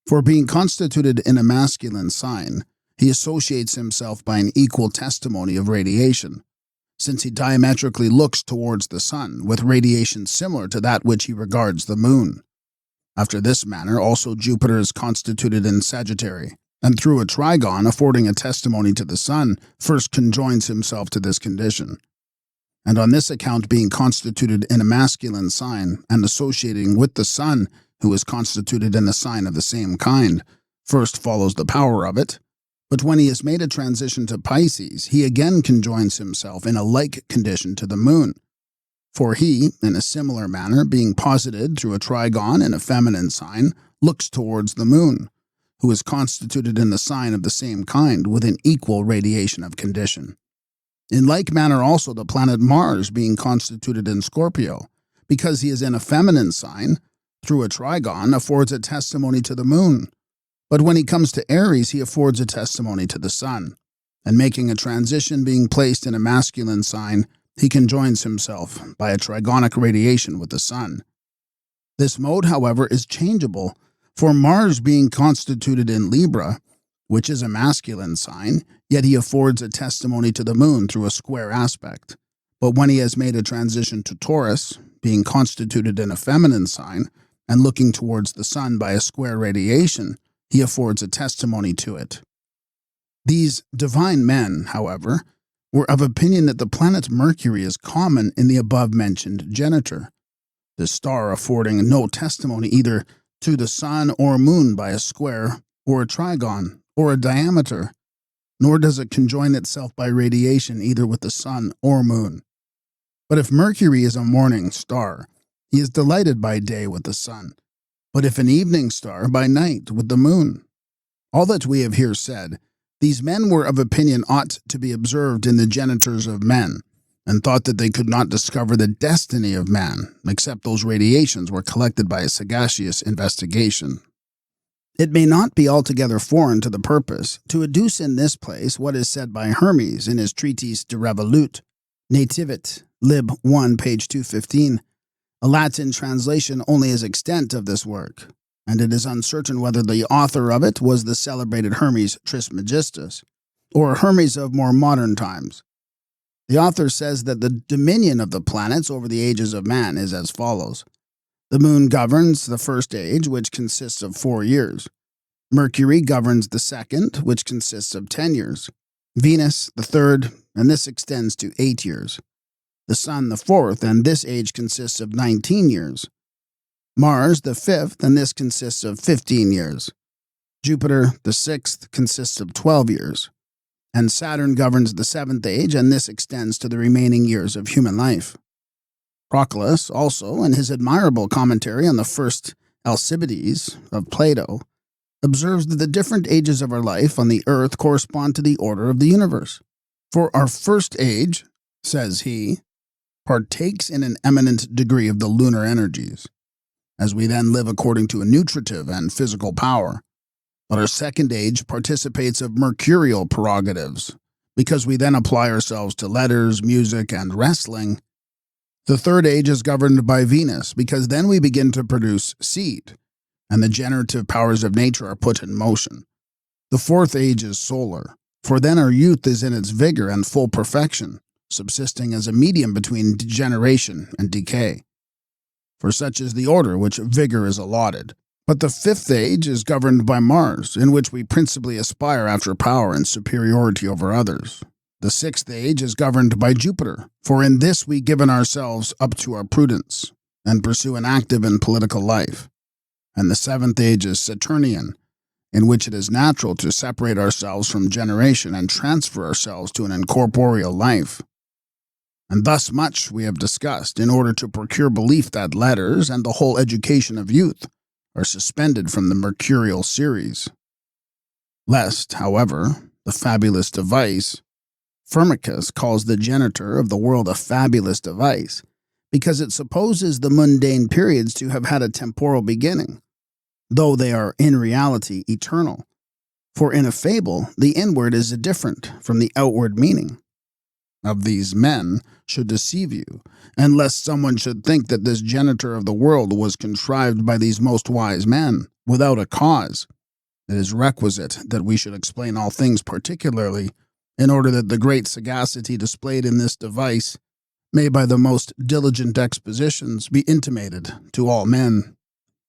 For being constituted in a masculine sign, he associates himself by an equal testimony of radiation, since he diametrically looks towards the sun with radiation similar to that which he regards the moon. After this manner also Jupiter is constituted in Sagittarius, and through a trigon affording a testimony to the sun, first conjoins himself to this condition. And on this account being constituted in a masculine sign, and associating with the sun, who is constituted in a sign of the same kind, first follows the power of it, but when he has made a transition to Pisces, he again conjoins himself in a like condition to the moon. For he, in a similar manner, being posited through a trigon in a feminine sign, looks towards the moon, who is constituted in the sign of the same kind with an equal radiation of condition. In like manner also the planet Mars, being constituted in Scorpio, because he is in a feminine sign, through a trigon affords a testimony to the moon. But when he comes to Aries, he affords a testimony to the sun, and making a transition being placed in a masculine sign, he conjoins himself by a trigonic radiation with the sun. This mode, however, is changeable, for Mars being constituted in Libra, which is a masculine sign, yet he affords a testimony to the moon through a square aspect. But when he has made a transition to Taurus, being constituted in a feminine sign, and looking towards the sun by a square radiation, he affords a testimony to it. These divine men, however, were of opinion that the planet Mercury is common in the above-mentioned geniture, the star affording no testimony either to the sun or moon by a square, or a trigon, or a diameter, nor does it conjoin itself by radiation either with the sun or moon. But if Mercury is a morning star, he is delighted by day with the sun, but if an evening star, by night with the moon. All that we have here said, these men were of opinion ought to be observed in the genitures of men, and thought that they could not discover the destiny of man, except those radiations were collected by a sagacious investigation. It may not be altogether foreign to the purpose to adduce in this place what is said by Hermes in his treatise De Revolute, Nativit, Lib 1, page 215, a Latin translation only as extent of this work, and it is uncertain whether the author of it was the celebrated Hermes Trismegistus, or Hermes of more modern times. The author says that the dominion of the planets over the ages of man is as follows. The moon governs the first age, which consists of 4 years. Mercury governs the second, which consists of 10 years. Venus, the third, and this extends to 8 years. The sun, the fourth, and this age consists of 19 years. Mars, the fifth, and this consists of 15 years. Jupiter, the sixth, consists of 12 years. and Saturn governs the 7th age, and this extends to the remaining years of human life. Proclus also, in his admirable commentary on the first Alcibiades of Plato, observes that the different ages of our life on the earth correspond to the order of the universe. For our first age, says he, partakes in an eminent degree of the lunar energies, as we then live according to a nutritive and physical power. But our second age participates of mercurial prerogatives, because we then apply ourselves to letters, music, and wrestling. The third age is governed by Venus, because then we begin to produce seed, and the generative powers of nature are put in motion. The fourth age is solar, for then our youth is in its vigor and full perfection, subsisting as a medium between degeneration and decay. For such is the order which vigor is allotted. But the fifth age is governed by Mars, in which we principally aspire after power and superiority over others. The sixth age is governed by Jupiter, for in this we give ourselves up to our prudence, and pursue an active and political life. And the seventh age is Saturnian, in which it is natural to separate ourselves from generation and transfer ourselves to an incorporeal life. And thus much we have discussed in order to procure belief that letters and the whole education of youth are suspended from the mercurial series. Lest, however, the fabulous device, Firmicus calls the genitor of the world a fabulous device, because it supposes the mundane periods to have had a temporal beginning, though they are in reality eternal. For in a fable, the inward is different from the outward meaning. Of these men should deceive you, and lest someone should think that this genitor of the world was contrived by these most wise men, without a cause. It is requisite that we should explain all things particularly, in order that the great sagacity displayed in this device may by the most diligent expositions be intimated to all men.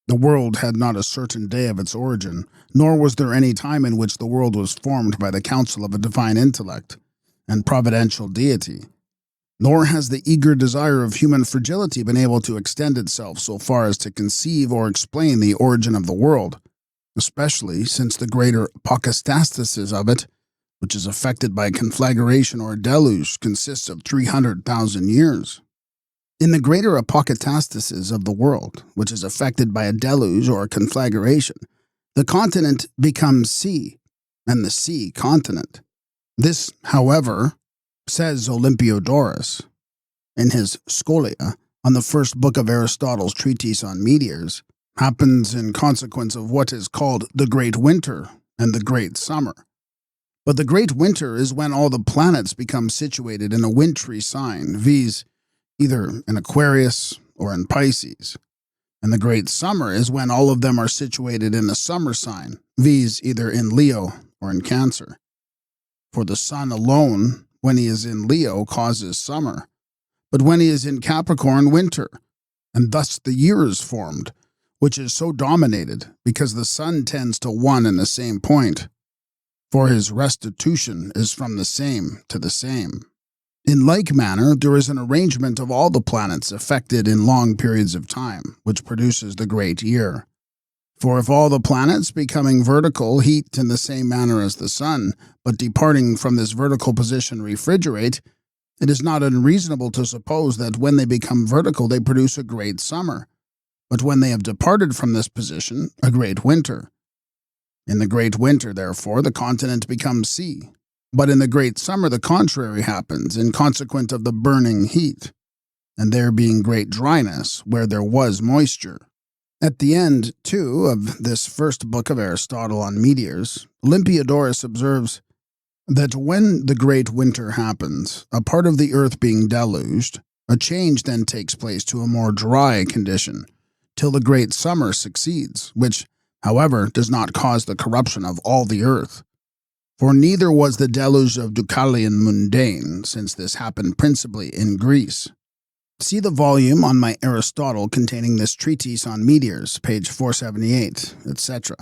The world had not a certain day of its origin, nor was there any time in which the world was formed by the counsel of a divine intellect and providential deity, nor has the eager desire of human fragility been able to extend itself so far as to conceive or explain the origin of the world, especially since the greater apocastasis of it, which is affected by a conflagration or a deluge, consists of 300,000 years. In the greater apocastasis of the world, which is affected by a deluge or a conflagration, the continent becomes sea, and the sea continent. This, however, says Olympiodorus, in his Scholia, on the first book of Aristotle's treatise on meteors, happens in consequence of what is called the Great Winter and the Great Summer. But the Great Winter is when all the planets become situated in a wintry sign, viz., either in Aquarius or in Pisces. And the Great Summer is when all of them are situated in a summer sign, viz., either in Leo or in Cancer. For the sun alone, when he is in Leo, causes summer, but when he is in Capricorn, winter, and thus the year is formed, which is so dominated because the sun tends to one and the same point, for his restitution is from the same to the same. In like manner, there is an arrangement of all the planets affected in long periods of time, which produces the great year. For if all the planets becoming vertical heat in the same manner as the sun, but departing from this vertical position refrigerate, it is not unreasonable to suppose that when they become vertical they produce a great summer, but when they have departed from this position, a great winter. In the great winter, therefore, the continent becomes sea, but in the great summer the contrary happens in consequence of the burning heat, and there being great dryness where there was moisture. At the end, too, of this first book of Aristotle on meteors, Olympiodorus observes that when the great winter happens, a part of the earth being deluged, a change then takes place to a more dry condition, till the great summer succeeds, which, however, does not cause the corruption of all the earth. For neither was the deluge of Deucalion mundane, since this happened principally in Greece. See the volume on my Aristotle containing this treatise on meteors, page 478, etc.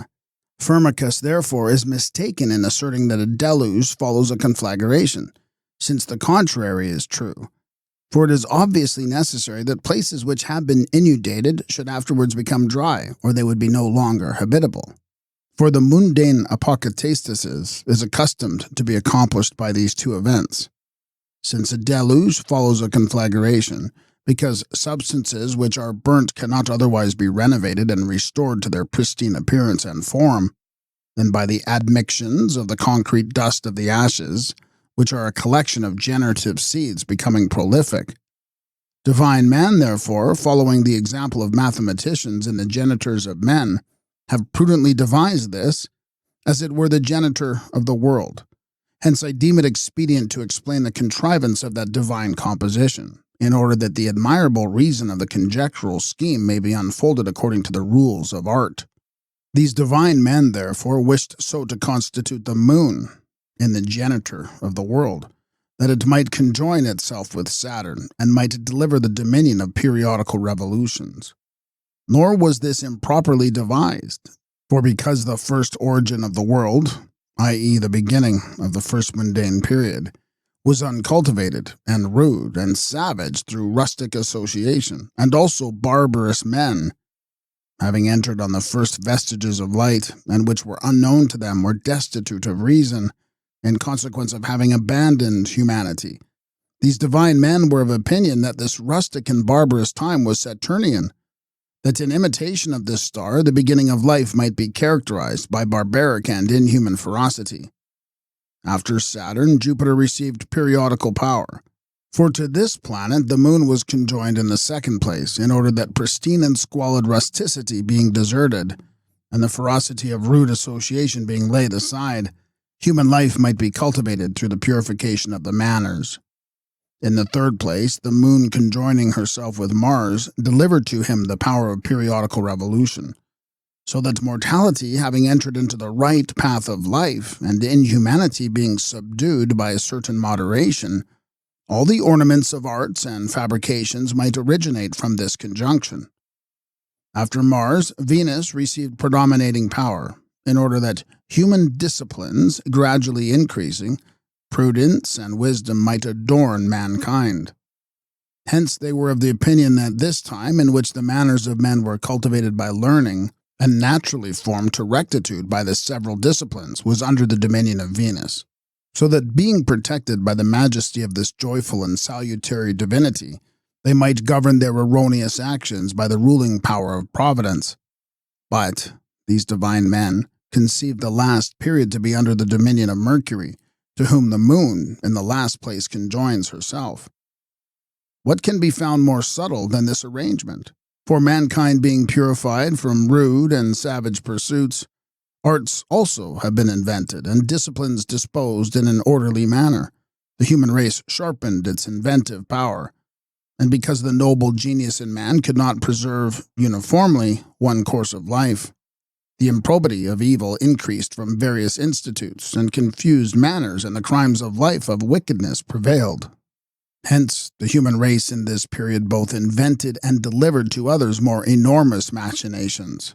Firmicus, therefore, is mistaken in asserting that a deluge follows a conflagration, since the contrary is true. For it is obviously necessary that places which have been inundated should afterwards become dry, or they would be no longer habitable. For the mundane apokatastasis is accustomed to be accomplished by these two events, since a deluge follows a conflagration, because substances which are burnt cannot otherwise be renovated and restored to their pristine appearance and form than by the admixtions of the concrete dust of the ashes, which are a collection of generative seeds becoming prolific. Divine men, therefore, following the example of mathematicians in the genitors of men, have prudently devised this, as it were the genitor of the world. Hence I deem it expedient to explain the contrivance of that divine composition, in order that the admirable reason of the conjectural scheme may be unfolded according to the rules of art. These divine men, therefore, wished so to constitute the moon in the genitor of the world, that it might conjoin itself with Saturn, and might deliver the dominion of periodical revolutions. Nor was this improperly devised, for because the first origin of the world, i.e. the beginning of the first mundane period, was uncultivated and rude and savage through rustic association, and also barbarous men, having entered on the first vestiges of light, and which were unknown to them, were destitute of reason, in consequence of having abandoned humanity. These divine men were of opinion that this rustic and barbarous time was Saturnian, that in imitation of this star the beginning of life might be characterized by barbaric and inhuman ferocity. After Saturn, Jupiter received periodical power, for to this planet the moon was conjoined in the second place, in order that pristine and squalid rusticity being deserted, and the ferocity of rude association being laid aside, human life might be cultivated through the purification of the manners. In the third place, the moon conjoining herself with Mars delivered to him the power of periodical revolution, so that mortality having entered into the right path of life, and inhumanity being subdued by a certain moderation, all the ornaments of arts and fabrications might originate from this conjunction. After Mars, Venus received predominating power, in order that human disciplines, gradually increasing, prudence and wisdom might adorn mankind. Hence they were of the opinion that this time, in which the manners of men were cultivated by learning, and naturally formed to rectitude by the several disciplines, was under the dominion of Venus, so that being protected by the majesty of this joyful and salutary divinity, they might govern their erroneous actions by the ruling power of Providence. But these divine men conceived the last period to be under the dominion of Mercury, to whom the moon in the last place conjoins herself. What can be found more subtle than this arrangement? For mankind being purified from rude and savage pursuits, arts also have been invented, and disciplines disposed in an orderly manner. The human race sharpened its inventive power, and because the noble genius in man could not preserve uniformly one course of life, the improbity of evil increased from various institutes, and confused manners and the crimes of life of wickedness prevailed. Hence, the human race in this period both invented and delivered to others more enormous machinations.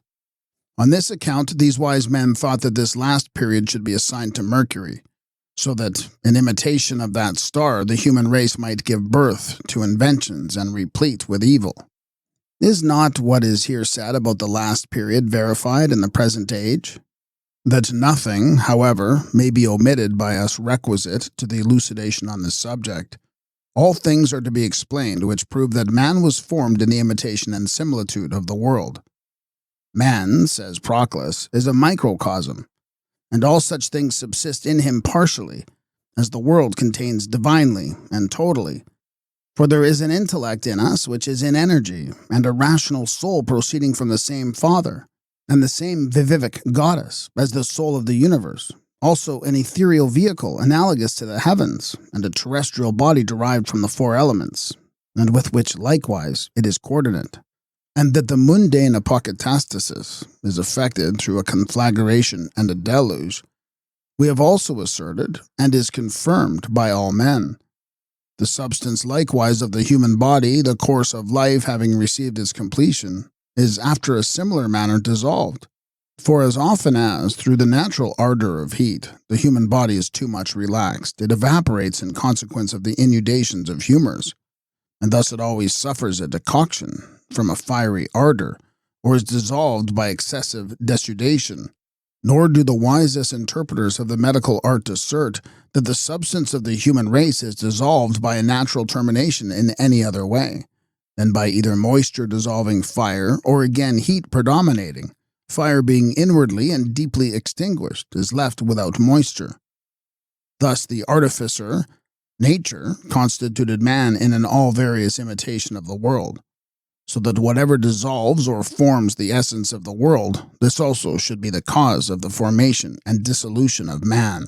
On this account, these wise men thought that this last period should be assigned to Mercury, so that, in imitation of that star, the human race might give birth to inventions and replete with evil. Is not what is here said about the last period verified in the present age? That nothing, however, may be omitted by us requisite to the elucidation on this subject. All things are to be explained which prove that man was formed in the imitation and similitude of the world. Man, says Proclus, is a microcosm, and all such things subsist in him partially, as the world contains divinely and totally. For there is an intellect in us which is in energy, and a rational soul proceeding from the same Father, and the same vivific goddess as the soul of the universe, also an ethereal vehicle analogous to the heavens, and a terrestrial body derived from the four elements, and with which likewise it is coordinate. And that the mundane apokatastasis is effected through a conflagration and a deluge, we have also asserted, and is confirmed by all men. The substance likewise of the human body, the course of life having received its completion, is after a similar manner dissolved. For as often as, through the natural ardor of heat, the human body is too much relaxed, it evaporates in consequence of the inundations of humours, and thus it always suffers a decoction from a fiery ardor, or is dissolved by excessive desudation. Nor do the wisest interpreters of the medical art assert that the substance of the human race is dissolved by a natural termination in any other way than by either moisture dissolving fire or again heat predominating. Fire being inwardly and deeply extinguished is left without moisture. Thus the artificer, nature, constituted man in an all-various imitation of the world, so that whatever dissolves or forms the essence of the world, this also should be the cause of the formation and dissolution of man.